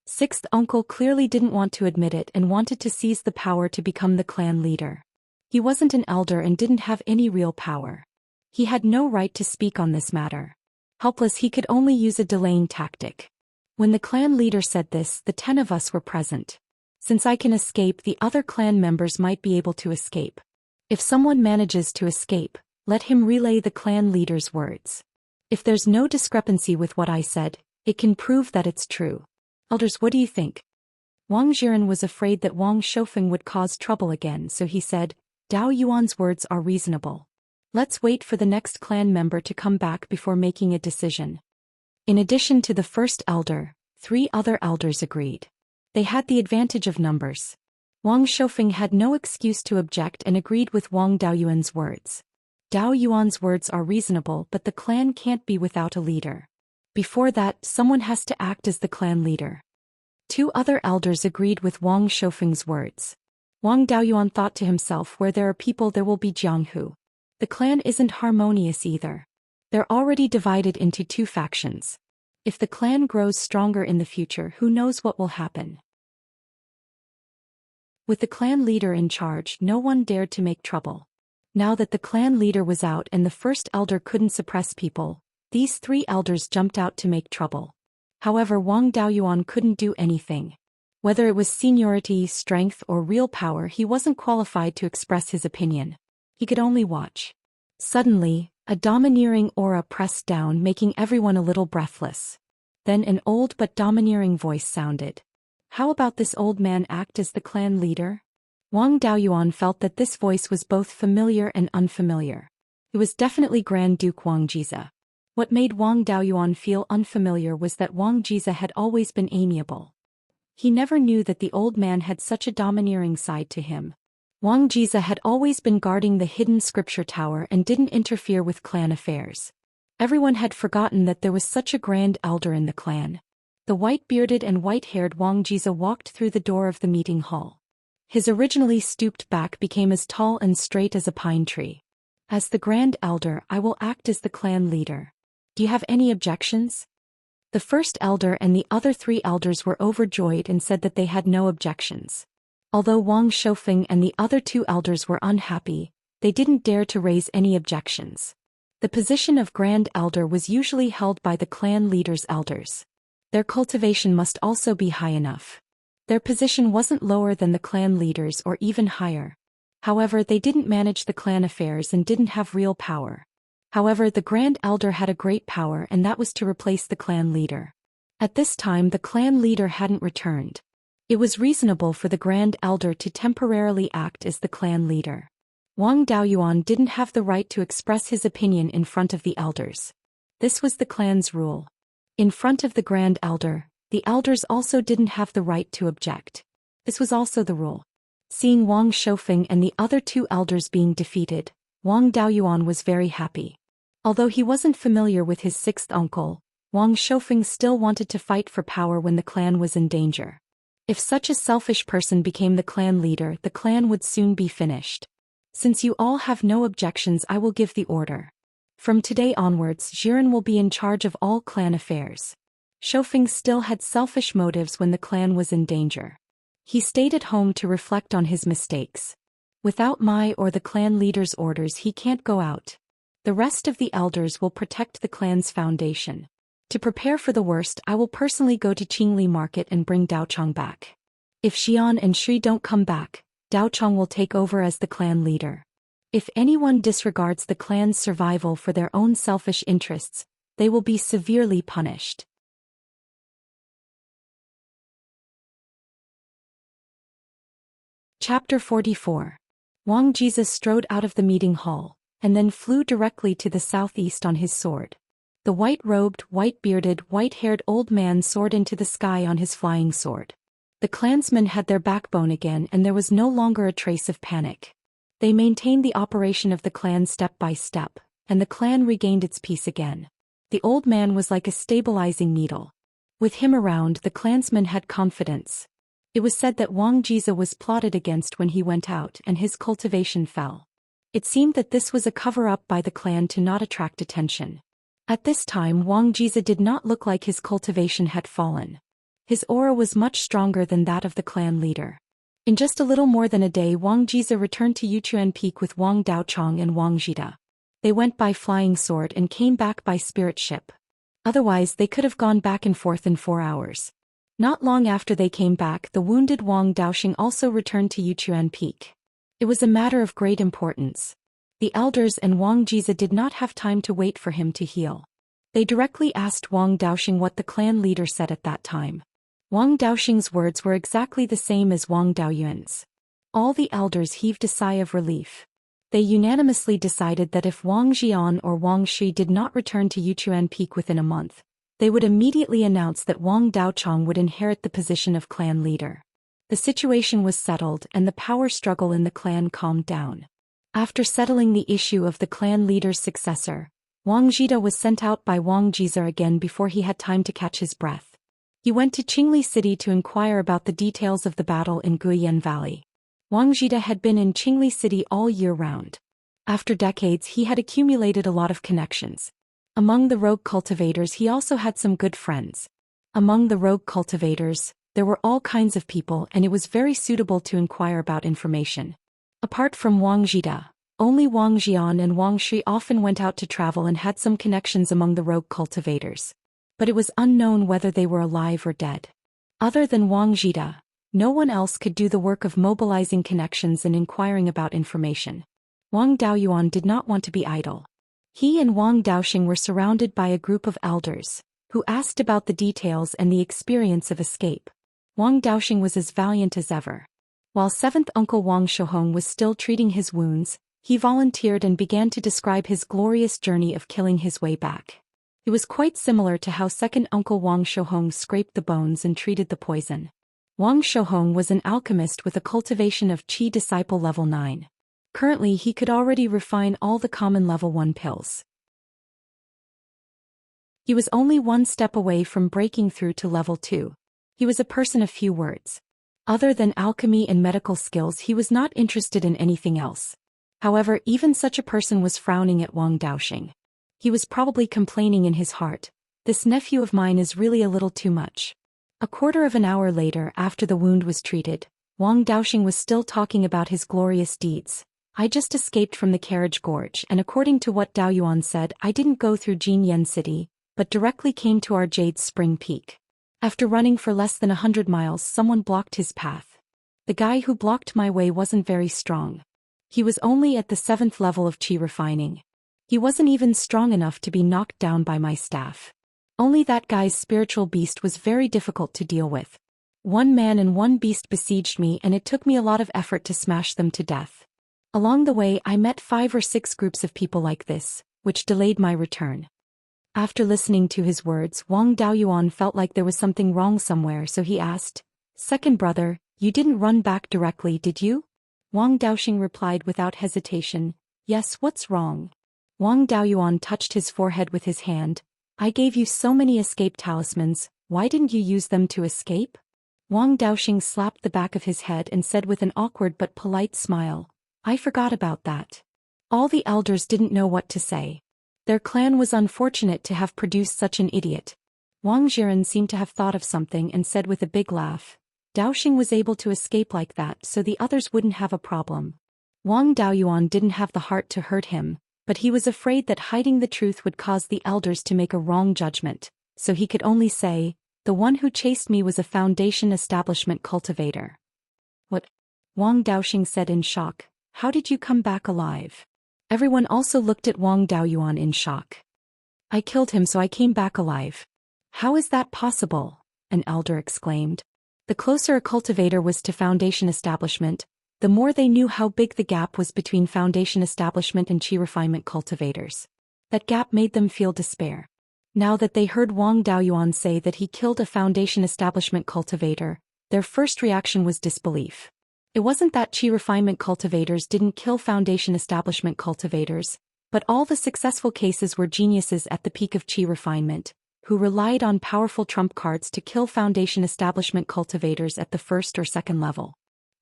6th uncle clearly didn't want to admit it and wanted to seize the power to become the clan leader. He wasn't an elder and didn't have any real power. He had no right to speak on this matter. Helpless, he could only use a delaying tactic. When the clan leader said this, the 10 of us were present. Since I can escape, the other clan members might be able to escape. If someone manages to escape, let him relay the clan leader's words. If there's no discrepancy with what I said, It can prove that it's true. Elders, what do you think? Wang Jiren was afraid that Wang Shoufeng would cause trouble again, so he said, Dao Yuan's words are reasonable. Let's wait for the next clan member to come back before making a decision. In addition to the first elder, 3 other elders agreed. They had the advantage of numbers. Wang Shoufeng had no excuse to object and agreed with Wang Daoyuan's words. Dao Yuan's words are reasonable, but the clan can't be without a leader. Before that, someone has to act as the clan leader. 2 other elders agreed with Wang Shoufeng's words. Wang Daoyuan thought to himself, where there are people there will be Jianghu. The clan isn't harmonious either. They're already divided into 2 factions. If the clan grows stronger in the future, who knows what will happen? With the clan leader in charge, no one dared to make trouble. Now that the clan leader was out and the first elder couldn't suppress people, these 3 elders jumped out to make trouble. However, Wang Daoyuan couldn't do anything. Whether it was seniority, strength, or real power, he wasn't qualified to express his opinion. He could only watch. Suddenly, a domineering aura pressed down, making everyone a little breathless. Then an old but domineering voice sounded. How about this old man act as the clan leader? Wang Daoyuan felt that this voice was both familiar and unfamiliar. It was definitely Grand Duke Wang Jize. What made Wang Daoyuan feel unfamiliar was that Wang Jize had always been amiable. He never knew that the old man had such a domineering side to him. Wang Jize had always been guarding the hidden scripture tower and didn't interfere with clan affairs. Everyone had forgotten that there was such a grand elder in the clan. The white-bearded and white-haired Wang Jize walked through the door of the meeting hall. His originally stooped back became as tall and straight as a pine tree. As the grand elder, I will act as the clan leader. Do you have any objections? The first elder and the other 3 elders were overjoyed and said that they had no objections. Although Wang Shoufeng and the other 2 elders were unhappy, they didn't dare to raise any objections. The position of Grand Elder was usually held by the clan leader's elders. Their cultivation must also be high enough. Their position wasn't lower than the clan leaders or even higher. However, they didn't manage the clan affairs and didn't have real power. However, the Grand Elder had a great power, and that was to replace the clan leader. At this time, the clan leader hadn't returned. It was reasonable for the Grand Elder to temporarily act as the clan leader. Wang Daoyuan didn't have the right to express his opinion in front of the elders. This was the clan's rule. In front of the Grand Elder, the elders also didn't have the right to object. This was also the rule. Seeing Wang Shoufeng and the other 2 elders being defeated, Wang Daoyuan was very happy. Although he wasn't familiar with his 6th uncle, Wang Shoufeng still wanted to fight for power when the clan was in danger. If such a selfish person became the clan leader, the clan would soon be finished. Since you all have no objections, I will give the order. From today onwards, Jiren will be in charge of all clan affairs. Shoufeng still had selfish motives when the clan was in danger. He stayed at home to reflect on his mistakes. Without my or the clan leader's orders, he can't go out. The rest of the elders will protect the clan's foundation. To prepare for the worst, I will personally go to Qingli Market and bring Daochang back. If Xian and Shri don't come back, Daochang will take over as the clan leader. If anyone disregards the clan's survival for their own selfish interests, they will be severely punished. Chapter 44. Wang Jize strode out of the meeting hall, and then flew directly to the southeast on his sword. The white-robed, white-bearded, white-haired old man soared into the sky on his flying sword. The clansmen had their backbone again, and there was no longer a trace of panic. They maintained the operation of the clan step by step, and the clan regained its peace again. The old man was like a stabilizing needle. With him around, the clansmen had confidence. It was said that Wang Jize was plotted against when he went out and his cultivation fell. It seemed that this was a cover-up by the clan to not attract attention. At this time, Wang Jize did not look like his cultivation had fallen. His aura was much stronger than that of the clan leader. In just a little more than a day, Wang Jize returned to Yuchuan Peak with Wang Daochang and Wang Jida. They went by flying sword and came back by spirit ship. Otherwise, they could have gone back and forth in 4 hours. Not long after they came back, the wounded Wang Daoxing also returned to Yuchuan Peak. It was a matter of great importance. The elders and Wang Jize did not have time to wait for him to heal. They directly asked Wang Daoxing what the clan leader said at that time. Wang Daoxing's words were exactly the same as Wang Daoyuan's. All the elders heaved a sigh of relief. They unanimously decided that if Wang Xian or Wang Shi did not return to Yuchuan Peak within a month, they would immediately announce that Wang Daochong would inherit the position of clan leader. The situation was settled and the power struggle in the clan calmed down. After settling the issue of the clan leader's successor, Wang Zhida was sent out by Wang Jiza again before he had time to catch his breath. He went to Qingli City to inquire about the details of the battle in Guiyan Valley. Wang Zhida had been in Qingli City all year round. After decades he had accumulated a lot of connections. Among the rogue cultivators he also had some good friends. Among the rogue cultivators, there were all kinds of people and it was very suitable to inquire about information. Apart from Wang Zhida, only Wang Xian and Wang Shi often went out to travel and had some connections among the rogue cultivators. But it was unknown whether they were alive or dead. Other than Wang Zhida, no one else could do the work of mobilizing connections and inquiring about information. Wang Daoyuan did not want to be idle. He and Wang Daoxing were surrounded by a group of elders, who asked about the details and the experience of escape. Wang Daoxing was as valiant as ever. While seventh uncle Wang Shohong was still treating his wounds, he volunteered and began to describe his glorious journey of killing his way back. It was quite similar to how second uncle Wang Shohong scraped the bones and treated the poison. Wang Shohong was an alchemist with a cultivation of Qi disciple level 9. Currently he could already refine all the common level 1 pills. He was only one step away from breaking through to level 2. He was a person of few words. Other than alchemy and medical skills he was not interested in anything else. However, even such a person was frowning at Wang Daoxing. He was probably complaining in his heart, "This nephew of mine is really a little too much." A quarter of an hour later, after the wound was treated, Wang Daoxing was still talking about his glorious deeds. "I just escaped from the carriage gorge and according to what Daoyuan said I didn't go through Jinyan City, but directly came to our Jade Spring Peak. After running for less than 100 miles someone blocked his path. The guy who blocked my way wasn't very strong. He was only at the 7th level of Qi refining. He wasn't even strong enough to be knocked down by my staff. Only that guy's spiritual beast was very difficult to deal with. One man and one beast besieged me and it took me a lot of effort to smash them to death. Along the way I met 5 or 6 groups of people like this, which delayed my return." After listening to his words, Wang Daoyuan felt like there was something wrong somewhere, so he asked, "Second brother, you didn't run back directly, did you?" Wang Daoxing replied without hesitation, "Yes, what's wrong?" Wang Daoyuan touched his forehead with his hand. "I gave you so many escape talismans, why didn't you use them to escape?" Wang Daoxing slapped the back of his head and said with an awkward but polite smile, "I forgot about that." All the elders didn't know what to say. Their clan was unfortunate to have produced such an idiot. Wang Jiren seemed to have thought of something and said with a big laugh, "Daoxing was able to escape like that so the others wouldn't have a problem." Wang Daoyuan didn't have the heart to hurt him, but he was afraid that hiding the truth would cause the elders to make a wrong judgment, so he could only say, "The one who chased me was a Foundation establishment cultivator." "What?" Wang Daoxing said in shock. "How did you come back alive?" Everyone also looked at Wang Daoyuan in shock. "I killed him so I came back alive." "How is that possible?" an elder exclaimed. The closer a cultivator was to Foundation establishment, the more they knew how big the gap was between Foundation establishment and Qi refinement cultivators. That gap made them feel despair. Now that they heard Wang Daoyuan say that he killed a Foundation establishment cultivator, their first reaction was disbelief. It wasn't that Qi refinement cultivators didn't kill Foundation establishment cultivators, but all the successful cases were geniuses at the peak of Qi refinement, who relied on powerful trump cards to kill Foundation establishment cultivators at the 1st or 2nd level.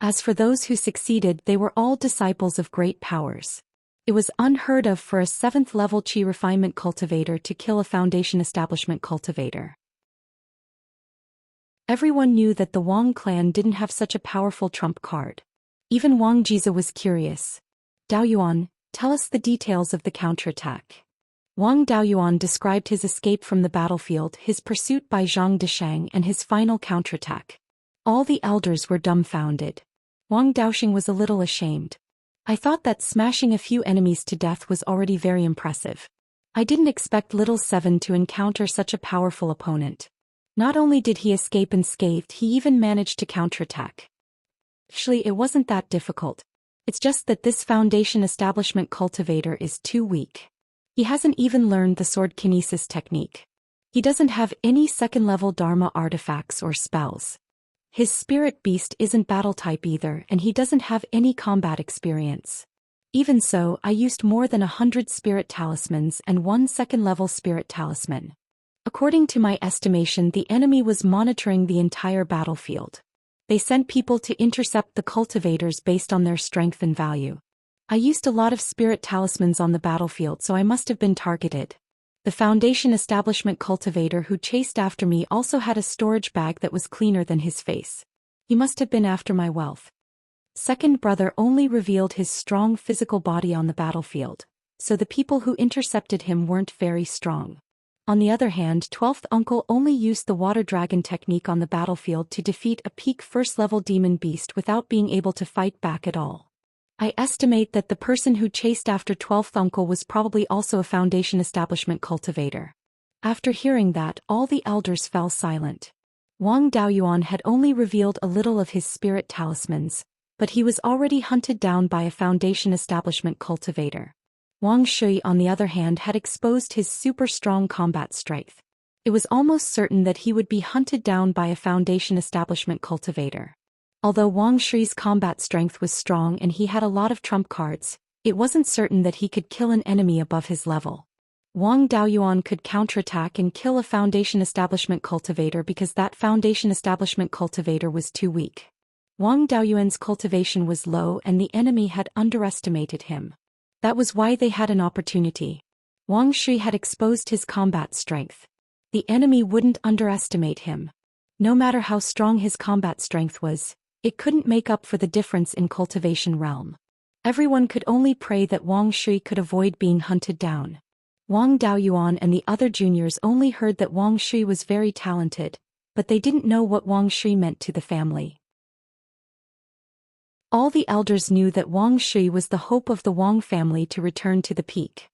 As for those who succeeded, they were all disciples of great powers. It was unheard of for a 7th level Qi refinement cultivator to kill a Foundation establishment cultivator. Everyone knew that the Wang clan didn't have such a powerful trump card. Even Wang Jiza was curious. "Daoyuan, tell us the details of the counterattack." Wang Daoyuan described his escape from the battlefield, his pursuit by Zhang Deshang and his final counterattack. All the elders were dumbfounded. Wang Daoxing was a little ashamed. "I thought that smashing a few enemies to death was already very impressive. I didn't expect little Seven to encounter such a powerful opponent. Not only did he escape unscathed, he even managed to counterattack. Actually, it wasn't that difficult. It's just that this Foundation Establishment cultivator is too weak. He hasn't even learned the sword kinesis technique. He doesn't have any second-level Dharma artifacts or spells. His spirit beast isn't battle type either, and he doesn't have any combat experience. Even so, I used more than 100 spirit talismans and 1 second-level spirit talisman. According to my estimation, the enemy was monitoring the entire battlefield. They sent people to intercept the cultivators based on their strength and value. I used a lot of spirit talismans on the battlefield, so I must have been targeted. The Foundation Establishment cultivator who chased after me also had a storage bag that was cleaner than his face. He must have been after my wealth. Second brother only revealed his strong physical body on the battlefield, so the people who intercepted him weren't very strong. On the other hand, 12th uncle only used the water dragon technique on the battlefield to defeat a peak first-level demon beast without being able to fight back at all. I estimate that the person who chased after 12th uncle was probably also a Foundation Establishment cultivator. After hearing that, all the elders fell silent. Wang Daoyuan had only revealed a little of his spirit talismans, but he was already hunted down by a Foundation Establishment cultivator. Wang Shui, on the other hand, had exposed his super strong combat strength. It was almost certain that he would be hunted down by a Foundation Establishment cultivator. Although Wang Shui's combat strength was strong and he had a lot of trump cards, it wasn't certain that he could kill an enemy above his level. Wang Daoyuan could counterattack and kill a Foundation Establishment cultivator because that Foundation Establishment cultivator was too weak. Wang Daoyuan's cultivation was low and the enemy had underestimated him. That was why they had an opportunity. Wang Shui had exposed his combat strength. The enemy wouldn't underestimate him. No matter how strong his combat strength was, it couldn't make up for the difference in cultivation realm. Everyone could only pray that Wang Shui could avoid being hunted down. Wang Daoyuan and the other juniors only heard that Wang Shui was very talented, but they didn't know what Wang Shui meant to the family. All the elders knew that Wang Shui was the hope of the Wang family to return to the peak.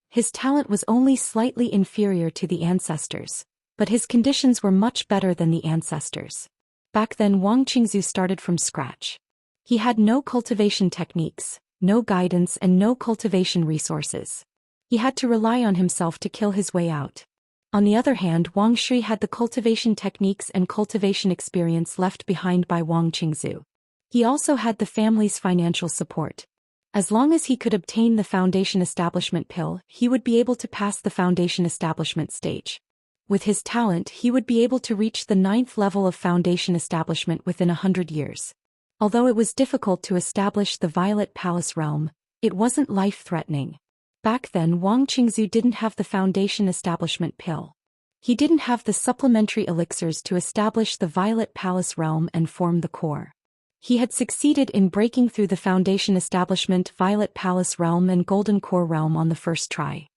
His talent was only slightly inferior to the ancestors, but his conditions were much better than the ancestors. Back then Wang Qingzu started from scratch. He had no cultivation techniques, no guidance and no cultivation resources. He had to rely on himself to kill his way out. On the other hand, Wang Shui had the cultivation techniques and cultivation experience left behind by Wang Qingzu. He also had the family's financial support. As long as he could obtain the Foundation Establishment pill, he would be able to pass the Foundation Establishment stage. With his talent, he would be able to reach the 9th level of Foundation Establishment within 100 years. Although it was difficult to establish the Violet Palace realm, it wasn't life-threatening. Back then Wang Qingzu didn't have the Foundation Establishment pill. He didn't have the supplementary elixirs to establish the Violet Palace realm and form the core. He had succeeded in breaking through the Foundation Establishment, Violet Palace realm and Golden Core realm on the first try.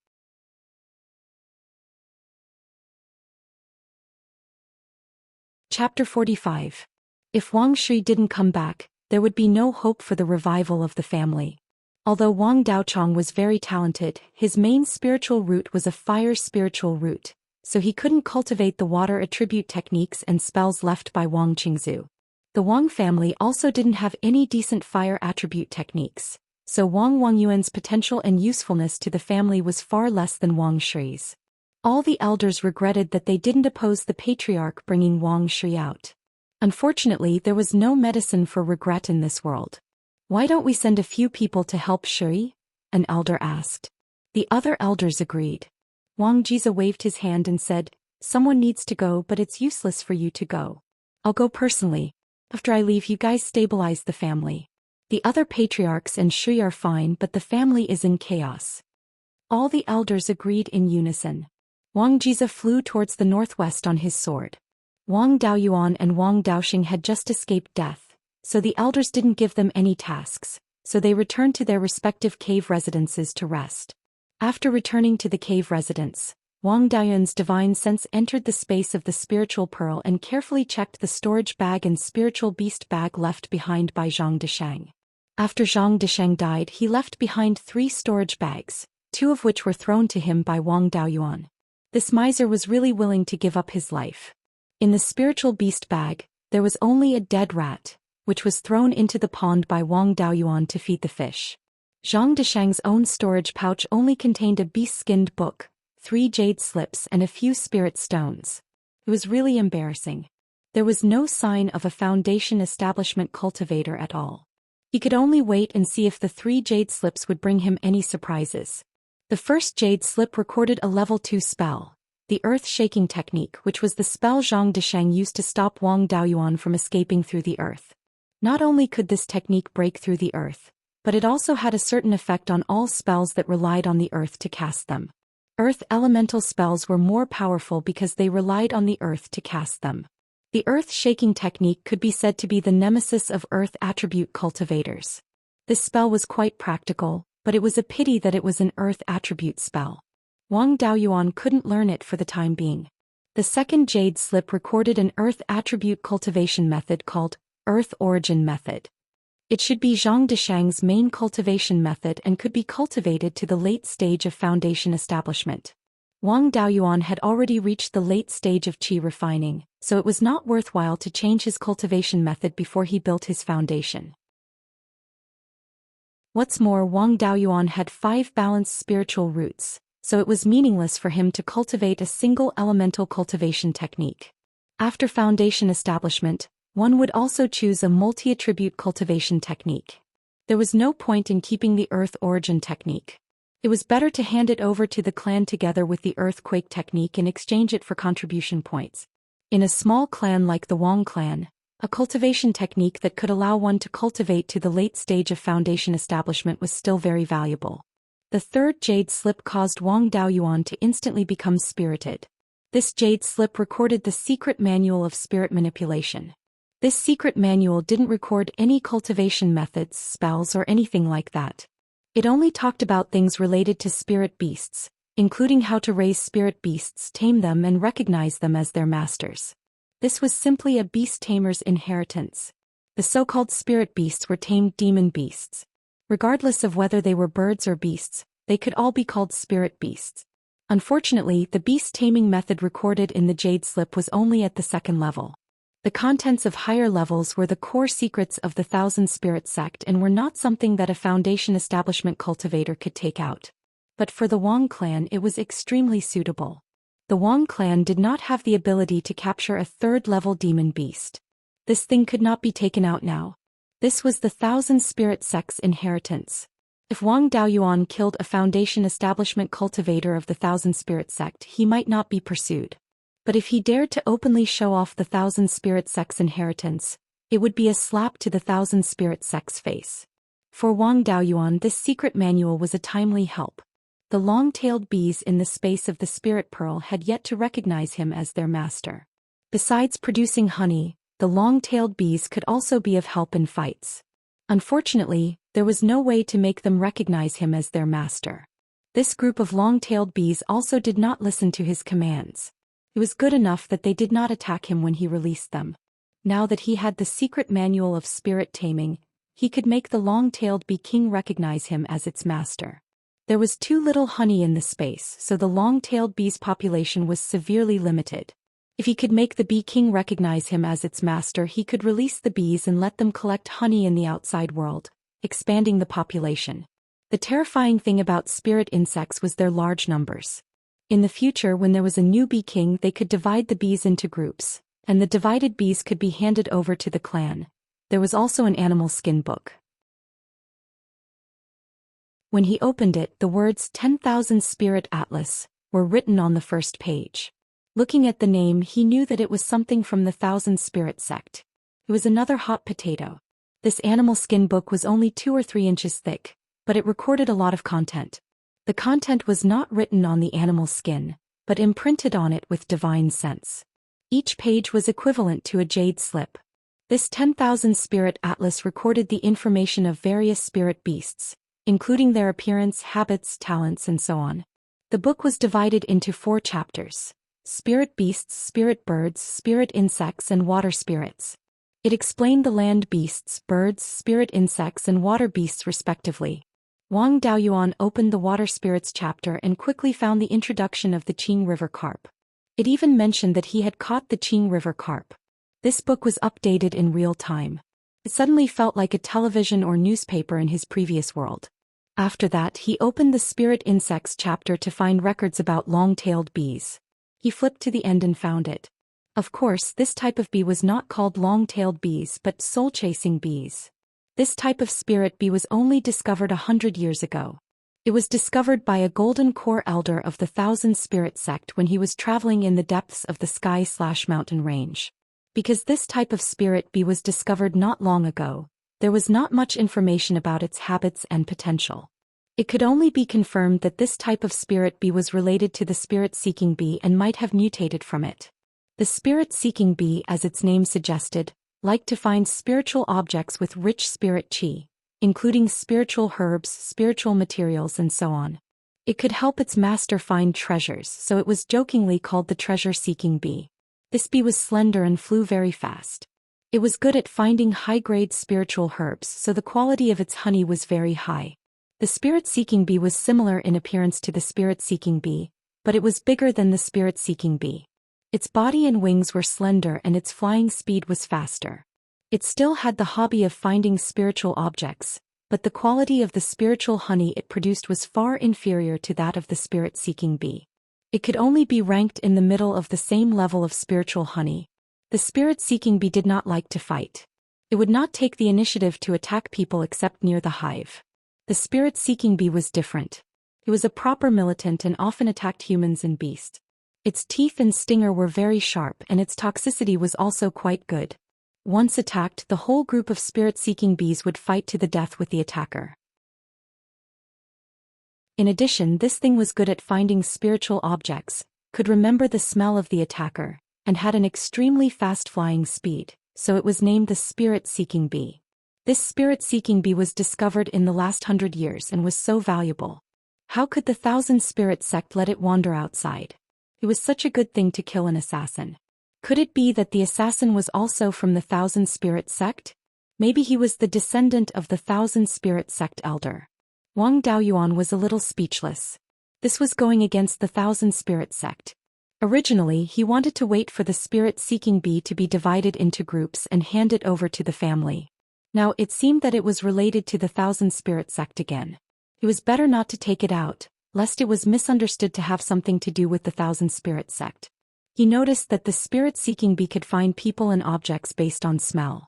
Chapter 45. If Wang Shui didn't come back, there would be no hope for the revival of the family. Although Wang Daochong was very talented, his main spiritual root was a fire spiritual root, so he couldn't cultivate the water attribute techniques and spells left by Wang Qingzu. The Wang family also didn't have any decent fire attribute techniques, so Wang Wangyuan's potential and usefulness to the family was far less than Wang Shui's. All the elders regretted that they didn't oppose the patriarch bringing Wang Shui out. Unfortunately, there was no medicine for regret in this world. Why don't we send a few people to help Shui? An elder asked. The other elders agreed. Wang Jiza waved his hand and said, someone needs to go, but it's useless for you to go. I'll go personally. After I leave, you guys stabilize the family. The other patriarchs and Shui are fine, but the family is in chaos. All the elders agreed in unison. Wang Jiza flew towards the northwest on his sword. Wang Daoyuan and Wang Daoxing had just escaped death, so the elders didn't give them any tasks, so they returned to their respective cave residences to rest. After returning to the cave residence, Wang Daoyuan's divine sense entered the space of the spiritual pearl and carefully checked the storage bag and spiritual beast bag left behind by Zhang Deshang. After Zhang Deshang died, he left behind 3 storage bags, 2 of which were thrown to him by Wang Daoyuan. This miser was really willing to give up his life. In the spiritual beast bag, there was only a dead rat, which was thrown into the pond by Wang Daoyuan to feed the fish. Zhang Desheng's own storage pouch only contained a beast-skinned book, 3 jade slips and a few spirit stones. It was really embarrassing. There was no sign of a foundation establishment cultivator at all. He could only wait and see if the 3 jade slips would bring him any surprises. The first jade slip recorded a level 2 spell, the earth-shaking technique, which was the spell Zhang Desheng used to stop Wang Daoyuan from escaping through the earth. Not only could this technique break through the earth, but it also had a certain effect on all spells that relied on the earth to cast them. Earth elemental spells were more powerful because they relied on the earth to cast them. The earth-shaking technique could be said to be the nemesis of earth attribute cultivators. This spell was quite practical, but it was a pity that it was an earth attribute spell. Wang Daoyuan couldn't learn it for the time being. The second jade slip recorded an earth attribute cultivation method called Earth Origin Method. It should be Zhang Desheng's main cultivation method and could be cultivated to the late stage of foundation establishment. Wang Daoyuan had already reached the late stage of qi refining, so it was not worthwhile to change his cultivation method before he built his foundation. What's more, Wang Daoyuan had 5 balanced spiritual roots, so it was meaningless for him to cultivate a single elemental cultivation technique. After foundation establishment, one would also choose a multi-attribute cultivation technique. There was no point in keeping the earth origin technique. It was better to hand it over to the clan together with the earthquake technique and exchange it for contribution points. In a small clan like the Wang clan, a cultivation technique that could allow one to cultivate to the late stage of foundation establishment was still very valuable. The third jade slip caused Wang Daoyuan to instantly become spirited. This jade slip recorded the secret manual of spirit manipulation. This secret manual didn't record any cultivation methods, spells, or anything like that. It only talked about things related to spirit beasts, including how to raise spirit beasts, tame them, and recognize them as their masters. This was simply a beast tamer's inheritance. The so-called spirit beasts were tamed demon beasts. Regardless of whether they were birds or beasts, they could all be called spirit beasts. Unfortunately, the beast taming method recorded in the jade slip was only at the 2nd level. The contents of higher levels were the core secrets of the Thousand Spirit sect and were not something that a foundation establishment cultivator could take out. But for the Wang clan it was extremely suitable. The Wang clan did not have the ability to capture a 3rd-level demon beast. This thing could not be taken out now. This was the Thousand Spirit sect's inheritance. If Wang Daoyuan killed a foundation establishment cultivator of the Thousand Spirit sect, he might not be pursued. But if he dared to openly show off the Thousand Spirit sect's inheritance, it would be a slap to the Thousand Spirit sect's face. For Wang Daoyuan, this secret manual was a timely help. The long-tailed bees in the space of the spirit pearl had yet to recognize him as their master. Besides producing honey, the long-tailed bees could also be of help in fights. Unfortunately, there was no way to make them recognize him as their master. This group of long-tailed bees also did not listen to his commands. It was good enough that they did not attack him when he released them. Now that he had the secret manual of spirit taming, he could make the long-tailed bee king recognize him as its master. There was too little honey in the space, so the long-tailed bee's population was severely limited. If he could make the bee king recognize him as its master, he could release the bees and let them collect honey in the outside world, expanding the population. The terrifying thing about spirit insects was their large numbers. In the future, when there was a new bee king, they could divide the bees into groups, and the divided bees could be handed over to the clan. There was also an animal skin book. When he opened it, the words 10,000 Spirit Atlas were written on the first page. Looking at the name, he knew that it was something from the Thousand Spirit sect. It was another hot potato. This animal skin book was only 2 or 3 inches thick, but it recorded a lot of content. The content was not written on the animal skin, but imprinted on it with divine sense. Each page was equivalent to a jade slip. This 10,000 Spirit Atlas recorded the information of various spirit beasts, including their appearance, habits, talents, and so on. The book was divided into 4 chapters: spirit beasts, spirit birds, spirit insects, and water spirits. It explained the land beasts, birds, spirit insects, and water beasts respectively. Wang Daoyuan opened the water spirits chapter and quickly found the introduction of the Qing River carp. It even mentioned that he had caught the Qing River carp. This book was updated in real time. It suddenly felt like a television or newspaper in his previous world. After that, he opened the spirit insects chapter to find records about long-tailed bees. He flipped to the end and found it. Of course, this type of bee was not called long-tailed bees but soul-chasing bees. This type of spirit bee was only discovered 100 years ago. It was discovered by a golden core elder of the Thousand Spirit sect when he was traveling in the depths of the sky/mountain range. Because this type of spirit bee was discovered not long ago, there was not much information about its habits and potential. It could only be confirmed that this type of spirit bee was related to the spirit-seeking bee and might have mutated from it. The spirit-seeking bee, as its name suggested, liked to find spiritual objects with rich spirit qi, including spiritual herbs, spiritual materials and so on. It could help its master find treasures, so it was jokingly called the treasure-seeking bee. This bee was slender and flew very fast. It was good at finding high-grade spiritual herbs, so the quality of its honey was very high. The spirit-seeking bee was similar in appearance to the spirit-seeking bee, but it was bigger than the spirit-seeking bee. Its body and wings were slender and its flying speed was faster. It still had the hobby of finding spiritual objects, but the quality of the spiritual honey it produced was far inferior to that of the spirit-seeking bee. It could only be ranked in the middle of the same level of spiritual honey. The spirit-seeking bee did not like to fight. It would not take the initiative to attack people except near the hive. The spirit-seeking bee was different. It was a proper militant and often attacked humans and beasts. Its teeth and stinger were very sharp and its toxicity was also quite good. Once attacked, the whole group of spirit-seeking bees would fight to the death with the attacker. In addition, this thing was good at finding spiritual objects, could remember the smell of the attacker, and had an extremely fast flying speed, so it was named the spirit-seeking bee. This spirit-seeking bee was discovered in the last 100 years and was so valuable. How could the Thousand Spirit sect let it wander outside? It was such a good thing to kill an assassin. Could it be that the assassin was also from the Thousand Spirit sect? Maybe he was the descendant of the Thousand Spirit sect elder. Wang Daoyuan was a little speechless. This was going against the Thousand Spirit sect. Originally, he wanted to wait for the spirit-seeking bee to be divided into groups and hand it over to the family. Now it seemed that it was related to the Thousand Spirit sect again. It was better not to take it out, lest it was misunderstood to have something to do with the Thousand Spirit sect. He noticed that the spirit-seeking bee could find people and objects based on smell.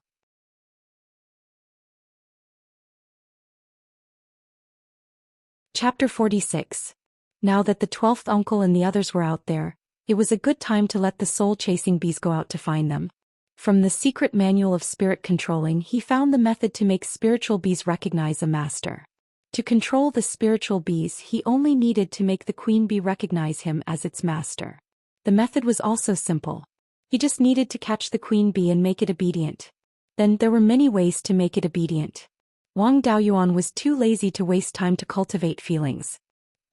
Chapter 46. Now that the 12th uncle and the others were out there, it was a good time to let the soul-chasing bees go out to find them. From the secret manual of spirit controlling, he found the method to make spiritual bees recognize a master. To control the spiritual bees, he only needed to make the queen bee recognize him as its master. The method was also simple. He just needed to catch the queen bee and make it obedient. Then there were many ways to make it obedient. Wang Daoyuan was too lazy to waste time to cultivate feelings.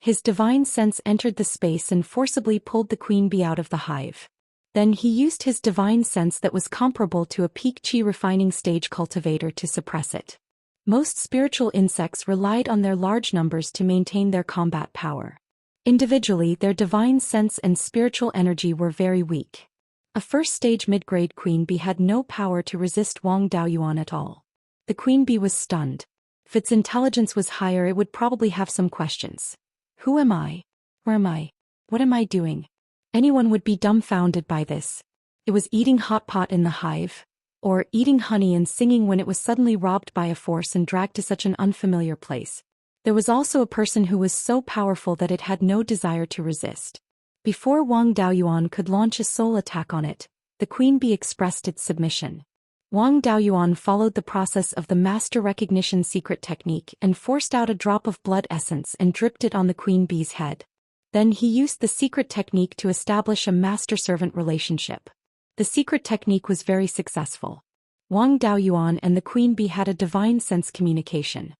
His divine sense entered the space and forcibly pulled the queen bee out of the hive. Then he used his divine sense that was comparable to a peak qi refining stage cultivator to suppress it. Most spiritual insects relied on their large numbers to maintain their combat power. Individually, their divine sense and spiritual energy were very weak. A first-stage mid-grade queen bee had no power to resist Wang Daoyuan at all. The queen bee was stunned. If its intelligence was higher, it would probably have some questions. Who am I? Where am I? What am I doing? Anyone would be dumbfounded by this. It was eating hot pot in the hive, or eating honey and singing when it was suddenly robbed by a force and dragged to such an unfamiliar place. There was also a person who was so powerful that it had no desire to resist. Before Wang Daoyuan could launch a soul attack on it, the queen bee expressed its submission. Wang Daoyuan followed the process of the master recognition secret technique and forced out a drop of blood essence and dripped it on the queen bee's head. Then he used the secret technique to establish a master-servant relationship. The secret technique was very successful. Wang Daoyuan and the queen bee had a divine sense communication.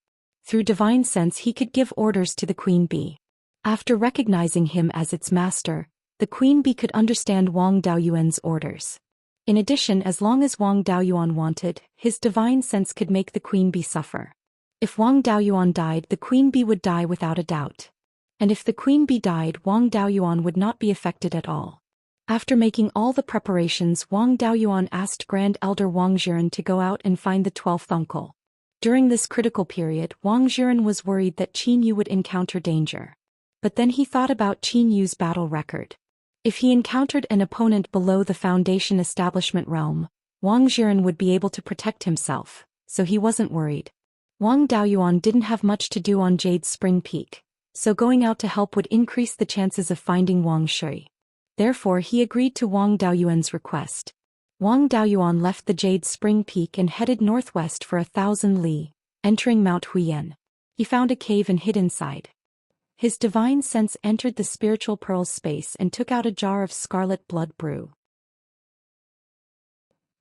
Through divine sense he could give orders to the queen bee. After recognizing him as its master, the queen bee could understand Wang Daoyuan's orders. In addition, as long as Wang Daoyuan wanted, his divine sense could make the queen bee suffer. If Wang Daoyuan died, the queen bee would die without a doubt. And if the queen bee died, Wang Daoyuan would not be affected at all. After making all the preparations, Wang Daoyuan asked Grand Elder Wang Zhiren to go out and find the 12th uncle. During this critical period, Wang Zhiren was worried that Qin Yu would encounter danger. But then he thought about Qin Yu's battle record. If he encountered an opponent below the Foundation establishment realm, Wang Zhiren would be able to protect himself, so he wasn't worried. Wang Daoyuan didn't have much to do on Jade Spring Peak, so going out to help would increase the chances of finding Wang Shui. Therefore he agreed to Wang Daoyuan's request. Wang Daoyuan left the Jade Spring Peak and headed northwest for 1,000 li, entering Mount Huiyan. He found a cave and hid inside. His divine sense entered the spiritual pearls space and took out a jar of scarlet blood brew.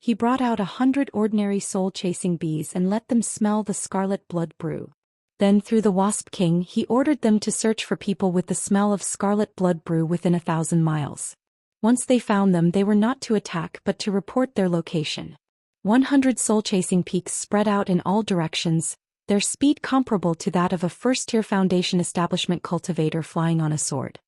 He brought out 100 ordinary soul-chasing bees and let them smell the scarlet blood brew. Then through the Wasp King he ordered them to search for people with the smell of scarlet blood brew within 1,000 miles. Once they found them, they were not to attack but to report their location. 100 soul-chasing peaks spread out in all directions, their speed comparable to that of a first-tier Foundation establishment cultivator flying on a sword.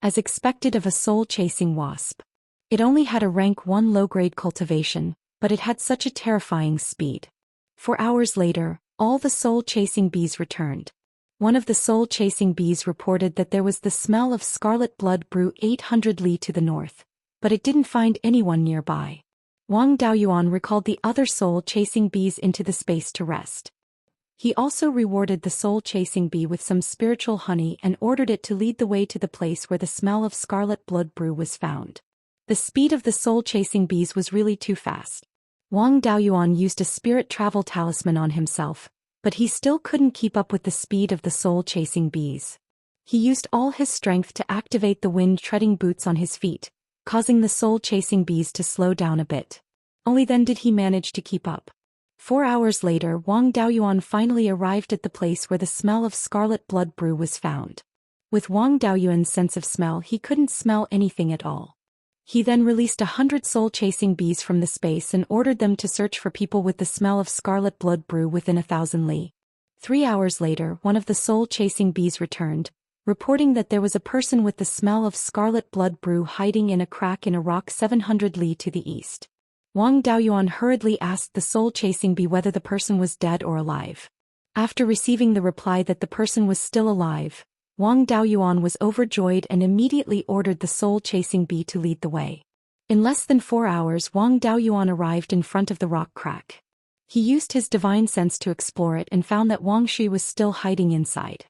As expected of a soul-chasing wasp. It only had a rank 1 low-grade cultivation, but it had such a terrifying speed. 4 hours later, all the soul-chasing bees returned. One of the soul-chasing bees reported that there was the smell of scarlet blood brew 800 li to the north, but it didn't find anyone nearby. Wang Daoyuan recalled the other soul-chasing bees into the space to rest. He also rewarded the soul-chasing bee with some spiritual honey and ordered it to lead the way to the place where the smell of scarlet blood brew was found. The speed of the soul-chasing bees was really too fast. Wang Daoyuan used a spirit travel talisman on himself, but he still couldn't keep up with the speed of the soul-chasing bees. He used all his strength to activate the wind-treading boots on his feet, causing the soul-chasing bees to slow down a bit. Only then did he manage to keep up. 4 hours later, Wang Daoyuan finally arrived at the place where the smell of scarlet blood brew was found. With Wang Daoyuan's sense of smell, he couldn't smell anything at all. He then released 100 soul-chasing bees from the space and ordered them to search for people with the smell of scarlet blood brew within 1,000 li. 3 hours later, one of the soul-chasing bees returned, reporting that there was a person with the smell of scarlet blood brew hiding in a crack in a rock 700 li to the east. Wang Daoyuan hurriedly asked the soul-chasing bee whether the person was dead or alive. After receiving the reply that the person was still alive, Wang Daoyuan was overjoyed and immediately ordered the soul-chasing bee to lead the way. In less than 4 hours, Wang Daoyuan arrived in front of the rock crack. He used his divine sense to explore it and found that Wang Shi was still hiding inside.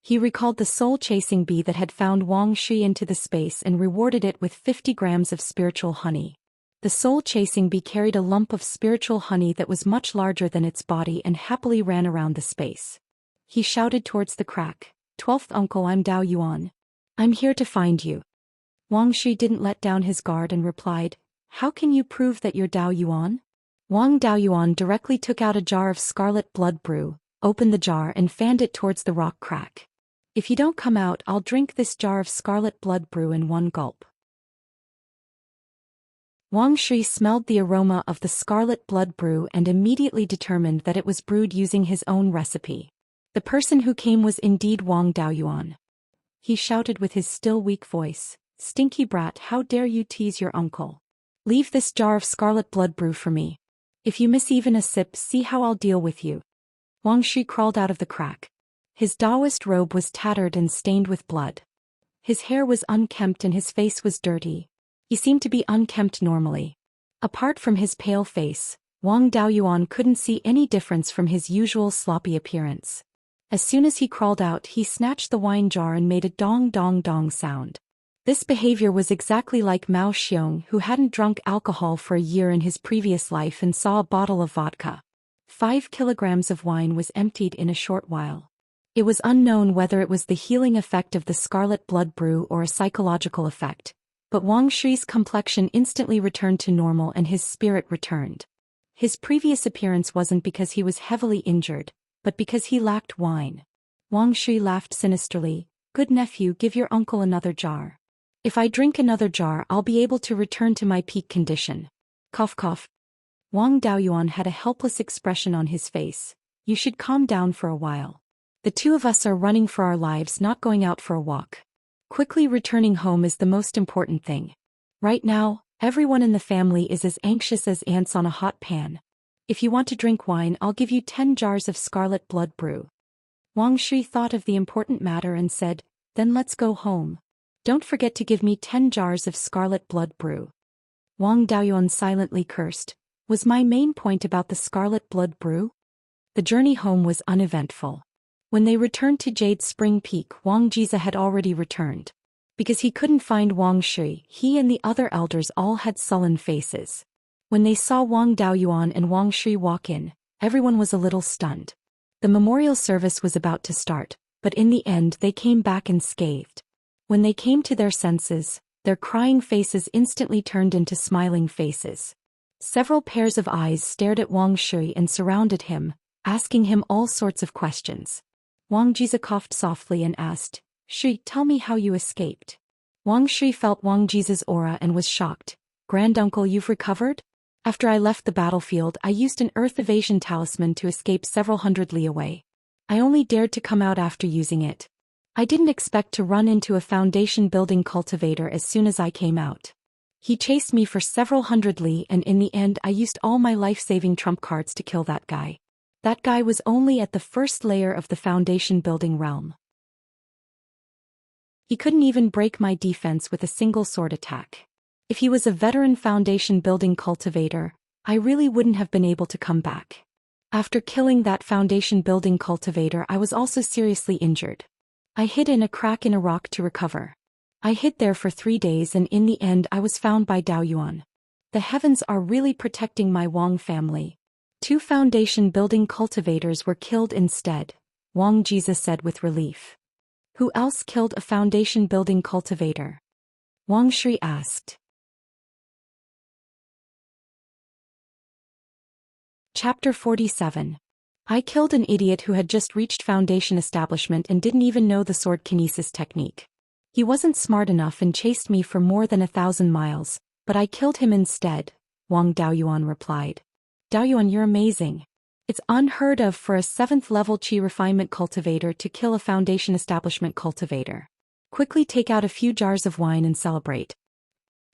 He recalled the soul-chasing bee that had found Wang Shi into the space and rewarded it with 50 grams of spiritual honey. The soul-chasing bee carried a lump of spiritual honey that was much larger than its body and happily ran around the space. He shouted towards the crack, "12th uncle, I'm Daoyuan. I'm here to find you." Wang Shi didn't let down his guard and replied, "How can you prove that you're Daoyuan?" Wang Daoyuan directly took out a jar of scarlet blood brew, opened the jar and fanned it towards the rock crack. "If you don't come out, I'll drink this jar of scarlet blood brew in one gulp." Wang Shi smelled the aroma of the scarlet blood brew and immediately determined that it was brewed using his own recipe. The person who came was indeed Wang Daoyuan. He shouted with his still weak voice, "Stinky brat, how dare you tease your uncle? Leave this jar of scarlet blood brew for me. If you miss even a sip, see how I'll deal with you." Wang Shi crawled out of the crack. His Taoist robe was tattered and stained with blood. His hair was unkempt and his face was dirty. He seemed to be unkempt normally. Apart from his pale face, Wang Daoyuan couldn't see any difference from his usual sloppy appearance. As soon as he crawled out, he snatched the wine jar and made a dong dong dong sound. This behavior was exactly like Mao Xiong, who hadn't drunk alcohol for a year in his previous life and saw a bottle of vodka. 5 kilograms of wine was emptied in a short while. It was unknown whether it was the healing effect of the scarlet blood brew or a psychological effect, but Wang Shi's complexion instantly returned to normal and his spirit returned. His previous appearance wasn't because he was heavily injured, but because he lacked wine. Wang Shi laughed sinisterly, "Good nephew, give your uncle another jar. If I drink another jar, I'll be able to return to my peak condition." Cough cough. Wang Daoyuan had a helpless expression on his face. You should calm down for a while. The two of us are running for our lives, not going out for a walk. Quickly returning home is the most important thing. Right now, everyone in the family is as anxious as ants on a hot pan. If you want to drink wine, I'll give you 10 jars of scarlet blood brew. Wang Shui thought of the important matter and said, then let's go home. Don't forget to give me 10 jars of scarlet blood brew. Wang Daoyuan silently cursed. Was my main point about the scarlet blood brew? The journey home was uneventful. When they returned to Jade Spring Peak, Wang Jize had already returned. Because he couldn't find Wang Shui, he and the other elders all had sullen faces. When they saw Wang Daoyuan and Wang Shui walk in, everyone was a little stunned. The memorial service was about to start, but in the end they came back unscathed. When they came to their senses, their crying faces instantly turned into smiling faces. Several pairs of eyes stared at Wang Shui and surrounded him, asking him all sorts of questions. Wang Jize coughed softly and asked, Shui, tell me how you escaped. Wang Shui felt Wang Jize's aura and was shocked. Granduncle, you've recovered? After I left the battlefield, I used an earth evasion talisman to escape several hundred li away. I only dared to come out after using it. I didn't expect to run into a foundation building cultivator as soon as I came out. He chased me for several hundred li and in the end I used all my life-saving trump cards to kill that guy. That guy was only at the first layer of the foundation building realm. He couldn't even break my defense with a single sword attack. If he was a veteran foundation building cultivator, I really wouldn't have been able to come back. After killing that foundation building cultivator, I was also seriously injured. I hid in a crack in a rock to recover. I hid there for 3 days and in the end I was found by Daoyuan. The heavens are really protecting my Wang family. 2 foundation building cultivators were killed instead, Wang Jize said with relief. Who else killed a foundation building cultivator? Wang Shui asked. Chapter 47. I killed an idiot who had just reached foundation establishment and didn't even know the sword kinesis technique. He wasn't smart enough and chased me for more than 1,000 miles, but I killed him instead, Wang Daoyuan replied. Daoyuan, you're amazing. It's unheard of for a 7th level Qi refinement cultivator to kill a foundation establishment cultivator. Quickly take out a few jars of wine and celebrate.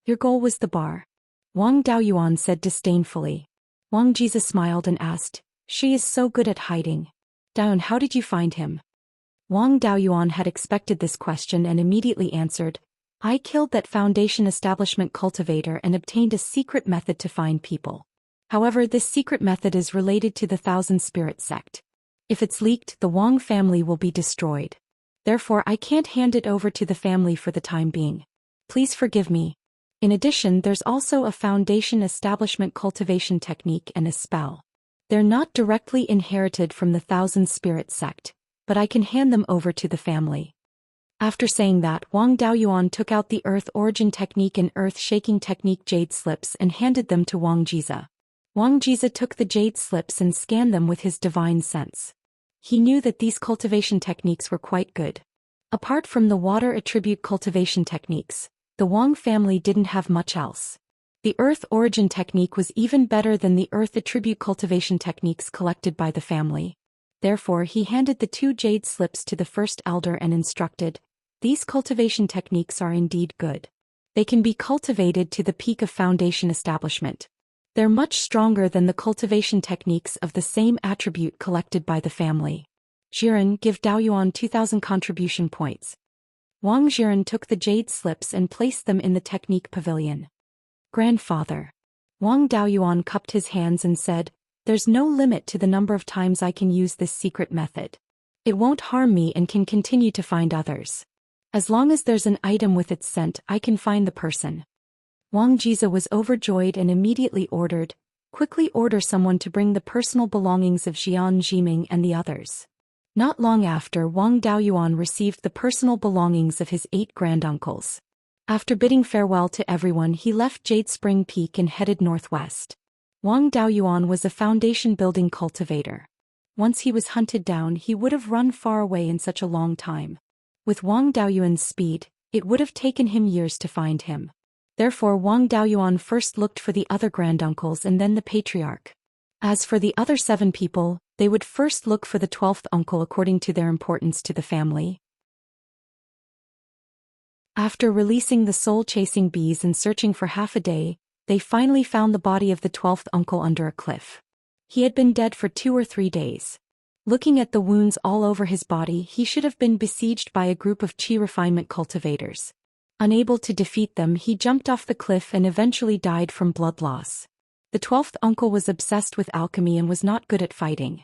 Your goal was the bar. Wang Daoyuan said disdainfully. Wang Jize smiled and asked, She is so good at hiding. Daoyuan, how did you find him? Wang Daoyuan had expected this question and immediately answered, I killed that foundation establishment cultivator and obtained a secret method to find people. However, this secret method is related to the Thousand Spirit sect. If it's leaked, the Wang family will be destroyed. Therefore, I can't hand it over to the family for the time being. Please forgive me. In addition, there's also a foundation establishment cultivation technique and a spell. They're not directly inherited from the Thousand Spirit sect, but I can hand them over to the family. After saying that, Wang Daoyuan took out the Earth Origin Technique and Earth Shaking Technique jade slips and handed them to Wang Jize. Wang Jize took the jade slips and scanned them with his divine sense. He knew that these cultivation techniques were quite good. Apart from the water attribute cultivation techniques, the Wang family didn't have much else. The Earth Origin Technique was even better than the Earth attribute cultivation techniques collected by the family. Therefore, he handed the 2 jade slips to the first elder and instructed, These cultivation techniques are indeed good. They can be cultivated to the peak of foundation establishment. They're much stronger than the cultivation techniques of the same attribute collected by the family. Jiren, give Daoyuan 2,000 contribution points. Wang Jiren took the jade slips and placed them in the technique pavilion. Grandfather. Wang Daoyuan cupped his hands and said, There's no limit to the number of times I can use this secret method. It won't harm me and can continue to find others. As long as there's an item with its scent, I can find the person. Wang Jize was overjoyed and immediately ordered, Quickly order someone to bring the personal belongings of Xian Jiming and the others. Not long after, Wang Daoyuan received the personal belongings of his 8 granduncles. After bidding farewell to everyone, he left Jade Spring Peak and headed northwest. Wang Daoyuan was a foundation-building cultivator. Once he was hunted down, he would have run far away in such a long time. With Wang Daoyuan's speed, it would have taken him years to find him. Therefore, Wang Daoyuan first looked for the other granduncles and then the patriarch. As for the other 7 people, They would first look for the 12th uncle according to their importance to the family. After releasing the soul-chasing bees and searching for half a day, they finally found the body of the 12th uncle under a cliff. He had been dead for 2 or 3 days. Looking at the wounds all over his body, he should have been besieged by a group of chi refinement cultivators. Unable to defeat them, he jumped off the cliff and eventually died from blood loss. The 12th uncle was obsessed with alchemy and was not good at fighting.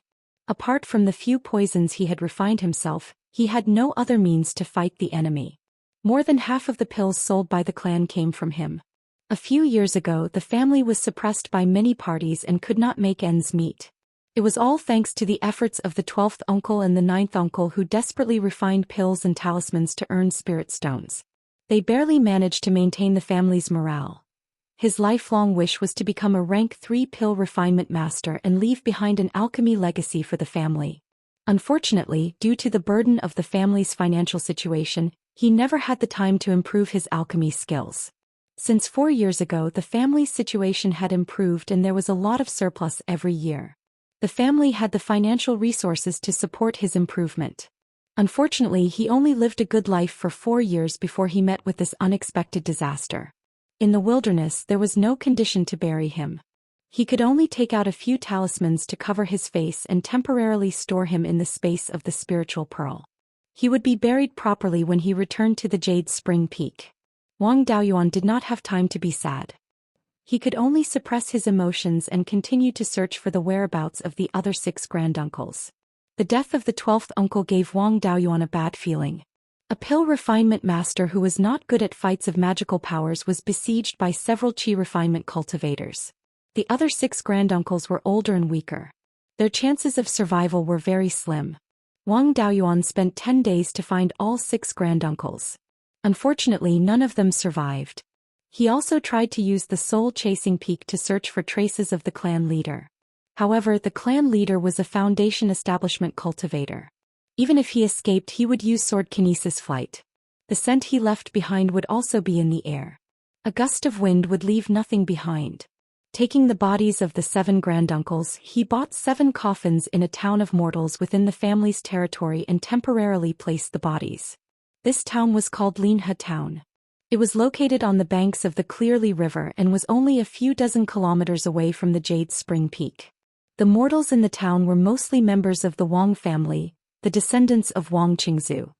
Apart from the few poisons he had refined himself, he had no other means to fight the enemy. More than half of the pills sold by the clan came from him. A few years ago, the family was suppressed by many parties and could not make ends meet. It was all thanks to the efforts of the 12th uncle and the 9th uncle, who desperately refined pills and talismans to earn spirit stones. They barely managed to maintain the family's morale. His lifelong wish was to become a rank 3 pill refinement master and leave behind an alchemy legacy for the family. Unfortunately, due to the burden of the family's financial situation, he never had the time to improve his alchemy skills. Since 4 years ago, the family's situation had improved and there was a lot of surplus every year. The family had the financial resources to support his improvement. Unfortunately, he only lived a good life for 4 years before he met with this unexpected disaster. In the wilderness, there was no condition to bury him. He could only take out a few talismans to cover his face and temporarily store him in the space of the spiritual pearl. He would be buried properly when he returned to the Jade Spring Peak. Wang Daoyuan did not have time to be sad. He could only suppress his emotions and continue to search for the whereabouts of the other 6 granduncles. The death of the 12th uncle gave Wang Daoyuan a bad feeling. A pill refinement master who was not good at fights of magical powers was besieged by several chi refinement cultivators. The other 6 granduncles were older and weaker. Their chances of survival were very slim. Wang Daoyuan spent 10 days to find all 6 granduncles. Unfortunately, none of them survived. He also tried to use the soul-chasing peak to search for traces of the clan leader. However, the clan leader was a foundation establishment cultivator. Even if he escaped, he would use sword kinesis flight. The scent he left behind would also be in the air. A gust of wind would leave nothing behind. Taking the bodies of the 7 granduncles, he bought 7 coffins in a town of mortals within the family's territory and temporarily placed the bodies. This town was called Linhe Town. It was located on the banks of the Clearly River and was only a few dozen kilometers away from the Jade Spring Peak. The mortals in the town were mostly members of the Wang family, the descendants of Wang Qingzu.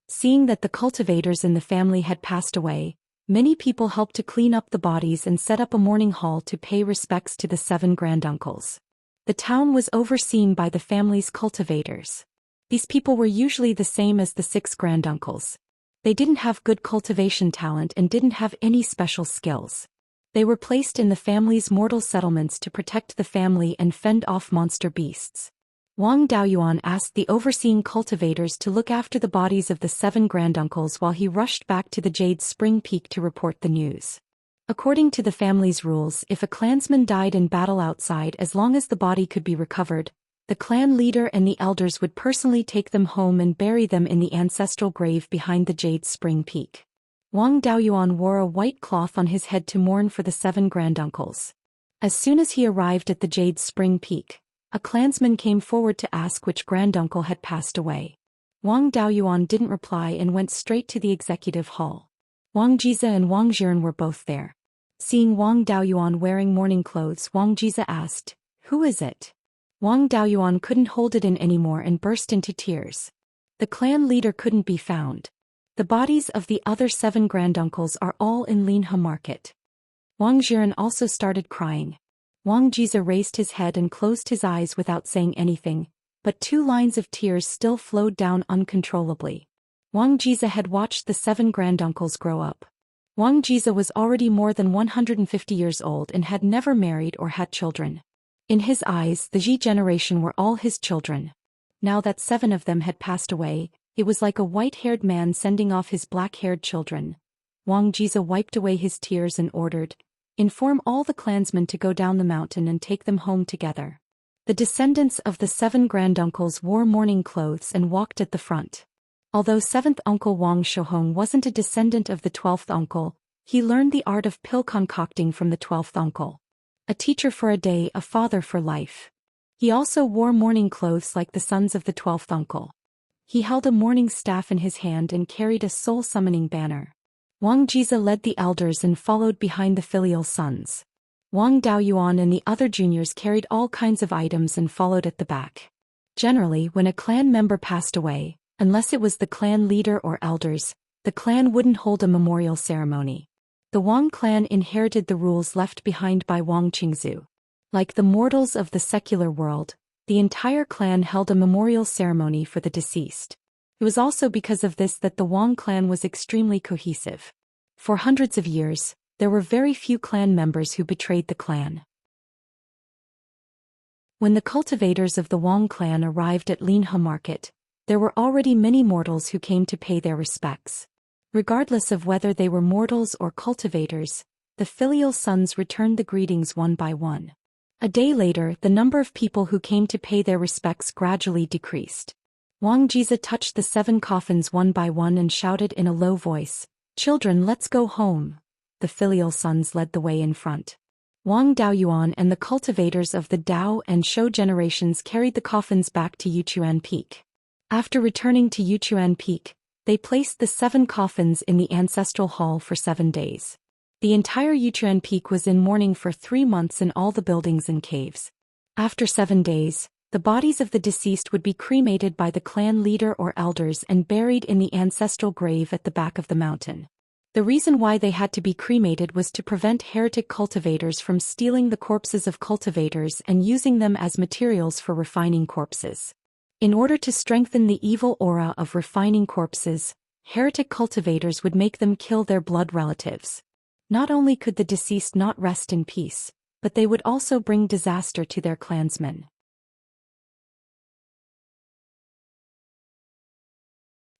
Seeing that the cultivators in the family had passed away, many people helped to clean up the bodies and set up a mourning hall to pay respects to the 7 granduncles. The town was overseen by the family's cultivators. These people were usually the same as the 6 granduncles. They didn't have good cultivation talent and didn't have any special skills. They were placed in the family's mortal settlements to protect the family and fend off monster beasts. Wang Daoyuan asked the overseeing cultivators to look after the bodies of the 7 granduncles while he rushed back to the Jade Spring Peak to report the news. According to the family's rules, if a clansman died in battle outside, as long as the body could be recovered, the clan leader and the elders would personally take them home and bury them in the ancestral grave behind the Jade Spring Peak. Wang Daoyuan wore a white cloth on his head to mourn for the 7 granduncles. As soon as he arrived at the Jade Spring Peak, a clansman came forward to ask which granduncle had passed away. Wang Daoyuan didn't reply and went straight to the executive hall. Wang Jize and Wang Zhiren were both there. Seeing Wang Daoyuan wearing mourning clothes, Wang Jize asked, "Who is it?" Wang Daoyuan couldn't hold it in anymore and burst into tears. The clan leader couldn't be found. The bodies of the other 7 granduncles are all in Linhe Market. Wang Zhiren also started crying. Wang Jize raised his head and closed his eyes without saying anything, but 2 lines of tears still flowed down uncontrollably. Wang Jize had watched the 7 granduncles grow up. Wang Jize was already more than 150 years old and had never married or had children. In his eyes, the Ji generation were all his children. Now that 7 of them had passed away, it was like a white-haired man sending off his black-haired children. Wang Jize wiped away his tears and ordered, "Inform all the clansmen to go down the mountain and take them home together." The descendants of the 7 granduncles wore mourning clothes and walked at the front. Although 7th uncle Wang Shohong wasn't a descendant of the 12th uncle, he learned the art of pill concocting from the 12th uncle. A teacher for a day, a father for life. He also wore mourning clothes like the sons of the 12th uncle. He held a mourning staff in his hand and carried a soul-summoning banner. Wang Jize led the elders and followed behind the filial sons. Wang Daoyuan and the other juniors carried all kinds of items and followed at the back. Generally, when a clan member passed away, unless it was the clan leader or elders, the clan wouldn't hold a memorial ceremony. The Wang clan inherited the rules left behind by Wang Qingzu. Like the mortals of the secular world, the entire clan held a memorial ceremony for the deceased. It was also because of this that the Wang clan was extremely cohesive. For hundreds of years, there were very few clan members who betrayed the clan. When the cultivators of the Wang clan arrived at Linhe Market, there were already many mortals who came to pay their respects. Regardless of whether they were mortals or cultivators, the filial sons returned the greetings one by one. A day later, the number of people who came to pay their respects gradually decreased. Wang Jize touched the 7 coffins one by one and shouted in a low voice, "Children, let's go home." The filial sons led the way in front. Wang Daoyuan and the cultivators of the Dao and Shou generations carried the coffins back to Yuchuan Peak. After returning to Yuchuan Peak, they placed the 7 coffins in the ancestral hall for 7 days. The entire Yuchuan Peak was in mourning for 3 months in all the buildings and caves. After 7 days, the bodies of the deceased would be cremated by the clan leader or elders and buried in the ancestral grave at the back of the mountain. The reason why they had to be cremated was to prevent heretic cultivators from stealing the corpses of cultivators and using them as materials for refining corpses. In order to strengthen the evil aura of refining corpses, heretic cultivators would make them kill their blood relatives. Not only could the deceased not rest in peace, but they would also bring disaster to their clansmen.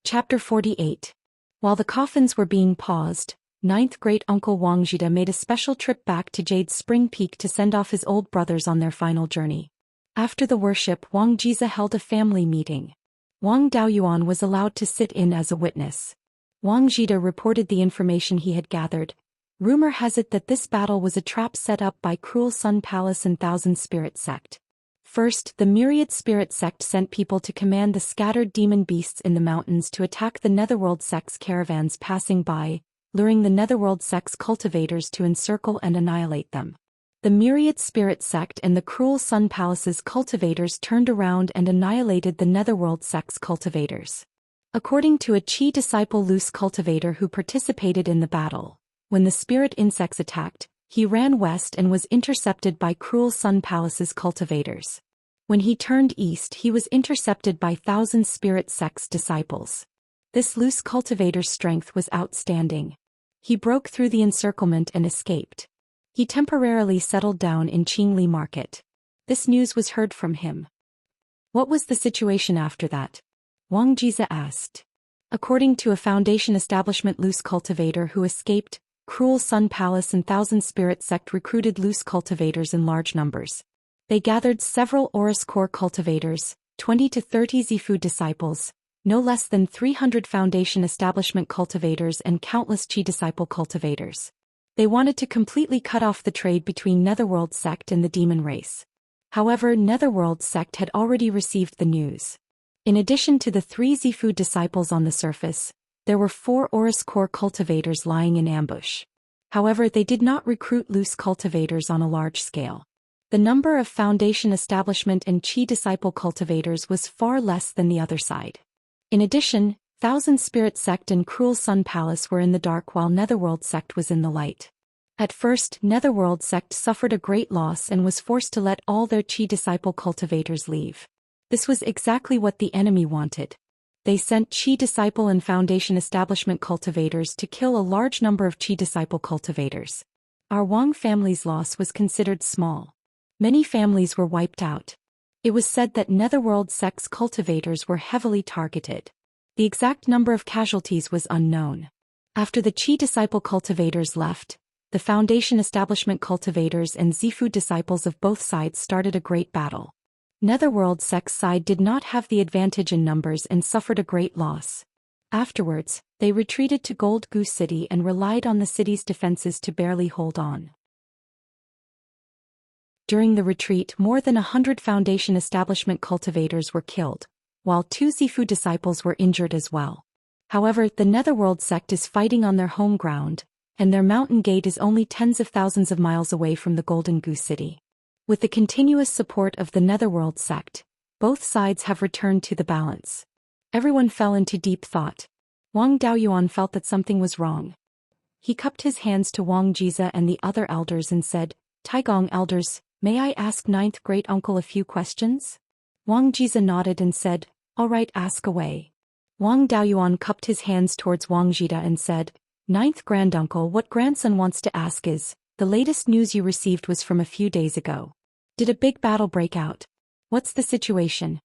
Chapter 48. While the coffins were being paused, 9th great-uncle Wang Jide made a special trip back to Jade Spring Peak to send off his old brothers on their final journey. After the worship, Wang Jize held a family meeting. Wang Daoyuan was allowed to sit in as a witness. Wang Jide reported the information he had gathered. Rumor has it that this battle was a trap set up by Cruel Sun Palace and Thousand Spirit Sect. First, the Myriad Spirit Sect sent people to command the scattered demon beasts in the mountains to attack the Netherworld Sect's caravans passing by, luring the Netherworld Sect's cultivators to encircle and annihilate them. The Myriad Spirit Sect and the Cruel Sun Palace's cultivators turned around and annihilated the Netherworld Sect's cultivators. According to a Qi disciple loose cultivator who participated in the battle, when the spirit insects attacked, he ran west and was intercepted by Cruel Sun Palace's cultivators. When he turned east, he was intercepted by Thousand Spirit Sect's disciples. This loose cultivator's strength was outstanding. He broke through the encirclement and escaped. He temporarily settled down in Qingli Market. This news was heard from him. What was the situation after that? Wang Jize asked. According to a Foundation establishment loose cultivator who escaped, Cruel Sun Palace and Thousand Spirit Sect recruited loose cultivators in large numbers. They gathered several Aurus Core cultivators, 20 to 30 Zifu disciples, no less than 300 Foundation establishment cultivators and countless Qi disciple cultivators. They wanted to completely cut off the trade between Netherworld Sect and the demon race. However, Netherworld Sect had already received the news. In addition to the 3 Zifu disciples on the surface, there were 4 Aurus Core cultivators lying in ambush. However, they did not recruit loose cultivators on a large scale. The number of Foundation establishment and Qi disciple cultivators was far less than the other side. In addition, Thousand Spirit Sect and Cruel Sun Palace were in the dark while Netherworld Sect was in the light. At first, Netherworld Sect suffered a great loss and was forced to let all their Qi disciple cultivators leave. This was exactly what the enemy wanted. They sent Qi disciple and Foundation establishment cultivators to kill a large number of Qi disciple cultivators. Our Wang family's loss was considered small. Many families were wiped out. It was said that Netherworld Sect's cultivators were heavily targeted. The exact number of casualties was unknown. After the Qi disciple cultivators left, the Foundation establishment cultivators and Zifu disciples of both sides started a great battle. Netherworld Sect's side did not have the advantage in numbers and suffered a great loss. Afterwards, they retreated to Gold Goose City and relied on the city's defenses to barely hold on. During the retreat, more than 100 Foundation establishment cultivators were killed, while 2 Zifu disciples were injured as well. However, the Netherworld sect is fighting on their home ground, and their mountain gate is only tens of thousands of miles away from the Golden Goose City. With the continuous support of the Netherworld sect, both sides have returned to the balance. Everyone fell into deep thought. Wang Daoyuan felt that something was wrong. He cupped his hands to Wang Jiza and the other elders and said, "Taigong elders, may I ask ninth great-uncle a few questions?" Wang Jiza nodded and said, "All right, ask away." Wang Daoyuan cupped his hands towards Wang Jida and said, "Ninth granduncle, what grandson wants to ask is, the latest news you received was from a few days ago. Did a big battle break out? What's the situation?"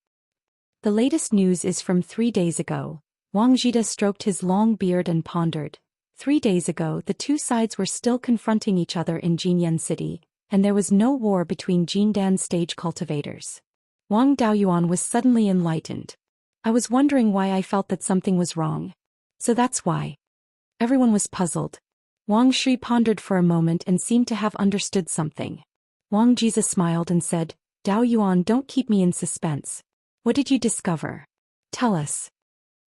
"The latest news is from 3 days ago." Wang Jida stroked his long beard and pondered. 3 days ago, the two sides were still confronting each other in Jinyan City, and there was no war between Jindan stage cultivators. Wang Daoyuan was suddenly enlightened. "I was wondering why I felt that something was wrong. So that's why." Everyone was puzzled. Wang Shui pondered for a moment and seemed to have understood something. Wang Jiza smiled and said, "Daoyuan, don't keep me in suspense. What did you discover? Tell us."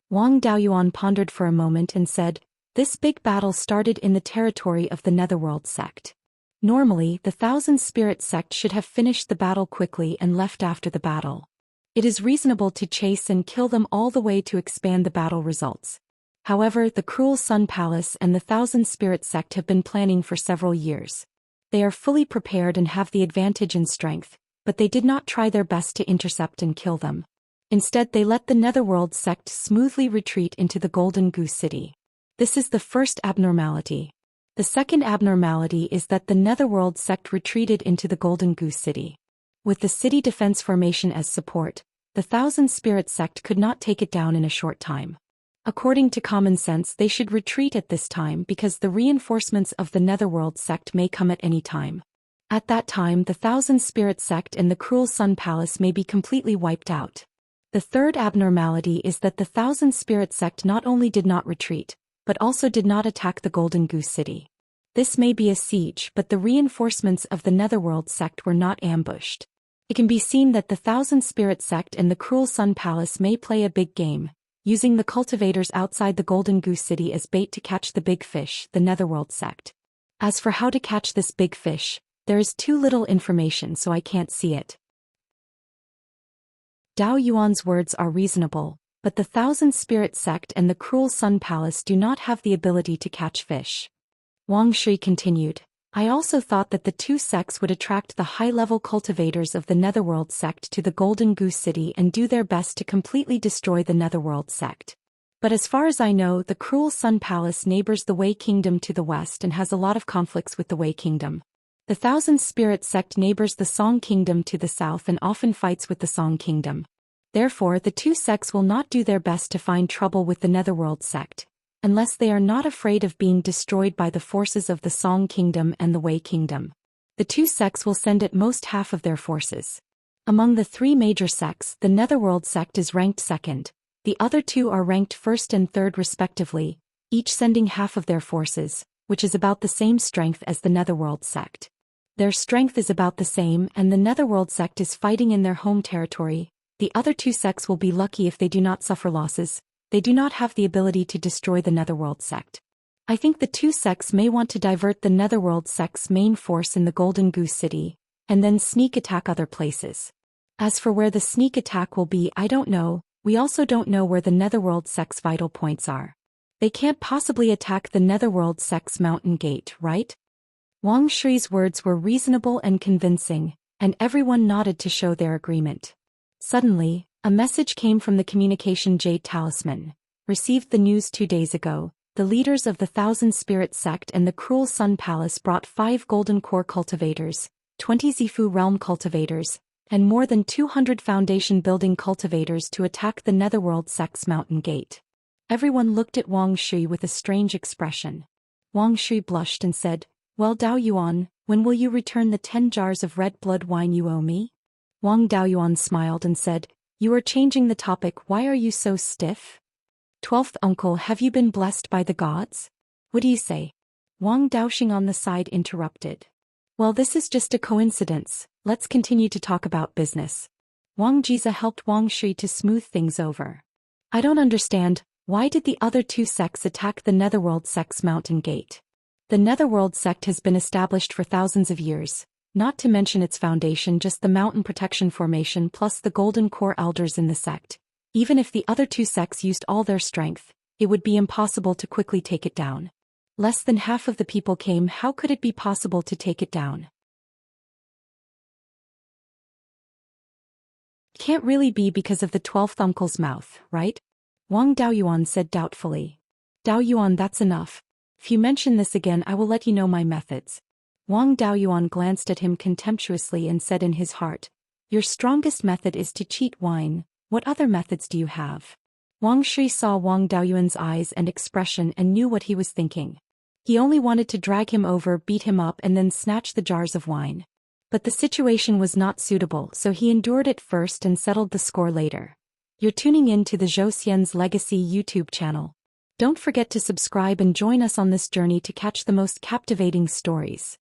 Wang Daoyuan pondered for a moment and said, "This big battle started in the territory of the Netherworld sect. Normally, the Thousand Spirit sect should have finished the battle quickly and left after the battle. It is reasonable to chase and kill them all the way to expand the battle results. However, the Cruel Sun Palace and the Thousand Spirit sect have been planning for several years. They are fully prepared and have the advantage in strength, but they did not try their best to intercept and kill them. Instead, they let the Netherworld sect smoothly retreat into the Golden Goose City. This is the first abnormality. The second abnormality is that the Netherworld sect retreated into the Golden Goose City. With the city defense formation as support, the Thousand Spirit sect could not take it down in a short time. According to common sense, they should retreat at this time because the reinforcements of the Netherworld sect may come at any time. At that time, the Thousand Spirit sect and the Cruel Sun Palace may be completely wiped out. The third abnormality is that the Thousand Spirit sect not only did not retreat, but also did not attack the Golden Goose City. This may be a siege, but the reinforcements of the Netherworld sect were not ambushed. It can be seen that the Thousand Spirit sect and the Cruel Sun Palace may play a big game, using the cultivators outside the Golden Goose City as bait to catch the big fish, the Netherworld sect. As for how to catch this big fish, there is too little information, so I can't see it. Dao Yuan's words are reasonable, but the Thousand Spirit sect and the Cruel Sun Palace do not have the ability to catch fish. Wang Shui continued, "I also thought that the two sects would attract the high-level cultivators of the Netherworld sect to the Golden Goose City and do their best to completely destroy the Netherworld sect. But as far as I know, the Cruel Sun Palace neighbors the Wei Kingdom to the west and has a lot of conflicts with the Wei Kingdom. The Thousand Spirit sect neighbors the Song Kingdom to the south and often fights with the Song Kingdom. Therefore, the two sects will not do their best to find trouble with the Netherworld sect, unless they are not afraid of being destroyed by the forces of the Song Kingdom and the Wei Kingdom. The two sects will send at most half of their forces. Among the three major sects, the Netherworld sect is ranked second. The other two are ranked first and third respectively, each sending half of their forces, which is about the same strength as the Netherworld sect. Their strength is about the same, and the Netherworld sect is fighting in their home territory. The other two sects will be lucky if they do not suffer losses. They do not have the ability to destroy the Netherworld sect. I think the two sects may want to divert the Netherworld sect's main force in the Golden Goose City, and then sneak attack other places. As for where the sneak attack will be, I don't know. We also don't know where the Netherworld sect's vital points are. They can't possibly attack the Netherworld sect's mountain gate, right?" Wang Shui's words were reasonable and convincing, and everyone nodded to show their agreement. Suddenly, a message came from the communication Jade Talisman. "Received the news 2 days ago. The leaders of the Thousand Spirit sect and the Cruel Sun Palace brought 5 Golden Core cultivators, 20 Zifu realm cultivators, and more than 200 foundation building cultivators to attack the Netherworld sect's mountain gate." Everyone looked at Wang Shui with a strange expression. Wang Shui blushed and said, "Well, Dao Yuan, when will you return the 10 jars of red blood wine you owe me?" Wang Daoyuan smiled and said, "You are changing the topic. Why are you so stiff? 12th uncle, have you been blessed by the gods? What do you say?" Wang Daoxing on the side interrupted. "Well, this is just a coincidence. Let's continue to talk about business. Wang Jize helped Wang Shui to smooth things over. I don't understand, why did the other two sects attack the Netherworld sect's mountain gate? The Netherworld sect has been established for thousands of years, not to mention its foundation, just the mountain protection formation plus the golden core elders in the sect. Even if the other two sects used all their strength, it would be impossible to quickly take it down. Less than half of the people came, how could it be possible to take it down? Can't really be because of the 12th uncle's mouth, right? Wang Daoyuan said doubtfully. Daoyuan, that's enough. If you mention this again, I will let you know my methods. Wang Daoyuan glanced at him contemptuously and said in his heart, your strongest method is to cheat wine, what other methods do you have? Wang Shui saw Wang Daoyuan's eyes and expression and knew what he was thinking. He only wanted to drag him over, beat him up and then snatch the jars of wine. But the situation was not suitable, so he endured it first and settled the score later. You're tuning in to the Zhou Xian's Legacy YouTube channel. Don't forget to subscribe and join us on this journey to catch the most captivating stories.